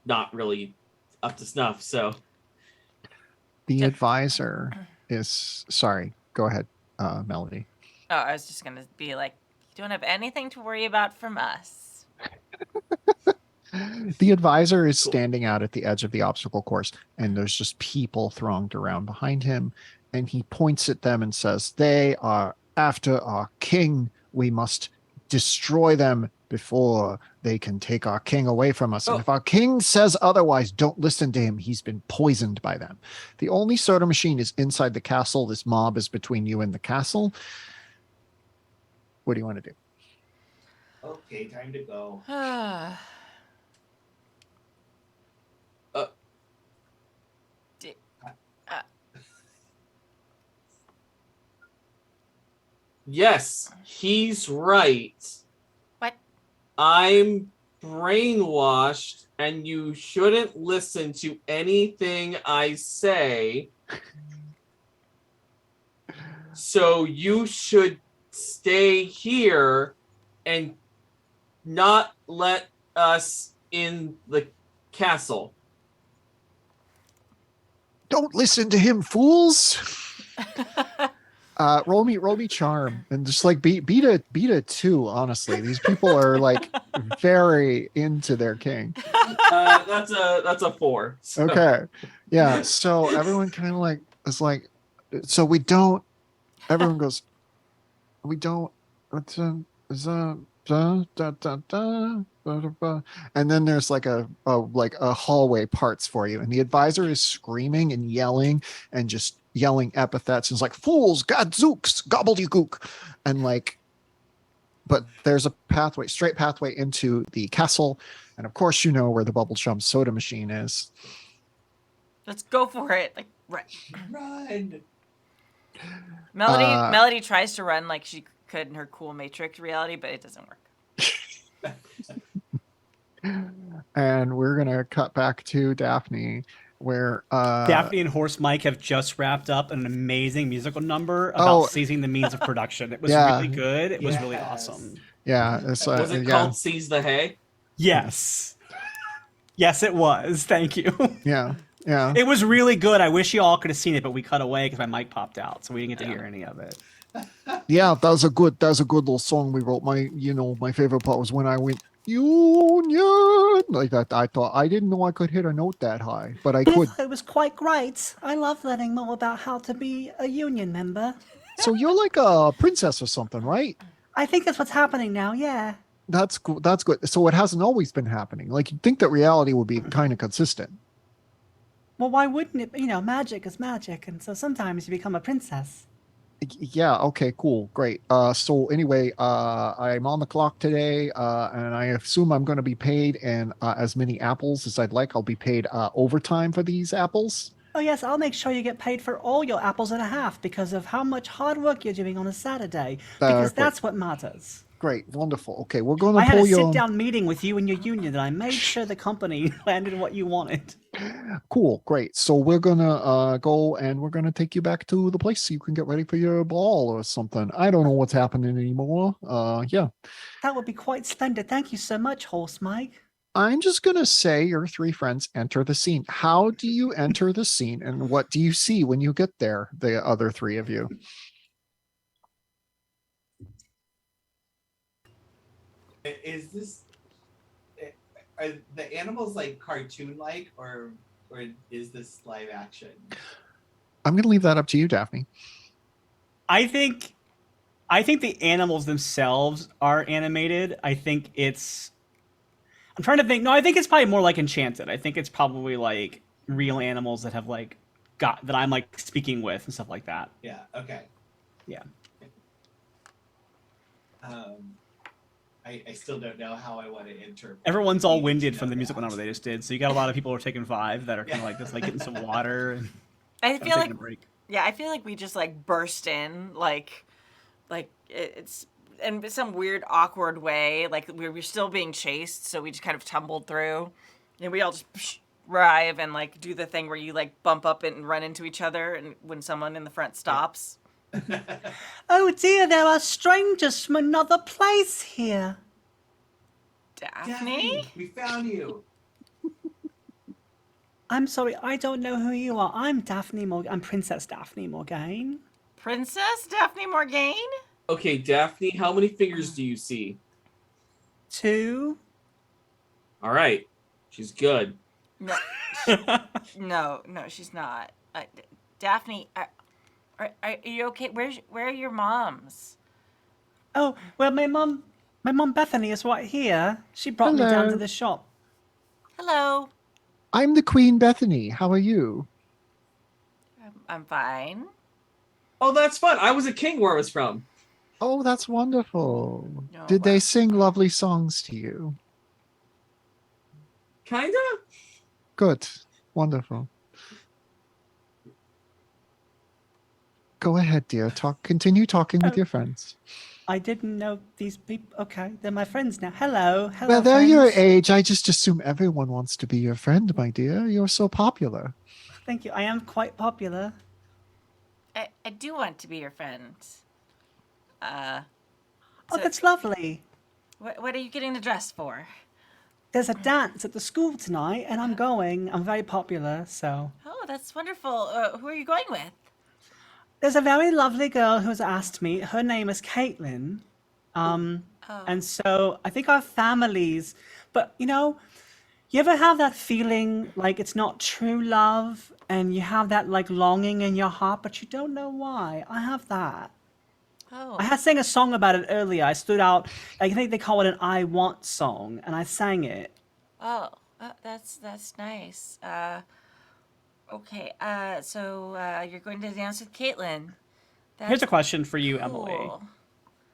Speaker 4: not really up to snuff. So
Speaker 1: The advisor is sorry. Go ahead, Melody.
Speaker 2: Oh, I was just gonna be like, you don't have anything to worry about from us.
Speaker 1: The advisor is
Speaker 4: Cool.
Speaker 1: standing out at the edge of the obstacle course, and there's just people thronged around behind him. And he points at them and says, "They are after our king. We must destroy them before they can take our king away from us. And
Speaker 4: Oh.
Speaker 1: if our king says otherwise, don't listen to him. He's been poisoned by them. The only soda machine is inside the castle. This mob is between you and the castle. What do you want to do?"
Speaker 5: Okay, time to go.
Speaker 4: yes, he's right.
Speaker 2: What?
Speaker 4: I'm brainwashed, and you shouldn't listen to anything I say. So you should stay here and not let us in the castle.
Speaker 1: Don't listen to him, fools. Roll me charm and just like beat a 2. Honestly, these people are like very into their king.
Speaker 4: That's a 4. So.
Speaker 1: Okay, yeah. So everyone kind of like is like, so we don't. Everyone goes, we don't. And then there's like a hallway parts for you, and the advisor is screaming and yelling and just yelling epithets. And it's like, "Fools, gadzooks, gobbledygook," and like, but there's a pathway, straight pathway into the castle, and of course you know where the Bubble Chum soda machine is.
Speaker 2: Let's go for it. Like, right.
Speaker 5: Run!
Speaker 2: Melody tries to run like she could in her cool Matrix reality, but it doesn't work.
Speaker 1: And we're gonna cut back to Daphne, where
Speaker 3: Daphne and Horse Mike have just wrapped up an amazing musical number about seizing the means of production. It was really good. It was really awesome.
Speaker 1: Yeah, it's,
Speaker 4: Was it called Seize the Hay?
Speaker 3: Yes. Yes, it was. Thank you.
Speaker 1: Yeah.
Speaker 3: It was really good. I wish you all could have seen it, but we cut away because my mic popped out, so we didn't get to hear any of it.
Speaker 1: Yeah, that was a good little song we wrote. My favorite part was when I went union like that. I didn't know I could hit a note that high, but I could.
Speaker 6: It was quite great. I love learning more about how to be a union member.
Speaker 1: So you're like a princess or something, right?
Speaker 6: I think that's what's happening now, yeah.
Speaker 1: That's cool. That's good. So it hasn't always been happening. Like, you'd think that reality would be kind of consistent.
Speaker 6: Well, why wouldn't it? You know, magic is magic, and so sometimes you become a princess.
Speaker 1: Yeah, okay, cool, great. So anyway, I'm on the clock today, and I assume I'm going to be paid in as many apples as I'd like. I'll be paid overtime for these apples.
Speaker 6: Oh yes, I'll make sure you get paid for all your apples and a half because of how much hard work you're doing on a Saturday. Because
Speaker 1: Great,
Speaker 6: that's what matters.
Speaker 1: great, wonderful. Okay, we're going to
Speaker 6: I had a
Speaker 1: pull you on.
Speaker 6: sit-down meeting with you and your union, and I made sure the company landed what you wanted.
Speaker 1: Cool, great. So we're gonna go and we're gonna take you back to the place so you can get ready for your ball or something. I don't know what's happening anymore. Yeah.
Speaker 6: That would be quite splendid. Thank you so much, Horse Mike.
Speaker 1: I'm just gonna say your three friends enter the scene. How do you enter the scene and what do you see when you get there, the other three of you?
Speaker 5: Is this are the animals like cartoon like or is this live action?
Speaker 1: I'm gonna leave that up to you, Daphne.
Speaker 3: I think the animals themselves are animated. I think it's. I'm trying to think. No, I think it's probably more like Enchanted. I think it's probably like real animals that have like got that I'm like speaking with and stuff like that.
Speaker 5: Yeah, okay.
Speaker 3: Yeah.
Speaker 5: I still don't know how I want to enter.
Speaker 3: Everyone's all winded from the musical number they just did, so you got a lot of people who are taking 5 that are kind of like just like getting some water and
Speaker 2: I feel like
Speaker 3: taking a break.
Speaker 2: yeah, I feel like we just like burst in like it's in some weird awkward way. Like we were still being chased, so we just kind of tumbled through, and we all just arrive and like do the thing where you like bump up and run into each other, and when someone in the front stops.
Speaker 6: Oh dear, there are strangers from another place here.
Speaker 2: Daphne?
Speaker 5: We found you.
Speaker 6: I'm sorry, I don't know who you are. I'm Daphne Morgan. I'm Princess Daphne Morgaine.
Speaker 2: Princess Daphne Morgaine?
Speaker 4: Okay, Daphne, how many fingers do you see?
Speaker 6: 2.
Speaker 4: All right, she's good.
Speaker 2: No, no, she's not. Daphne, are you okay? Where are your moms?
Speaker 6: Oh, well, my mom Bethany is right here. She brought me down to
Speaker 1: Hello.
Speaker 6: the shop.
Speaker 2: Hello.
Speaker 1: I'm the Queen Bethany. How are you?
Speaker 2: I'm fine.
Speaker 4: Oh, that's fun. I was a king where I was from.
Speaker 1: Oh, that's wonderful.
Speaker 2: Oh,
Speaker 1: Did they
Speaker 2: wow.
Speaker 1: sing lovely songs to you?
Speaker 4: Kinda?
Speaker 1: Good. Wonderful. Go ahead, dear. Continue talking with
Speaker 6: Oh.
Speaker 1: your friends.
Speaker 6: I didn't know these people. Okay, they're my friends now. Hello,
Speaker 1: Well, they're
Speaker 6: friends.
Speaker 1: your age. I just assume everyone wants to be your friend, my dear. You're so popular.
Speaker 6: Thank you. I am quite popular.
Speaker 2: I do want to be your friend.
Speaker 6: Oh,
Speaker 2: So-
Speaker 6: that's lovely.
Speaker 2: What are you getting the dress for?
Speaker 6: There's a dance at the school tonight, and I'm going. I'm very popular, so.
Speaker 2: Oh, that's wonderful. Who are you going with?
Speaker 6: There's a very lovely girl who's asked me. Her name is Caitlin.
Speaker 2: Oh.
Speaker 6: And so I think our families, but you know, you ever have that feeling like it's not true love and you have that like longing in your heart, but you don't know why? I have that.
Speaker 2: Oh.
Speaker 6: I had sang a song about it earlier. I stood out, I think they call it an I Want song, and I sang it.
Speaker 2: Oh, that's nice. Okay. So you're going to dance with Caitlin.
Speaker 3: Here's a
Speaker 2: That's
Speaker 3: question for you, Emily.
Speaker 2: cool.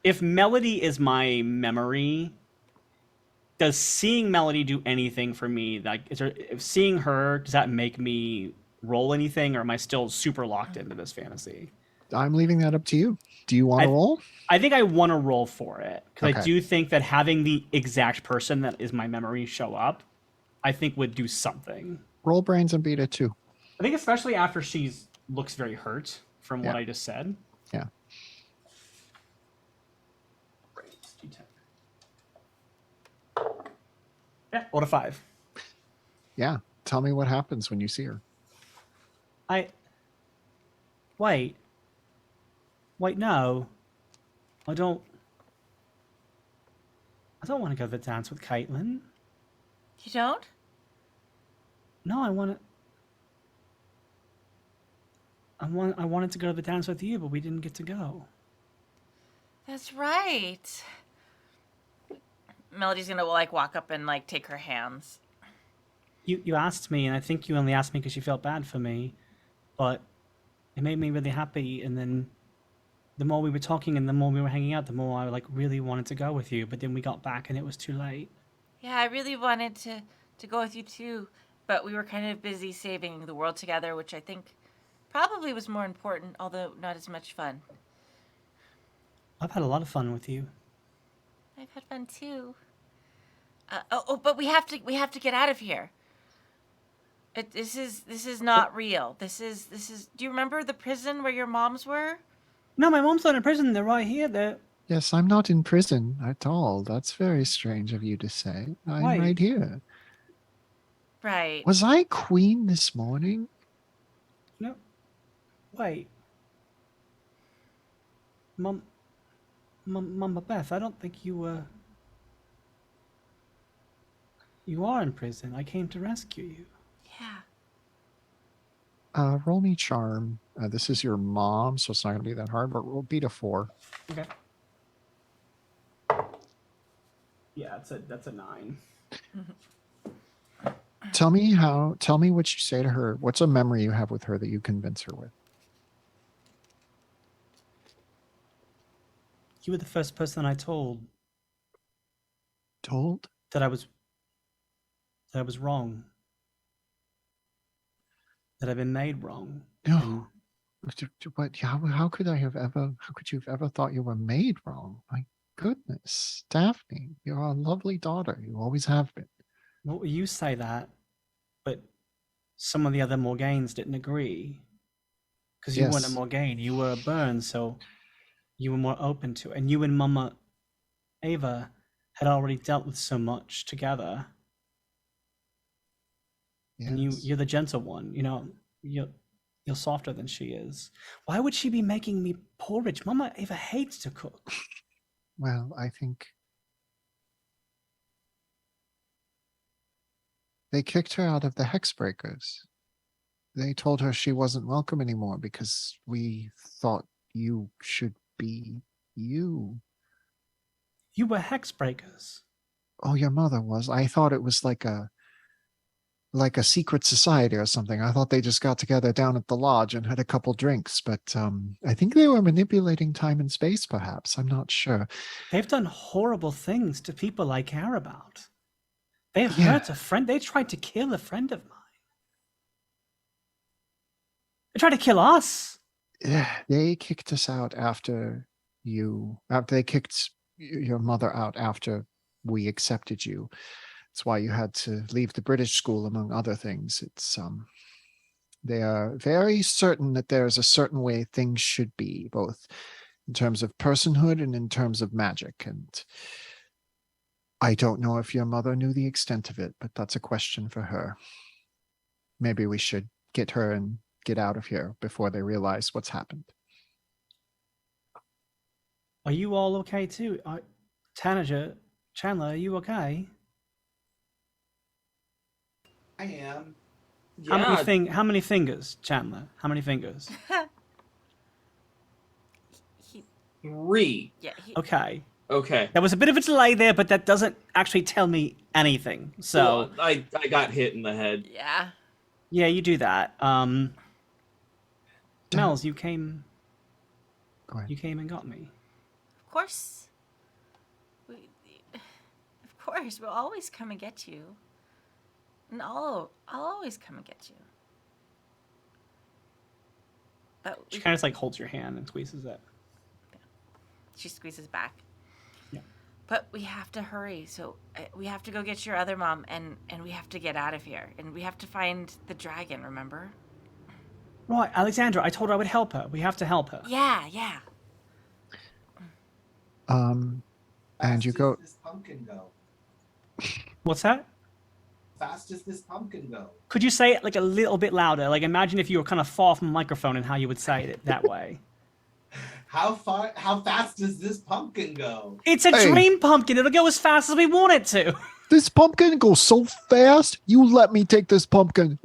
Speaker 3: If Melody is my memory, does seeing Melody do anything for me? Like, if seeing her, does that make me roll anything, or am I still super locked into this fantasy?
Speaker 1: I'm leaving that up to you. Do you want to roll?
Speaker 3: I think I want to roll for it because I
Speaker 1: Okay.
Speaker 3: do think that having the exact person that is my memory show up, I think would do something.
Speaker 1: Roll brains and beat it too.
Speaker 3: I think especially after she's looks very hurt from what
Speaker 1: Yeah.
Speaker 3: I just said.
Speaker 1: Yeah.
Speaker 3: Yeah, roll a 5.
Speaker 1: Yeah. Tell me what happens when you see her.
Speaker 6: Wait. Wait, no. I don't want to go to the dance with Caitlin.
Speaker 2: You don't?
Speaker 6: No, I wanted to go to the dance with you, but we didn't get to go.
Speaker 2: That's right. Melody's gonna like walk up and like take her hands.
Speaker 6: you asked me, and I think you only asked me because you felt bad for me, but it made me really happy. And then the more we were talking and the more we were hanging out, the more I like really wanted to go with you. But then we got back and it was too late.
Speaker 2: Yeah, I really wanted to go with you too, but we were kind of busy saving the world together, which I think probably was more important, although not as much fun.
Speaker 6: I've had a lot of fun with you.
Speaker 2: I've had fun too. But we have to get out of here. This is not real. This is. Do you remember the prison where your moms were?
Speaker 6: No, my mom's not in prison. They're right here. They're
Speaker 1: Yes, I'm not in prison at all. That's very strange of you to say. I'm
Speaker 6: Why?
Speaker 1: right here.
Speaker 2: Right.
Speaker 1: Was I queen this morning?
Speaker 6: no. Wait, Mama Beth. I don't think you were. You are in prison. I came to rescue you.
Speaker 2: Yeah.
Speaker 1: Roll me charm. This is your mom, so it's not going to be that hard, but roll beat a 4.
Speaker 6: Okay. Yeah, that's a 9.
Speaker 1: Tell me what you say to her. What's a memory you have with her that you convince her with?
Speaker 6: You were the first person I told
Speaker 1: Told?
Speaker 6: that I was wrong. That I've been made wrong.
Speaker 1: No. But how could you have ever thought you were made wrong? My goodness. Daphne, you're a lovely daughter. You always have been.
Speaker 6: Well, you say that, but some of the other Morganes didn't agree. Because you weren't a
Speaker 1: Yes.
Speaker 6: Morgane, you were a Burn, so you were more open to it. And you and Mama Ava had already dealt with so much together.
Speaker 1: Yes.
Speaker 6: And you're the gentle one, you know, you're softer than she is. Why would she be making me porridge? Mama Ava hates to cook.
Speaker 1: Well, I think they kicked her out of the Hexbreakers. They told her she wasn't welcome anymore because we thought you should be you.
Speaker 6: You were Hexbreakers.
Speaker 1: Oh, your mother was. I thought it was like a secret society or something. I thought they just got together down at the lodge and had a couple drinks, but I think they were manipulating time and space, perhaps. I'm not sure.
Speaker 6: They've done horrible things to people I care about. They
Speaker 1: Yeah.
Speaker 6: hurt a friend. They tried to kill a friend of mine. They tried to kill us.
Speaker 1: Yeah, they kicked us out after they kicked your mother out after we accepted you. That's why you had to leave the British school, among other things. It's they are very certain that there's a certain way things should be, both in terms of personhood and in terms of magic. And I don't know if your mother knew the extent of it, but that's a question for her. Maybe we should get her and get out of here before they realize what's happened.
Speaker 6: Are you all okay too? Tanager, Chandler, are you okay?
Speaker 5: I am.
Speaker 6: How
Speaker 4: Yeah,
Speaker 6: many fingers, Chandler? How many fingers?
Speaker 2: He,
Speaker 4: 3.
Speaker 2: yeah. He,
Speaker 6: Okay.
Speaker 4: Okay.
Speaker 6: There was a bit of a delay there, but that doesn't actually tell me anything. So
Speaker 4: Well, I got hit in the head.
Speaker 2: Yeah.
Speaker 6: yeah, you do that. Mel's, you came
Speaker 1: Go ahead.
Speaker 6: and got me.
Speaker 2: Of course. Of course, we'll always come and get you. And I'll always come and get you. But
Speaker 6: She kind of just like holds your hand and squeezes it.
Speaker 2: she squeezes back.
Speaker 6: Yeah.
Speaker 2: But we have to hurry. So we have to go get your other mom, and we have to get out of here. And we have to find the dragon, remember?
Speaker 6: Right, Alexandra, I told her I would help her. We have to help her.
Speaker 2: Yeah.
Speaker 1: And you
Speaker 5: Fast
Speaker 1: go.
Speaker 5: does this pumpkin go?
Speaker 6: What's that?
Speaker 5: Fast does this pumpkin go?
Speaker 6: Could you say it like a little bit louder? Like imagine if you were kind of far from the microphone and how you would say it that way.
Speaker 5: How fast does this pumpkin go?
Speaker 6: It's a
Speaker 1: Hey.
Speaker 6: dream pumpkin. It'll go as fast as we want it to.
Speaker 1: This pumpkin goes so fast. You let me take this pumpkin.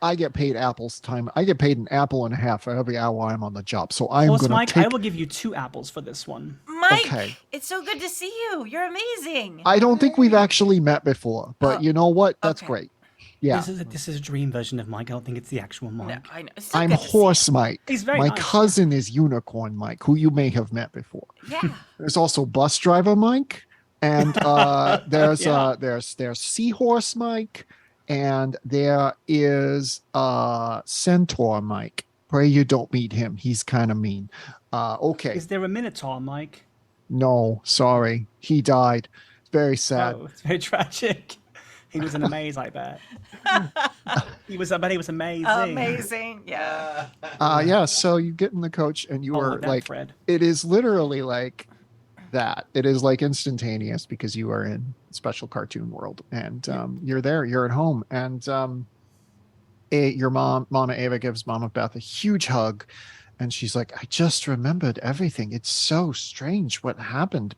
Speaker 1: I get paid apples time. I get paid an apple and a half for every hour I'm on the job. So I'm
Speaker 6: Horse
Speaker 1: going
Speaker 6: Mike,
Speaker 1: to take.
Speaker 6: I will give you 2 apples for this one.
Speaker 2: Mike,
Speaker 1: Okay.
Speaker 2: it's so good to see you. You're amazing.
Speaker 1: I don't think we've actually met before, but
Speaker 2: Oh,
Speaker 1: you know what? That's
Speaker 2: okay.
Speaker 1: great. Yeah.
Speaker 6: This is a dream version of Mike. I don't think it's the actual
Speaker 2: No,
Speaker 6: Mike.
Speaker 2: I know. It's still
Speaker 1: I'm
Speaker 2: good to see
Speaker 1: Horse
Speaker 2: him.
Speaker 1: Mike.
Speaker 6: He's very
Speaker 1: My
Speaker 6: nice, yeah.
Speaker 1: cousin is Unicorn Mike, who you may have met before.
Speaker 2: Yeah.
Speaker 1: There's also Bus Driver Mike, and
Speaker 6: Yeah.
Speaker 1: there's Seahorse Mike, and there is Centaur Mike. Pray you don't meet him. He's kind of mean. Okay.
Speaker 6: Is there a Minotaur, Mike?
Speaker 1: No, sorry. He died. Very sad.
Speaker 6: Oh, it's very tragic. He was in a maze, I bet. I bet he was amazing.
Speaker 2: Amazing. Yeah.
Speaker 1: Yeah, so you get in the coach and you
Speaker 6: Oh,
Speaker 1: are
Speaker 6: that
Speaker 1: like,
Speaker 6: Fred.
Speaker 1: it is literally like that. It is like instantaneous because you are in special cartoon world and you're there, you're at home. And your Mama Ava gives Mama Beth a huge hug. And she's like, I just remembered everything. It's so strange what happened.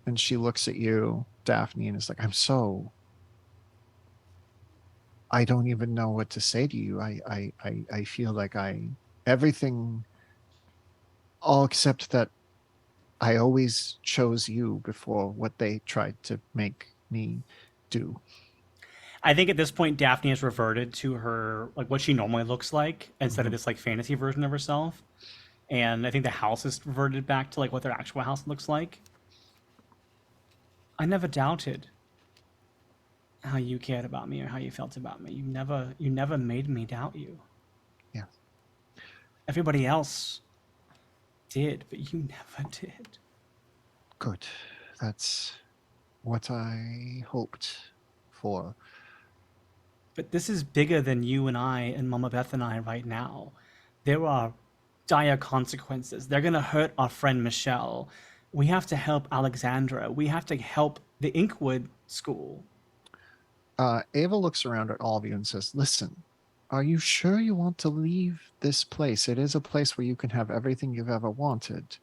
Speaker 1: And she looks at you, Daphne, and is like, I don't even know what to say to you. I feel like everything, all except that I always chose you before what they tried to make me do.
Speaker 6: I think at this point Daphne has reverted to her like what she normally looks like instead of this like fantasy version of herself. And I think the house has reverted back to like what their actual house looks like. I never doubted how you cared about me or how you felt about me. You never made me doubt you.
Speaker 1: Yeah.
Speaker 6: Everybody else did, but you never did.
Speaker 1: Good. That's what I hoped for.
Speaker 6: But this is bigger than you and I and Mama Beth and I right now. There are dire consequences. They're going to hurt our friend Michelle. We have to help Alexandra. We have to help the Inkwood school.
Speaker 1: Ava looks around at all of you and says, listen, are you sure you want to leave this place? It is a place where you can have everything you've ever wanted.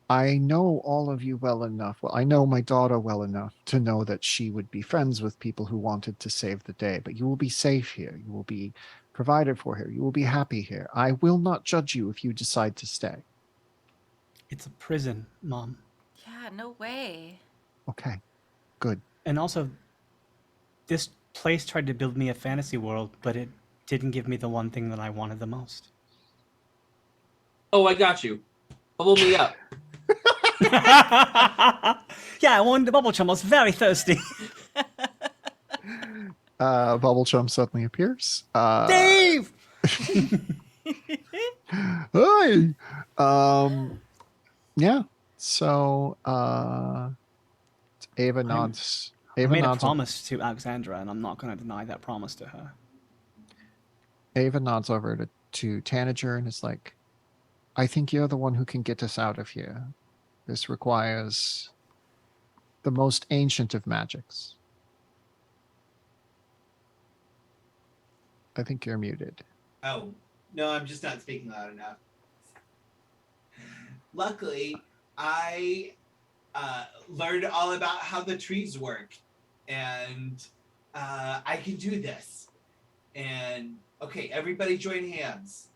Speaker 1: I know all of you well enough. Well, I know my daughter well enough to know that she would be friends with people who wanted to save the day, but you will be safe here. You will be provided for here. You will be happy here. I will not judge you if you decide to stay.
Speaker 6: It's a prison, Mom.
Speaker 2: Yeah, no way.
Speaker 1: Okay, good.
Speaker 6: And also, this place tried to build me a fantasy world, but it didn't give me the one thing that I wanted the most.
Speaker 4: Oh, I got you. Bubble me up.
Speaker 6: Yeah, I wanted the bubble chum. I was very thirsty.
Speaker 1: Bubble Chum suddenly appears.
Speaker 6: Dave!
Speaker 1: Hi. Yeah. So Ava nods.
Speaker 6: I
Speaker 1: Ava
Speaker 6: made a
Speaker 1: nods.
Speaker 6: promise to Alexandra, and I'm not going to deny that promise to her.
Speaker 1: Ava nods over to Tanager and is like, I think you're the one who can get us out of here. This requires the most ancient of magics. I think you're muted.
Speaker 5: Oh, no, I'm just not speaking loud enough. Luckily, I learned all about how the trees work, and I can do this. And okay, everybody join hands.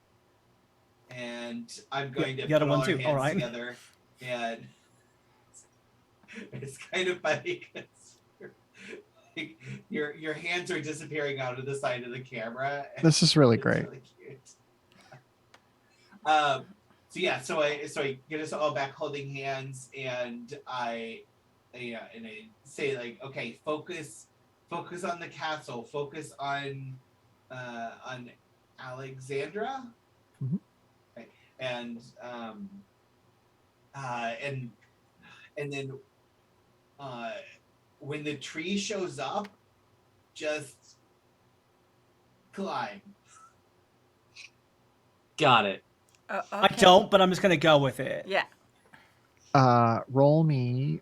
Speaker 5: And I'm going to
Speaker 6: the other
Speaker 5: put
Speaker 6: one
Speaker 5: all our
Speaker 6: too.
Speaker 5: hands
Speaker 6: All right.
Speaker 5: together, and it's kind of funny because like, your hands are disappearing out of the side of the camera.
Speaker 1: This is really
Speaker 5: It's
Speaker 1: great.
Speaker 5: really cute. So I get us all back holding hands, and I say like, okay, focus on the castle, focus on Alexandra.
Speaker 1: Mhm.
Speaker 5: Okay. And then when the tree shows up, just climb.
Speaker 4: Got it.
Speaker 2: Okay.
Speaker 6: I don't, but I'm just going to go with it.
Speaker 2: Yeah.
Speaker 1: Roll me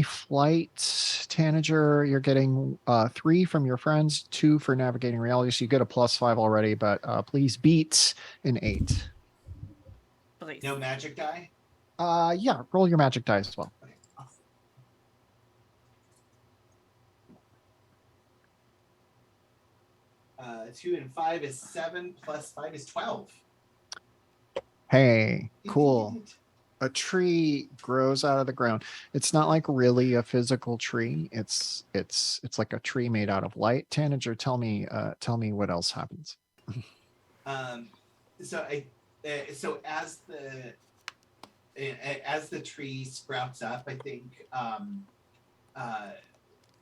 Speaker 1: flight, Tanager. You're getting 3 from your friends, 2 for navigating reality, so you get a +5 already, but please beat an 8.
Speaker 2: Please.
Speaker 5: No magic die.
Speaker 1: Yeah, roll your magic die as well.
Speaker 5: Okay. Awesome. 2 and 5 is 7 plus 5 is 12.
Speaker 1: Hey, cool. a tree grows out of the ground. It's not like really a physical tree. It's like a tree made out of light. Tanager, tell me what else happens.
Speaker 5: So so as the tree sprouts up, I think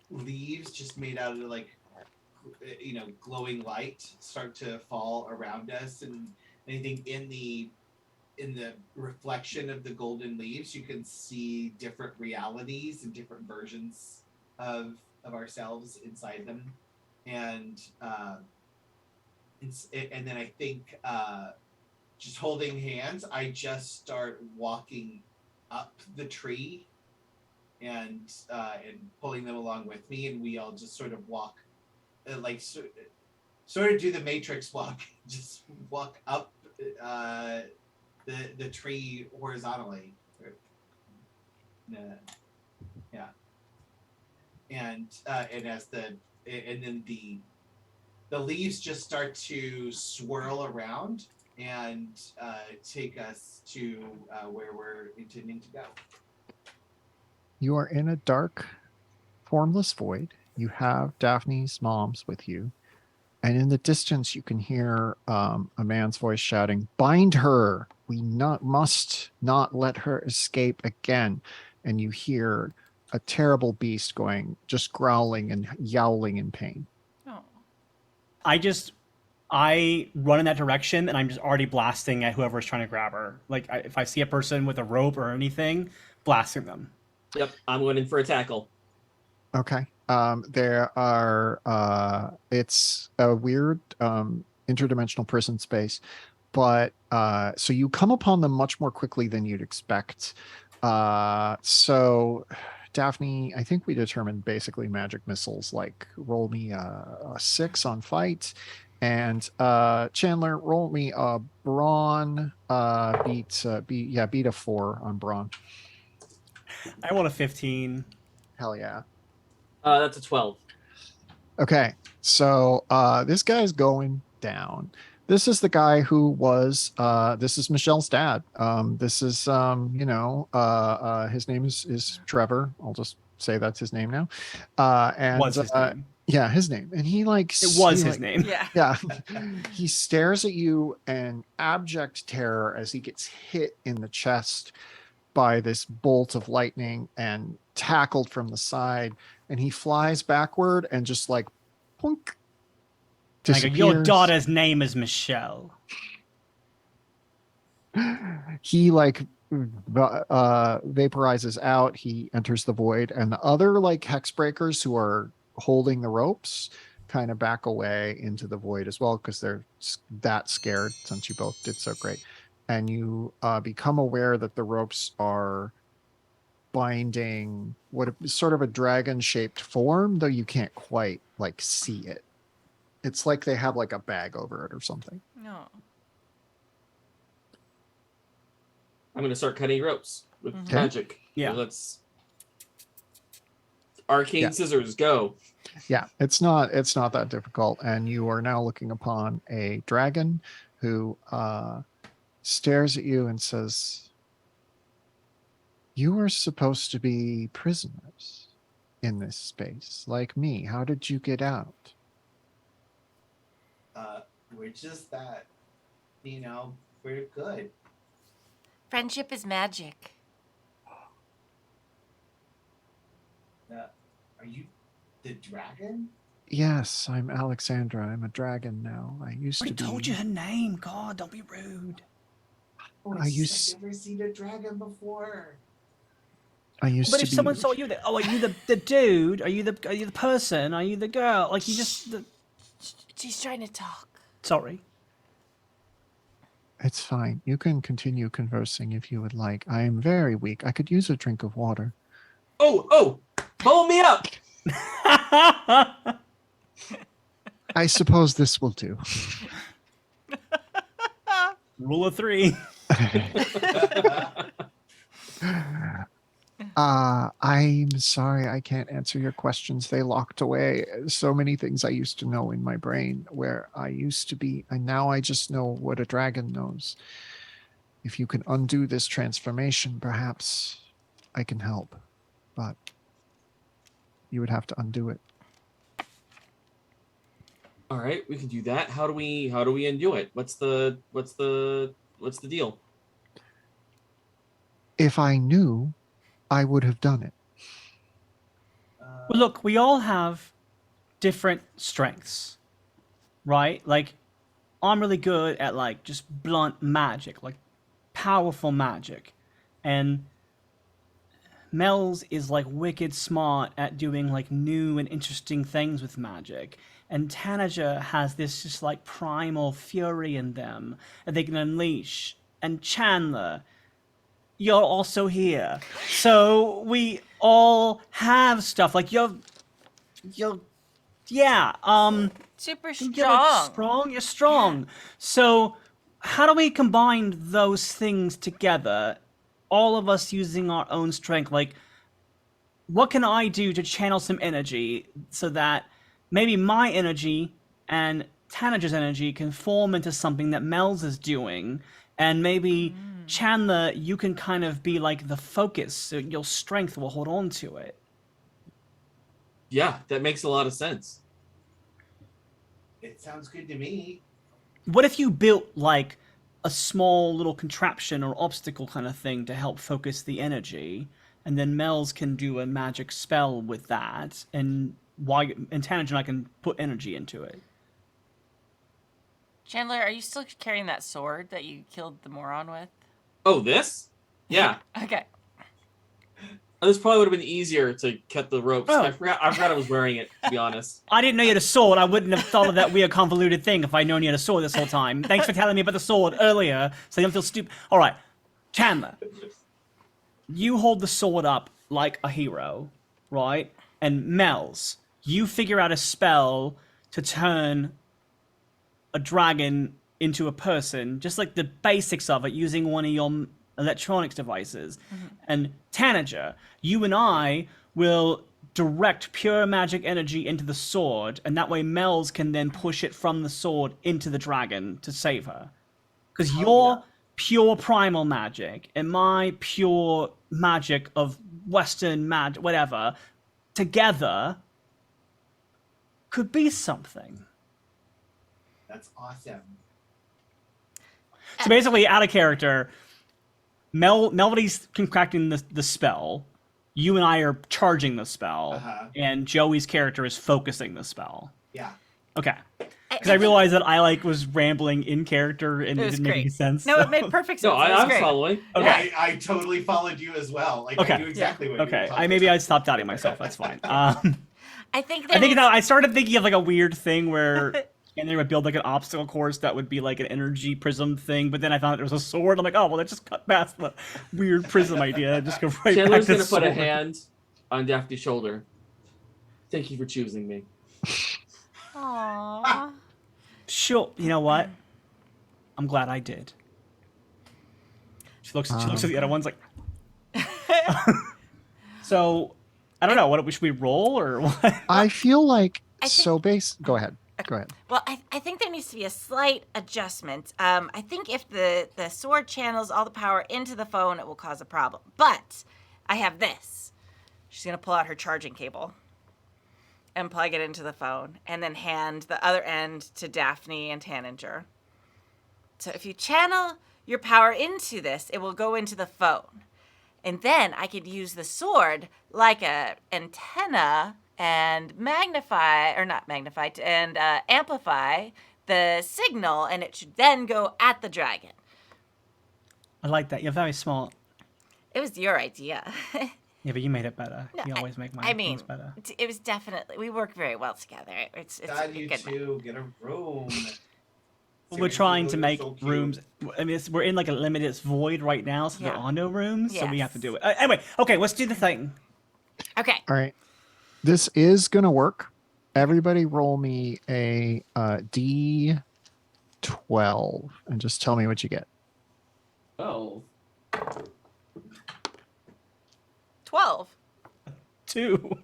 Speaker 5: leaves just made out of like glowing light start to fall around us, and I think in the reflection of the golden leaves, you can see different realities and different versions of ourselves inside them, and and then I think just holding hands, I just start walking up the tree and pulling them along with me, and we all just sort of walk, sort of do the Matrix walk, just walk up the tree horizontally. Yeah, and as then the leaves just start to swirl around and take us to where we're intending to go.
Speaker 1: You are in a dark, formless void. You have Daphne's moms with you. And in the distance, you can hear a man's voice shouting, "Bind her! We must not let her escape again." And you hear a terrible beast just growling and yowling in pain.
Speaker 2: Oh.
Speaker 3: I run in that direction, and I'm just already blasting at whoever's trying to grab her. Like, if I see a person with a rope or anything, blasting them.
Speaker 4: Yep, I'm going in for a tackle.
Speaker 1: Okay. There are it's a weird interdimensional prison space, but so you come upon them much more quickly than you'd expect. So Daphne, I think we determined basically magic missiles, like roll me a 6 on fight, and Chandler, roll me a brawn beat a 4 on brawn.
Speaker 3: I rolled a 15.
Speaker 1: Hell yeah.
Speaker 4: That's a 12.
Speaker 1: Okay, so this guy's going down. This is the guy who was this is Michelle's dad. This is his name is Trevor. I'll just say that's his name now. And
Speaker 3: Was his name.
Speaker 1: Yeah, his name. And he
Speaker 3: It was his name.
Speaker 2: Yeah.
Speaker 1: Yeah. He stares at you in abject terror as he gets hit in the chest by this bolt of lightning and tackled from the side, and he flies backward and just like punk,
Speaker 3: I go,
Speaker 1: disappears.
Speaker 3: your daughter's name is Michelle.
Speaker 1: He vaporizes out. He enters the void, and the other like hexbreakers who are holding the ropes kind of back away into the void as well, because they're that scared since you both did so great. And you become aware that the ropes are binding what is sort of a dragon-shaped form, though you can't quite like see it. It's like they have like a bag over it or something.
Speaker 2: No.
Speaker 4: I'm going to start cutting ropes with magic.
Speaker 3: Yeah.
Speaker 4: Let's arcane scissors go.
Speaker 1: Yeah, it's not that difficult, and you are now looking upon a dragon who stares at you and says, "You are supposed to be prisoners in this space, like me. How did you get out?"
Speaker 5: We're just that, we're good.
Speaker 2: Friendship is magic.
Speaker 5: Are you the dragon?
Speaker 1: Yes, I'm Alexandra. I'm a dragon now. I used
Speaker 6: I
Speaker 1: to be.
Speaker 6: told you her name. God, don't be rude.
Speaker 5: Oh,
Speaker 1: I've
Speaker 5: never seen a dragon before.
Speaker 1: I used
Speaker 6: But
Speaker 1: to
Speaker 6: if
Speaker 1: be.
Speaker 6: someone saw you, are you the dude? Are you the person? Are you the girl? Like you just.
Speaker 2: She's trying to talk.
Speaker 6: Sorry.
Speaker 1: It's fine. You can continue conversing if you would like. I am very weak. I could use a drink of water.
Speaker 4: Oh, pull me up.
Speaker 1: I suppose this will do.
Speaker 3: Rule of 3.
Speaker 1: I'm sorry, I can't answer your questions. They locked away so many things I used to know in my brain where I used to be, and now I just know what a dragon knows. If you can undo this transformation, perhaps I can help. But you would have to undo it.
Speaker 4: All right, we can do that. How do we undo it? What's the deal?
Speaker 1: If I knew, I would have done it.
Speaker 6: Well, look, we all have different strengths, right? Like, I'm really good at like just blunt magic, like powerful magic, and Mel's is like wicked smart at doing like new and interesting things with magic. And Tanager has this just like primal fury in them that they can unleash. And Chandler, you're also here. So we all have stuff. Like you're yeah,
Speaker 2: Super
Speaker 6: you're like strong, you're strong. So how do we combine those things together? All of us using our own strength. Like, what can I do to channel some energy so that maybe my energy and Tanager's energy can form into something that Mel's is doing, and maybe Chandler, you can kind of be like the focus, so your strength will hold on to it.
Speaker 4: Yeah, that makes a lot of sense.
Speaker 5: It sounds good to me.
Speaker 6: What if you built like a small little contraption or obstacle kind of thing to help focus the energy, and then Mel's can do a magic spell with that, and Tanager and I can put energy into it.
Speaker 2: Chandler, are you still carrying that sword that you killed the moron with?
Speaker 4: Oh, this? Yeah.
Speaker 2: Okay.
Speaker 4: This probably would have been easier to cut the ropes.
Speaker 6: Oh.
Speaker 4: I forgot I was wearing it, to be honest.
Speaker 6: I didn't know you had a sword. I wouldn't have thought of that weird convoluted thing if I'd known you had a sword this whole time. Thanks for telling me about the sword earlier, so you don't feel stupid. All right, Chandler, you hold the sword up like a hero, right? And Mel's, you figure out a spell to turn a dragon into a person, just like the basics of it, using one of your electronics devices. And Tanager, you and I will direct pure magic energy into the sword, and that way Mel's can then push it from the sword into the dragon to save her. Because your pure primal magic and my pure magic of Western magic, whatever, together could be something.
Speaker 5: That's awesome.
Speaker 6: So basically, out of character, Melody's concocting the spell. You and I are charging the spell, and Joey's character is focusing the spell.
Speaker 5: Yeah.
Speaker 6: Okay. Because I realized that I like was rambling in character and it
Speaker 2: was
Speaker 6: didn't make any
Speaker 2: great.
Speaker 6: sense.
Speaker 2: No,
Speaker 6: so-
Speaker 2: it made perfect sense.
Speaker 4: No,
Speaker 2: It was
Speaker 4: I'm
Speaker 2: great.
Speaker 4: following.
Speaker 6: Okay.
Speaker 5: I totally followed you as well. Like
Speaker 6: Okay.
Speaker 5: I knew exactly what you were
Speaker 6: Okay.
Speaker 5: talking
Speaker 6: Maybe I
Speaker 5: about.
Speaker 6: stopped doubting myself. That's fine.
Speaker 2: I think
Speaker 6: I think
Speaker 2: needs-
Speaker 6: that I started thinking of like a weird thing where and they would build like an obstacle course that would be like an energy prism thing, but then I found there was a sword. I'm like, oh well, let's just cut past the weird prism idea and just go right
Speaker 4: Chandler's
Speaker 6: back
Speaker 4: gonna
Speaker 6: to
Speaker 4: put a
Speaker 6: sword.
Speaker 4: hand on Daphne's shoulder. Thank you for choosing me.
Speaker 2: Aww.
Speaker 6: Sure. You know what? I'm glad I did. She looks at the other ones like. So, I don't know. What should we roll or what?
Speaker 1: I feel like
Speaker 2: I think-
Speaker 1: so base. Go ahead. Go ahead.
Speaker 2: Well, I think there needs to be a slight adjustment. I think if the sword channels all the power into the phone, it will cause a problem. But I have this. She's going to pull out her charging cable and plug it into the phone and then hand the other end to Daphne and Tanager. So if you channel your power into this, it will go into the phone. And then I could use the sword like a antenna and amplify the signal, and it should then go at the dragon.
Speaker 6: I like that. You're very smart.
Speaker 2: It was your idea.
Speaker 6: Yeah, but you made it better.
Speaker 2: No,
Speaker 6: You always make my
Speaker 2: I mean,
Speaker 6: things better.
Speaker 2: it was definitely, we work very well together. It's
Speaker 5: God,
Speaker 2: a
Speaker 5: you
Speaker 2: good
Speaker 5: two get a room.
Speaker 6: We're trying to
Speaker 5: Seriously,
Speaker 6: make
Speaker 5: so cute.
Speaker 6: rooms. I mean, we're in like a limited void right now, so there
Speaker 2: Yeah.
Speaker 6: are no rooms. So we have to
Speaker 2: Yes.
Speaker 6: do it. Anyway, okay, let's do the thing.
Speaker 2: Okay.
Speaker 1: All right. This is going to work. Everybody roll me a D12 and just tell me what you get.
Speaker 4: Oh.
Speaker 2: 12.
Speaker 6: 2.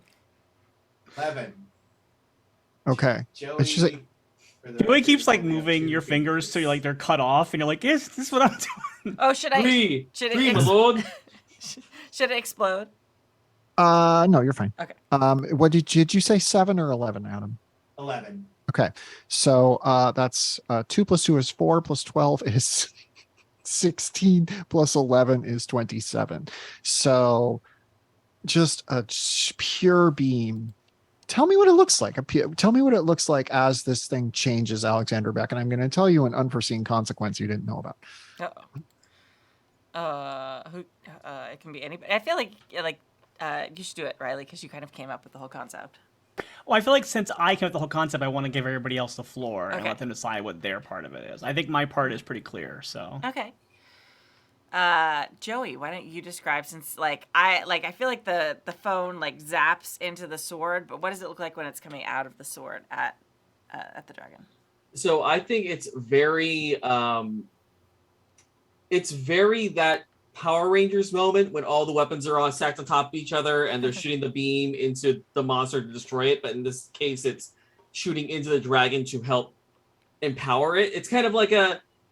Speaker 5: 11.
Speaker 1: Okay.
Speaker 5: Joey.
Speaker 1: It's just like-
Speaker 5: For the
Speaker 3: Joey
Speaker 5: record,
Speaker 3: keeps
Speaker 5: it's
Speaker 3: like
Speaker 5: only on
Speaker 3: moving
Speaker 5: 2
Speaker 3: your fingers so you're like
Speaker 5: fingers.
Speaker 3: they're cut off, and you're like, is this what I'm doing?
Speaker 2: Oh, should I?
Speaker 4: Three,
Speaker 2: Should
Speaker 4: three,
Speaker 2: it?
Speaker 4: my lord.
Speaker 2: Should it explode?
Speaker 1: No, you're fine.
Speaker 2: Okay.
Speaker 1: What did you say 7 or 11, Adam?
Speaker 5: 11.
Speaker 1: Okay. So that's 2 plus 2 is 4 plus 12 is 16 plus 11 is 27. So just a pure beam. Tell me what it looks like. Tell me what it looks like as this thing changes Alexander Beck, and I'm going to tell you an unforeseen consequence you didn't know about.
Speaker 2: Who? It can be anybody. I feel like you should do it, Riley, because you kind of came up with the whole concept.
Speaker 3: Well, I feel like since I came up with the whole concept, I want to give everybody else the floor and
Speaker 2: Okay.
Speaker 3: let them decide what their part of it is. I think my part is pretty clear. So
Speaker 2: Okay. Joey, why don't you describe, since I feel like the phone like zaps into the sword, but what does it look like when it's coming out of the sword at the dragon?
Speaker 4: So I think it's very that Power Rangers moment when all the weapons are all stacked on top of each other and they're shooting the beam into the monster to destroy it. But in this case, it's shooting into the dragon to help empower it. It's kind of like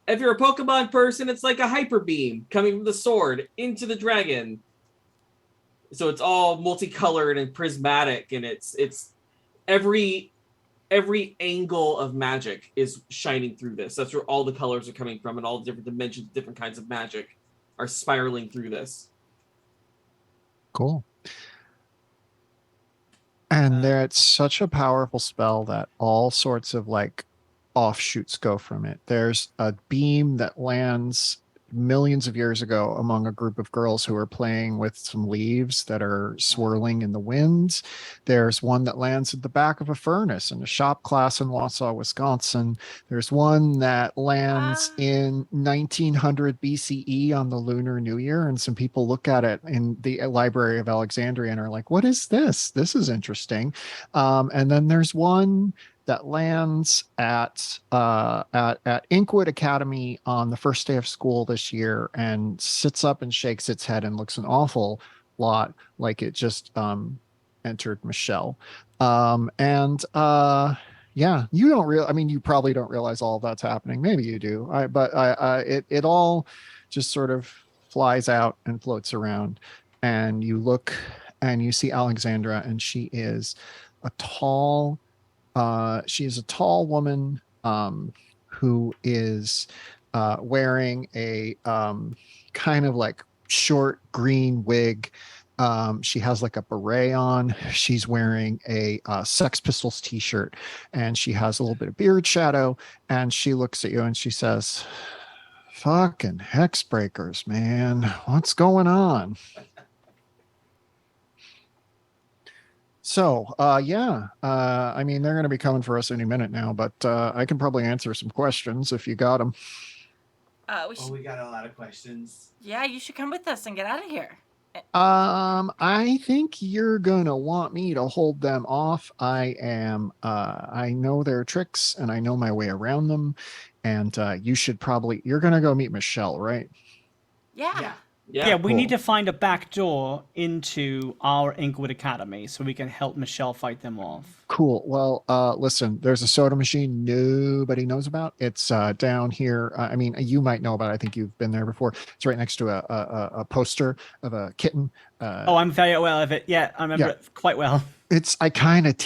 Speaker 4: if you're a Pokemon person, it's like a hyper beam coming from the sword into the dragon. So it's all multicolored and prismatic, and it's every angle of magic is shining through this. That's where all the colors are coming from, and all the different dimensions, different kinds of magic are spiraling through this.
Speaker 1: Cool. And it's such a powerful spell that all sorts of like offshoots go from it. There's a beam that lands millions of years ago among a group of girls who are playing with some leaves that are swirling in the winds. There's one that lands at the back of a furnace in a shop class in Wausau, Wisconsin. There's one that lands in 1900 BCE on the Lunar New Year, and some people look at it in the Library of Alexandria and are like, what is this? This is interesting. And then there's one that lands at Inkwood Academy on the first day of school this year and sits up and shakes its head and looks an awful lot like it just entered Michelle. Yeah, you don't I mean, you probably don't realize all of that's happening. Maybe you do. It all just sort of flies out and floats around, and you look and you see Alexandra, and she is a tall woman who is wearing a kind of like short green wig. She has like a beret on. She's wearing a Sex Pistols t-shirt, and she has a little bit of beard shadow, and she looks at you and she says, fucking Hexbreakers, man. What's going on? So, I mean, they're going to be coming for us any minute now, but I can probably answer some questions if you got them.
Speaker 5: We got a lot of questions.
Speaker 2: Yeah, you should come with us and get out of here.
Speaker 1: I think you're going to want me to hold them off. I know their tricks and I know my way around them. And you're going to go meet Michelle, right?
Speaker 2: Yeah.
Speaker 3: Yeah, we
Speaker 1: cool.
Speaker 3: need to find a back door into our Inkwood Academy so we can help Michelle fight them off.
Speaker 1: Cool. Well, listen, there's a soda machine nobody knows about. It's down here. I mean, you might know about it. I think you've been there before. It's right next to a poster of a kitten.
Speaker 3: I'm very aware of it. Yeah, I remember it quite well.
Speaker 1: I kind of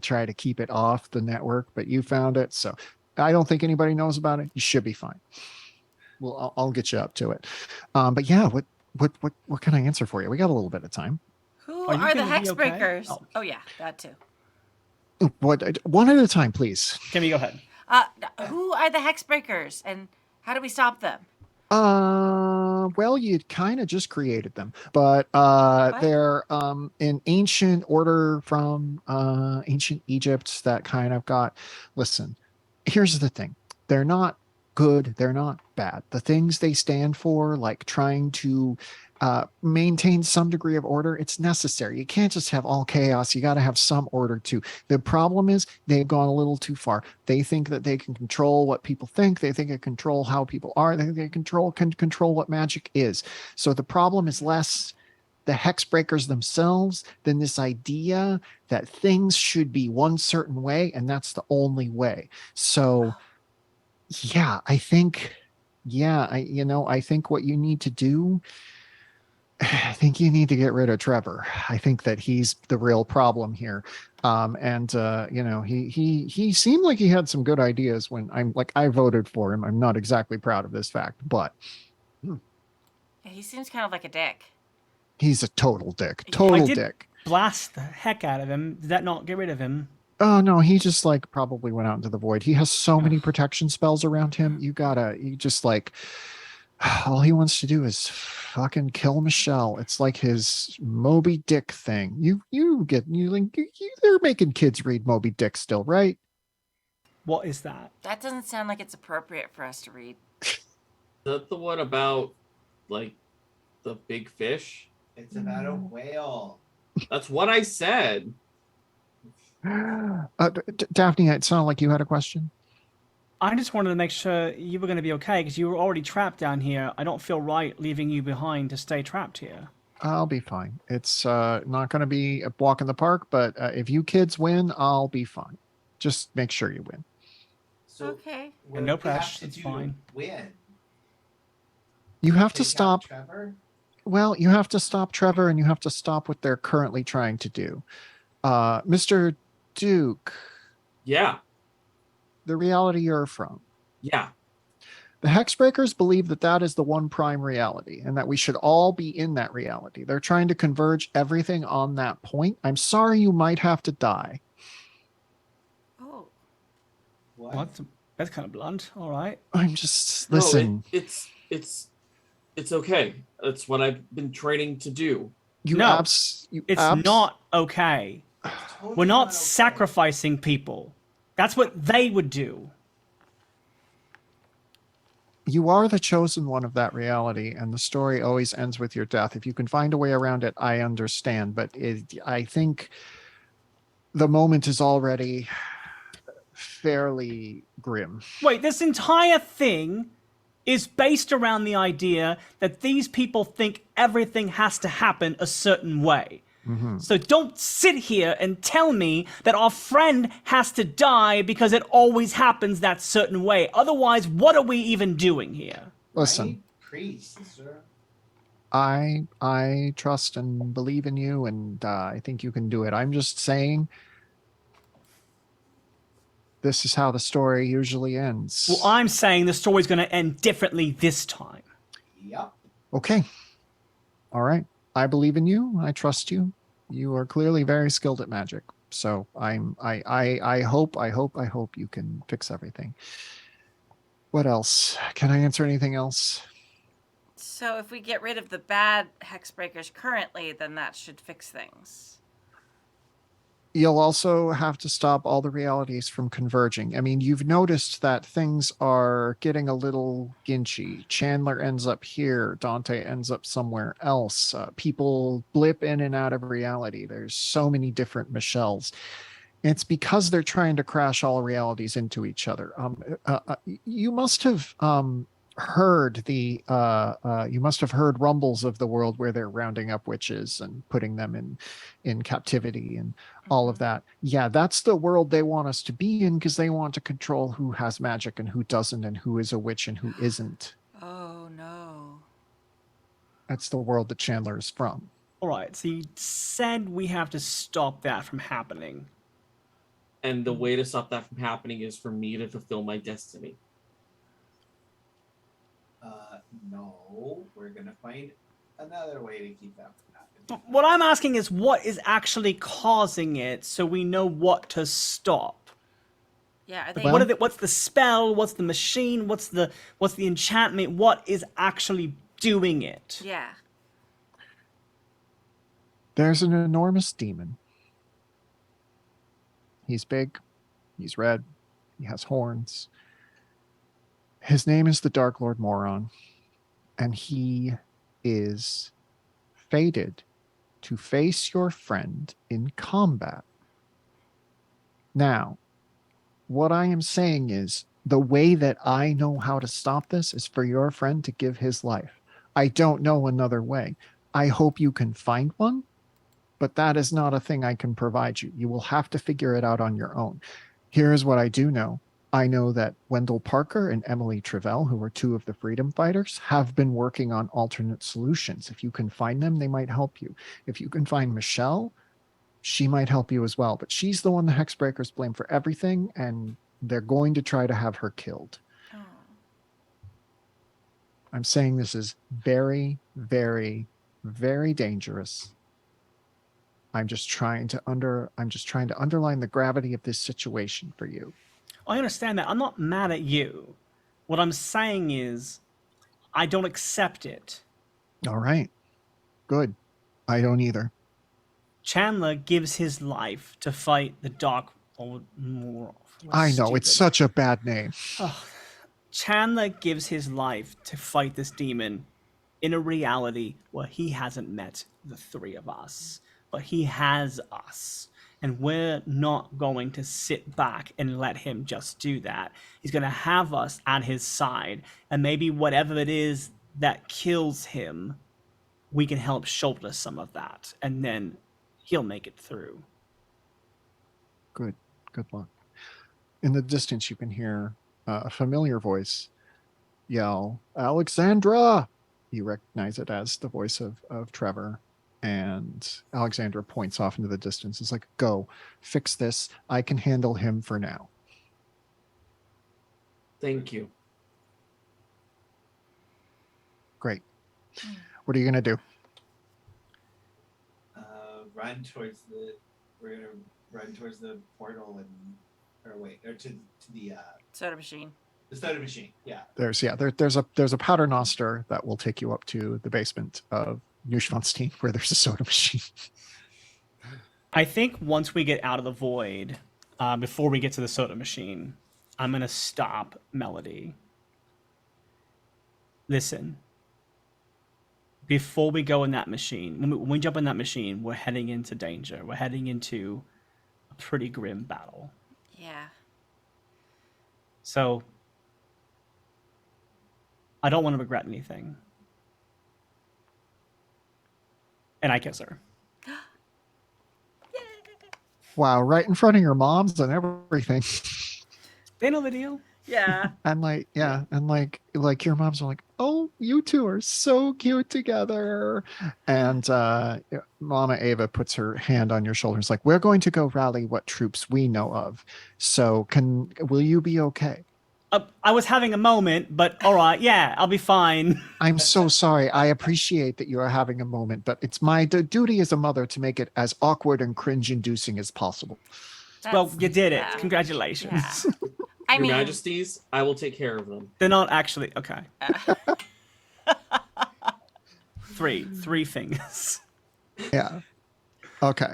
Speaker 1: try to keep it off the network, but you found it. So I don't think anybody knows about it. You should be fine. Well, I'll get you up to it. But yeah, what can I answer for you? We got a little bit of time.
Speaker 2: Who
Speaker 3: Are you
Speaker 2: are the
Speaker 3: gonna be okay?
Speaker 2: Hexbreakers? Oh, yeah, that too.
Speaker 1: One at a time, please.
Speaker 3: Kimmy, go ahead.
Speaker 2: Who are the Hexbreakers, and how do we stop them?
Speaker 1: Well, you kind of just created them, but they're an ancient order from ancient Egypt that kind of got. Listen, here's the thing: they're not good, they're not bad. The things they stand for, like trying to maintain some degree of order, it's necessary. You can't just have all chaos. You got to have some order too. The problem is they've gone a little too far. They think that they can control what people think. They think they can control how people are. They think they can control what magic is. So the problem is less the Hexbreakers themselves than this idea that things should be one certain way and that's the only way. So yeah, I think I think what you need to do, I think you need to get rid of Trevor. I think that he's the real problem here. He seemed like he had some good ideas when I voted for him. I'm not exactly proud of this fact, but
Speaker 2: Yeah, he seems kind of like a dick.
Speaker 1: he's a total dick.
Speaker 2: Yeah.
Speaker 1: Total
Speaker 6: I did
Speaker 1: dick.
Speaker 6: blast the heck out of him. Did that not get rid of him?
Speaker 1: Oh no, he just probably went out into the void. He has so many protection spells around him. You just all he wants to do is fucking kill Michelle. It's like his Moby Dick thing. They're making kids read Moby Dick still, right?
Speaker 6: What is that?
Speaker 2: That doesn't sound like it's appropriate for us to read.
Speaker 4: Is that the one about the big fish?
Speaker 5: It's about a whale.
Speaker 4: That's what I said.
Speaker 1: Daphne, it sounded like you had a question.
Speaker 6: I just wanted to make sure you were going to be okay because you were already trapped down here. I don't feel right leaving you behind to stay trapped here.
Speaker 1: I'll be fine. It's not going to be a walk in the park, but if you kids win, I'll be fine. Just make sure you win.
Speaker 5: So
Speaker 2: Okay.
Speaker 5: what
Speaker 6: And
Speaker 5: do
Speaker 6: no
Speaker 5: we have
Speaker 6: pressure,
Speaker 5: to
Speaker 6: it's
Speaker 5: do
Speaker 6: fine.
Speaker 5: to win?
Speaker 1: You have to
Speaker 5: Take out
Speaker 1: stop.
Speaker 5: Trevor?
Speaker 1: Well, you have to stop Trevor and you have to stop what they're currently trying to do. Mr. Duke,
Speaker 4: Yeah.
Speaker 1: the reality you're from.
Speaker 4: Yeah.
Speaker 1: The Hexbreakers believe that that is the one prime reality and that we should all be in that reality. They're trying to converge everything on that point. I'm sorry you might have to die.
Speaker 2: Oh.
Speaker 5: What?
Speaker 6: That's kind of blunt. All right.
Speaker 1: I'm just,
Speaker 4: No,
Speaker 1: listen.
Speaker 4: it's okay. That's what I've been training to do.
Speaker 6: It's not okay.
Speaker 5: Totally
Speaker 6: We're not
Speaker 5: okay.
Speaker 6: sacrificing people. That's what they would do.
Speaker 1: You are the chosen one of that reality, and the story always ends with your death. If you can find a way around it, I understand. But I think the moment is already fairly grim.
Speaker 6: Wait, this entire thing is based around the idea that these people think everything has to happen a certain way. So don't sit here and tell me that our friend has to die because it always happens that certain way. Otherwise, what are we even doing here?
Speaker 1: Listen,
Speaker 5: Right? Preach, sister.
Speaker 1: I trust and believe in you, and I think you can do it. I'm just saying this is how the story usually ends.
Speaker 6: Well, I'm saying the story's going to end differently this time.
Speaker 5: Yep.
Speaker 1: Okay. All right. I believe in you. I trust you. You are clearly very skilled at magic. So I hope you can fix everything. What else? Can I answer anything else?
Speaker 2: So if we get rid of the bad Hexbreakers currently, then that should fix things.
Speaker 1: You'll also have to stop all the realities from converging. I mean, you've noticed that things are getting a little ginchy. Chandler ends up here. Dante ends up somewhere else. People blip in and out of reality. There's so many different Michelles. It's because they're trying to crash all realities into each other. You must have heard rumbles of the world where they're rounding up witches and putting them in captivity and all of that. Yeah, that's the world they want us to be in because they want to control who has magic and who doesn't and who is a witch and who isn't.
Speaker 2: Oh no.
Speaker 1: That's the world that Chandler is from.
Speaker 6: All right, so you said we have to stop that from happening.
Speaker 4: And the way to stop that from happening is for me to fulfill my destiny.
Speaker 5: No, we're gonna find another way to keep that from happening.
Speaker 6: What I'm asking is what is actually causing it so we know what to stop.
Speaker 2: Yeah, I
Speaker 6: Like,
Speaker 2: think
Speaker 6: what's the spell? What's the machine? What's the enchantment? What is actually doing it?
Speaker 2: yeah.
Speaker 1: There's an enormous demon. He's big, he's red, he has horns. His name is the Dark Lord Moron, and he is fated to face your friend in combat. Now, what I am saying is the way that I know how to stop this is for your friend to give his life. I don't know another way. I hope you can find one, but that is not a thing I can provide you. You will have to figure it out on your own. Here's what I do know. I know that Wendell Parker and Emily Travell, who are two of the freedom fighters, have been working on alternate solutions. If you can find them, they might help you. If you can find Michelle, she might help you as well. But she's the one the Hexbreakers blame for everything, and they're going to try to have her killed.
Speaker 2: Oh.
Speaker 1: I'm saying this is very, very, very dangerous. I'm just trying to underline the gravity of this situation for you.
Speaker 6: I understand that. I'm not mad at you. What I'm saying is, I don't accept it.
Speaker 1: All right. Good. I don't either.
Speaker 6: Chandler gives his life to fight the Dark.
Speaker 1: I know, it's such a bad name.
Speaker 6: Oh, Chandler gives his life to fight this demon in a reality where he hasn't met the three of us, but he has us. And we're not going to sit back and let him just do that. He's going to have us at his side. And maybe whatever it is that kills him, we can help shoulder some of that. And then he'll make it through.
Speaker 1: Good. Good luck. In the distance, you can hear a familiar voice yell, Alexandra! You recognize it as the voice of Trevor. And Alexandra points off into the distance. It's like, go, fix this. I can handle him for now.
Speaker 4: Thank you.
Speaker 1: Great. What are you going to do?
Speaker 5: We're gonna run towards the portal or to the
Speaker 2: Soda machine.
Speaker 5: the soda machine. Yeah.
Speaker 1: There's a paternoster that will take you up to the basement of Neuschwanstein where there's a soda machine.
Speaker 6: I think once we get out of the void, before we get to the soda machine, I'm going to stop Melody. Listen. Before we go in that machine, when we jump in that machine, we're heading into danger. We're heading into a pretty grim battle.
Speaker 2: Yeah.
Speaker 6: So, I don't want to regret anything. And I kiss her.
Speaker 1: Wow, right in front of your moms and everything.
Speaker 6: They know the deal.
Speaker 2: Yeah.
Speaker 1: And like, yeah, and like your moms are like, oh, you two are so cute together. And Mama Ava puts her hand on your shoulders, like, we're going to go rally what troops we know of. So will you be okay?
Speaker 6: I was having a moment, but all right, yeah, I'll be fine.
Speaker 1: I'm so sorry. I appreciate that you are having a moment, but it's my duty as a mother to make it as awkward and cringe-inducing as possible.
Speaker 6: Well, you did it.
Speaker 2: yeah.
Speaker 6: Congratulations.
Speaker 2: Yeah. I
Speaker 4: Your
Speaker 2: mean,
Speaker 4: Majesties, I will take care of them.
Speaker 6: They're not actually okay. Three fingers.
Speaker 1: Yeah. Okay.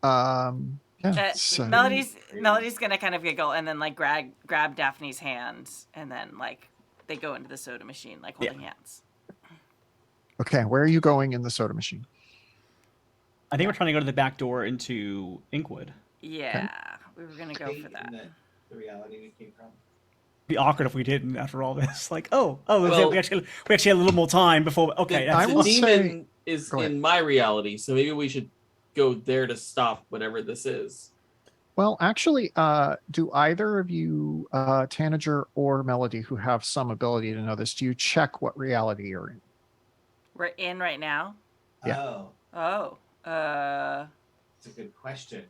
Speaker 1: Yeah. So,
Speaker 2: Melody's gonna kind of giggle and then like grab Daphne's hand and then like they go into the soda machine like holding hands.
Speaker 1: okay, where are you going in the soda machine?
Speaker 6: I think we're trying to go to the back door into Inkwood.
Speaker 2: Yeah, we were gonna go for that.
Speaker 5: The reality we came from.
Speaker 6: Be awkward if we didn't after all this. Like, well, we actually had a little more time before. Okay,
Speaker 1: I
Speaker 4: The
Speaker 1: will
Speaker 4: demon is
Speaker 1: Go ahead.
Speaker 4: in my reality, so maybe we should go there to stop whatever this is.
Speaker 1: Well, actually, do either of you, Tanager or Melody, who have some ability to know this, do you check what reality you're in?
Speaker 2: We're in right now.
Speaker 1: Yeah.
Speaker 5: Oh,
Speaker 2: Oh,
Speaker 5: it's a good question.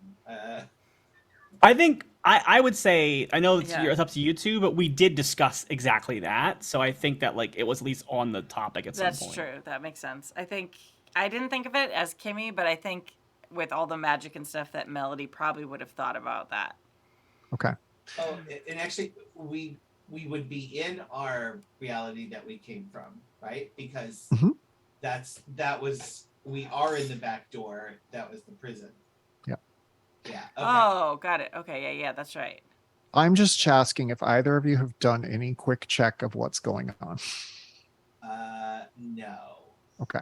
Speaker 6: I think I would say I know it's
Speaker 2: Yeah.
Speaker 6: up to you two, but we did discuss exactly that. So I think that like it was at least on the topic at some
Speaker 2: that's
Speaker 6: point.
Speaker 2: true. That makes sense. I think I didn't think of it as Kimmy, but I think with all the magic and stuff that Melody probably would have thought about that.
Speaker 1: Okay.
Speaker 5: Oh, and actually, we would be in our reality that we came from, right? Because
Speaker 1: Mhm.
Speaker 5: we are in the back door. That was the prison.
Speaker 1: Yeah.
Speaker 5: Yeah. Okay.
Speaker 2: Oh, got it. Okay, yeah, that's right.
Speaker 1: I'm just asking if either of you have done any quick check of what's going on.
Speaker 5: No.
Speaker 1: Okay.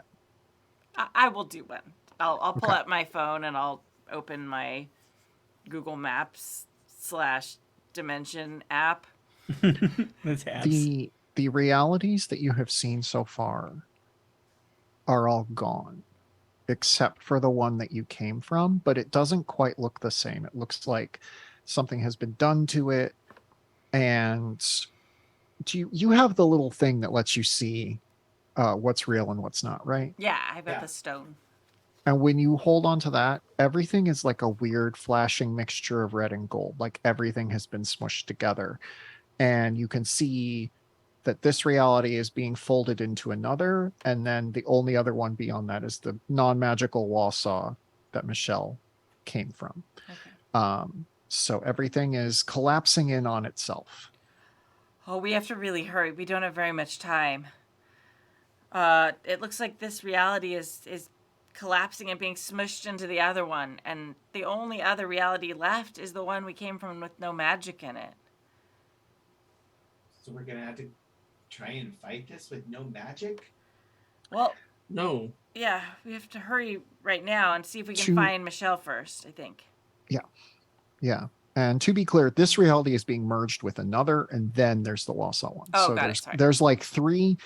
Speaker 2: I will do one. I'll pull
Speaker 1: Okay.
Speaker 2: up my phone and I'll open my Google Maps / Dimension app.
Speaker 6: The tabs.
Speaker 1: The realities that you have seen so far are all gone. except for the one that you came from, but it doesn't quite look the same. It looks like something has been done to it. And you have the little thing that lets you see what's real and what's not, right?
Speaker 2: Yeah, I've got
Speaker 5: Yeah.
Speaker 2: the stone.
Speaker 1: And when you hold on to that, everything is like a weird flashing mixture of red and gold. Like everything has been smushed together. And you can see that this reality is being folded into another. And then the only other one beyond that is the non-magical Wausau that Michelle came from.
Speaker 2: Okay.
Speaker 1: So everything is collapsing in on itself.
Speaker 2: Oh, we have to really hurry. We don't have very much time. It looks like this reality is collapsing and being smushed into the other one, and the only other reality left is the one we came from with no magic in it.
Speaker 5: So we're gonna have to try and fight this with no magic.
Speaker 2: Well,
Speaker 4: No.
Speaker 2: yeah, we have to hurry right now and see if we can
Speaker 1: To-
Speaker 2: find Michelle first, I think.
Speaker 1: Yeah. And to be clear, this reality is being merged with another, and then there's the Wausau one.
Speaker 2: Oh,
Speaker 1: So
Speaker 2: got it,
Speaker 1: there's
Speaker 2: sorry.
Speaker 1: there's like three,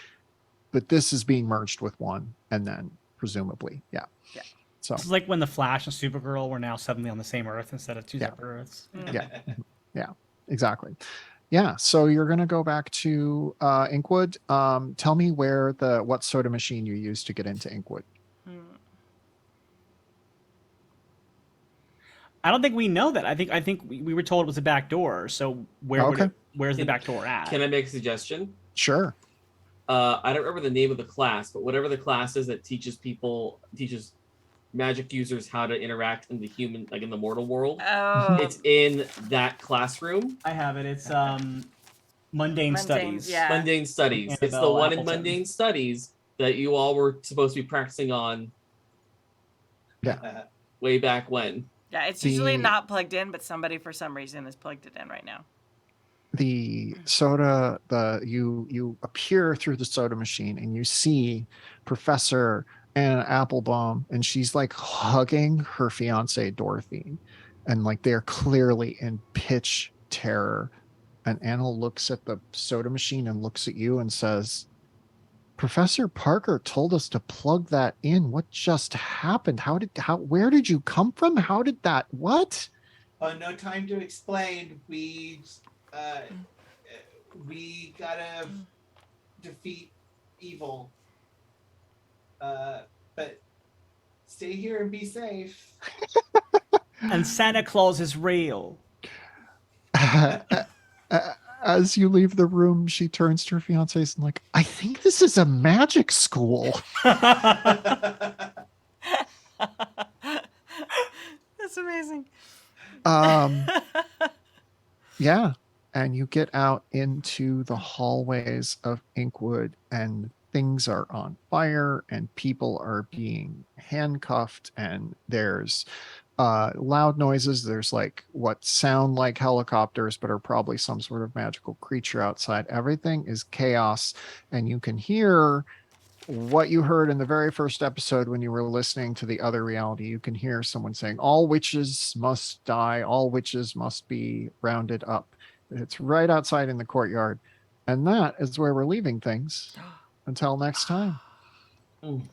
Speaker 1: but this is being merged with one, and then presumably, yeah.
Speaker 2: Yeah.
Speaker 1: So
Speaker 6: This is like when the Flash and Supergirl were now suddenly on the same Earth instead of two
Speaker 1: Yeah.
Speaker 6: separate Earths.
Speaker 1: Yeah. Exactly. Yeah. So you're gonna go back to Inkwood. Tell me what soda machine you used to get into Inkwood.
Speaker 2: Hmm.
Speaker 6: I don't think we know that. I think we were told it was a back door. So where's the
Speaker 4: Can-
Speaker 6: back door at?
Speaker 4: Can I make a suggestion?
Speaker 1: Sure.
Speaker 4: I don't remember the name of the class, but whatever the class is that teaches magic users how to interact in the human, like in the mortal world.
Speaker 2: Oh,
Speaker 4: It's in that classroom.
Speaker 6: I have it. It's mundane studies.
Speaker 2: Yeah.
Speaker 4: Mundane Studies. It's the
Speaker 6: Annabelle
Speaker 4: one in
Speaker 6: Appleton.
Speaker 4: Mundane Studies that you all were supposed to be practicing on way back when.
Speaker 2: Yeah, it's usually
Speaker 1: The-
Speaker 2: not plugged in, but somebody for some reason is plugged it in right now.
Speaker 1: The soda, you appear through the soda machine and you see Professor Anna Applebaum, and she's like hugging her fiance Dorothy, and like they're clearly in pitch terror. And Anna looks at the soda machine and looks at you and says, Professor Parker told us to plug that in. What just happened? Where did you come from? How did that, what?
Speaker 5: Oh, no time to explain. We gotta defeat evil. But stay here and be safe.
Speaker 6: And Santa Claus is real.
Speaker 1: As you leave the room, she turns to her fiance and like, I think this is a magic school.
Speaker 2: That's amazing.
Speaker 1: Yeah. And you get out into the hallways of Inkwood, and things are on fire and people are being handcuffed, and there's loud noises. There's like what sound like helicopters, but are probably some sort of magical creature outside. Everything is chaos, and you can hear what you heard in the very first episode when you were listening to the other reality. You can hear someone saying, all witches must die, all witches must be rounded up. It's right outside in the courtyard. And that is where we're leaving things until next time,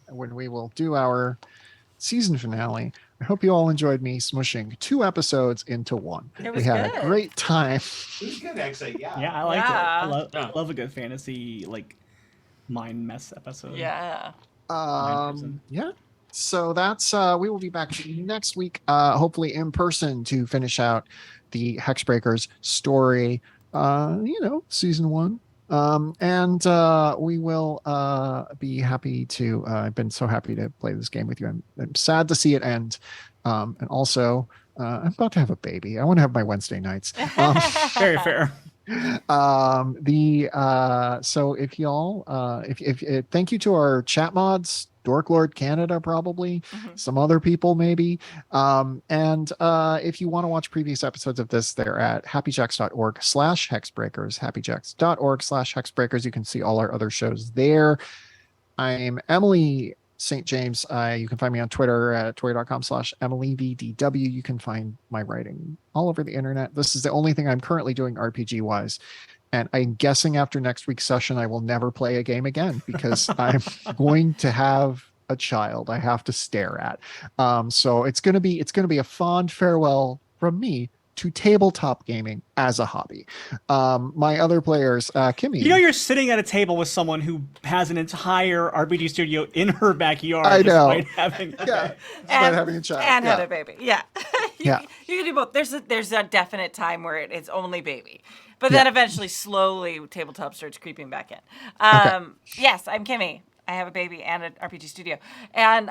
Speaker 1: when we will do our season finale. I hope you all enjoyed me smushing 2 episodes into one.
Speaker 2: It
Speaker 1: We
Speaker 2: was
Speaker 1: had
Speaker 2: good.
Speaker 1: a great time.
Speaker 5: It was good, actually. Yeah.
Speaker 6: Yeah, I like
Speaker 2: Yeah.
Speaker 6: it.
Speaker 4: Yeah.
Speaker 6: I love a good fantasy like mind mess episode.
Speaker 2: Yeah.
Speaker 6: prison.
Speaker 1: Yeah. So that's we will be back next week, hopefully in person, to finish out the Hexbreakers story, season 1. And we will be happy to I've been so happy to play this game with you. I'm sad to see it end. And also I'm about to have a baby. I want to have my Wednesday nights.
Speaker 6: Very fair.
Speaker 1: So if y'all if thank you to our chat mods, Dork Lord Canada, probably some other people maybe, and if you want to watch previous episodes of this, they're at happyjacks.org/hexbreakers, happyjacks.org/hexbreakers. You can see all our other shows there. I'm Emily St. James. You can find me on Twitter at twitter.com/EmilyVDW. You can find my writing all over the internet. This is the only thing I'm currently doing RPG wise. And I'm guessing after next week's session, I will never play a game again, because I'm going to have a child I have to stare at. So it's gonna be a fond farewell from me to tabletop gaming as a hobby. My other players, Kimmy.
Speaker 3: You know, you're sitting at a table with someone who has an entire RPG studio in her backyard.
Speaker 1: I know.
Speaker 3: Despite having,
Speaker 1: Yeah, despite having a child.
Speaker 2: And
Speaker 1: Yeah.
Speaker 2: had a baby. Yeah.
Speaker 1: Yeah.
Speaker 2: You can do both. There's a definite time where it's only baby. But then eventually, slowly, tabletop starts creeping back in. Yes, I'm Kimmy. I have a baby and an RPG studio. And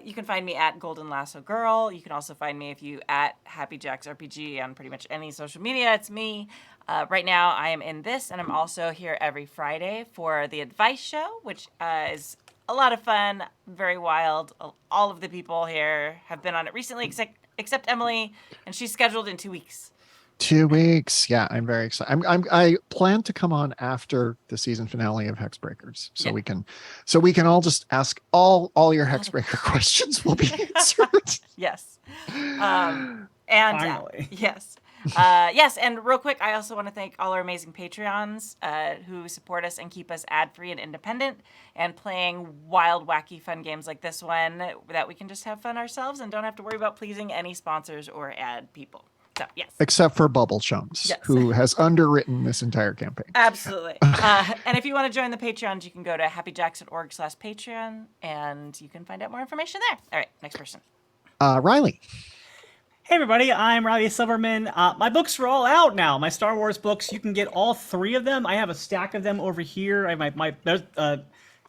Speaker 2: you can find me at Golden Lasso Girl. You can also find me if you at Happy Jacks RPG on pretty much any social media. It's me. Right now, I am in this, and I'm also here every Friday for the Advice Show, which is a lot of fun, very wild. All of the people here have been on it recently, except Emily, and she's scheduled in 2 weeks.
Speaker 1: 2 weeks. Yeah, I'm very excited. I plan to come on after the season finale of Hexbreakers, so we can all just ask all your Hexbreaker questions will be answered.
Speaker 2: Yes. And
Speaker 3: Finally.
Speaker 2: yes. Yes, and real quick, I also want to thank all our amazing Patreons who support us and keep us ad-free and independent and playing wild, wacky, fun games like this one that we can just have fun ourselves and don't have to worry about pleasing any sponsors or ad people. So, yes.
Speaker 1: Except for Bubble Chums,
Speaker 2: Yes.
Speaker 1: who has underwritten this entire campaign.
Speaker 2: Absolutely. And if you want to join the Patreons, you can go to happyjacks.org/Patreon, and you can find out more information there. All right, next person.
Speaker 1: Riley.
Speaker 3: Hey everybody, I'm Riley Silverman. My books are all out now. My Star Wars books, you can get all 3 of them. I have a stack of them over here. I there's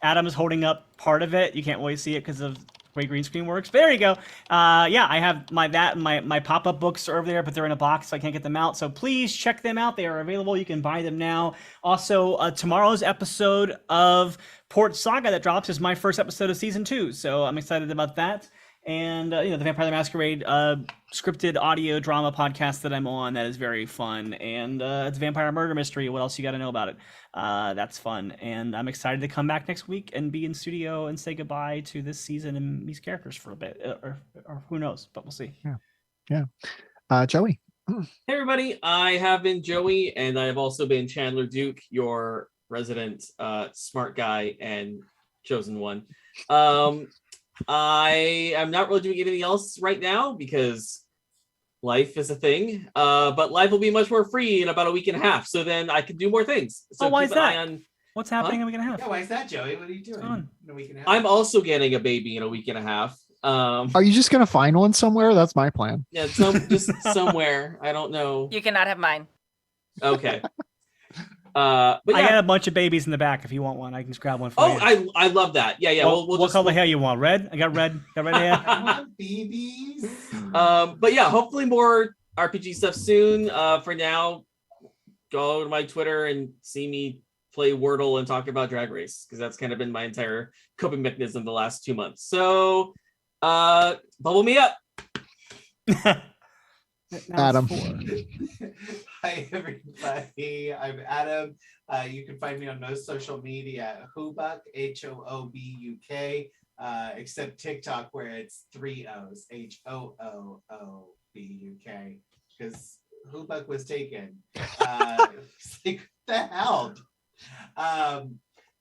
Speaker 3: Adam is holding up part of it. You can't really see it because of the way green screen works. But there you go. Yeah, I have my pop-up books are over there, but they're in a box, so I can't get them out. So please check them out. They are available. You can buy them now. Also, tomorrow's episode of Port Saga that drops is my first episode of season 2. So I'm excited about that. And the Vampire the Masquerade scripted audio drama podcast that I'm on, that is very fun. And it's a vampire murder mystery. What else you got to know about it? That's fun. And I'm excited to come back next week and be in studio and say goodbye to this season and these characters for a bit, or who knows? But we'll see.
Speaker 1: Yeah. Joey.
Speaker 4: Hey everybody, I have been Joey, and I have also been Chandler Duke, your resident smart guy and chosen one. I am not really doing anything else right now because life is a thing. But life will be much more free in about a week and a half, so then I can do more things. So
Speaker 3: why
Speaker 4: keep
Speaker 3: is
Speaker 4: an
Speaker 3: that?
Speaker 4: eye on.
Speaker 3: What's happening in a week and a half?
Speaker 5: Yeah, why is that, Joey? What are you doing
Speaker 3: on?
Speaker 5: in a week and a half?
Speaker 4: I'm also getting a baby in a week and a half.
Speaker 1: Are you just gonna find one somewhere? That's my plan.
Speaker 4: Yeah, just somewhere. I don't know.
Speaker 2: You cannot have mine.
Speaker 4: Okay. But
Speaker 3: I
Speaker 4: yeah.
Speaker 3: got a bunch of babies in the back. If you want one, I can just grab one for you.
Speaker 4: Oh, I love that. Yeah.
Speaker 3: What, what color hair you want? Red? I got red. Got red hair.
Speaker 5: I want babies.
Speaker 4: But yeah, hopefully more RPG stuff soon. For now, go to my Twitter and see me play Wordle and talk about Drag Race, because that's kind of been my entire coping mechanism the last 2 months. So, bubble me up.
Speaker 1: Adam.
Speaker 5: Hi everybody, I'm Adam. You can find me on most social media at Hoobuk, HOOBUK, except TikTok where it's 3 O's, HOOOBUK, because Hoobuk was taken. It's like, what the hell?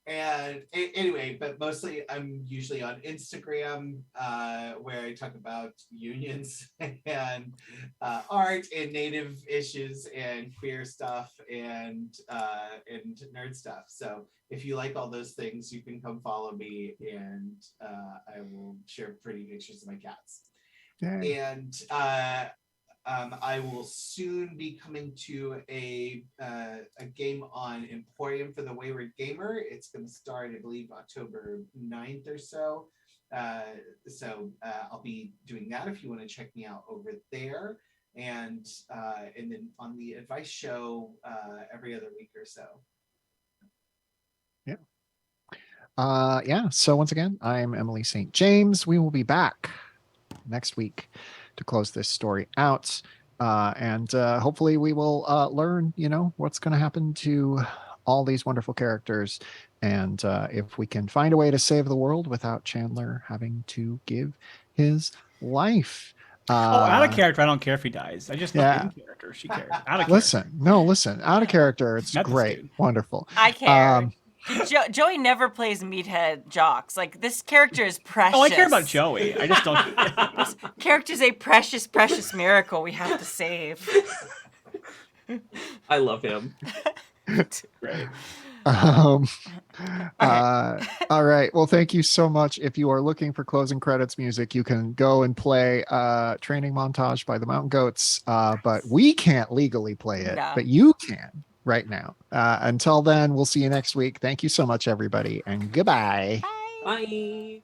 Speaker 5: Anyway, but mostly I'm usually on Instagram, where I talk about unions and art and native issues and queer stuff and nerd stuff. So if you like all those things, you can come follow me, and I will share pretty pictures of my cats.
Speaker 1: Yay.
Speaker 5: And I will soon be coming to a game on Emporium for the Wayward Gamer. It's going to start, I believe, October 9th or so. I'll be doing that if you want to check me out over there. And then on the Advice Show every other week or so.
Speaker 1: Yeah. So once again, I'm Emily St. James. We will be back next week to close this story out. And hopefully we will learn, what's going to happen to all these wonderful characters. And if we can find a way to save the world without Chandler having to give his life.
Speaker 3: Out of character, I don't care if he dies. I just love in character. She cares. Out of character.
Speaker 1: Listen, out of character, it's
Speaker 3: Not this
Speaker 1: great.
Speaker 3: dude.
Speaker 1: Wonderful.
Speaker 2: I care. Joey never plays meathead jocks. Like, this character is precious.
Speaker 3: Oh, I care about Joey. I just don't.
Speaker 2: This character's a precious, precious miracle we have to save.
Speaker 4: I love him.
Speaker 3: Great.
Speaker 1: All right. Well, thank you so much. If you are looking for closing credits music, you can go and play Training Montage by the Mountain Goats. But we can't legally play it,
Speaker 2: No.
Speaker 1: but you can right now. Until then, we'll see you next week. Thank you so much, everybody, and goodbye.
Speaker 2: Bye.
Speaker 4: Bye.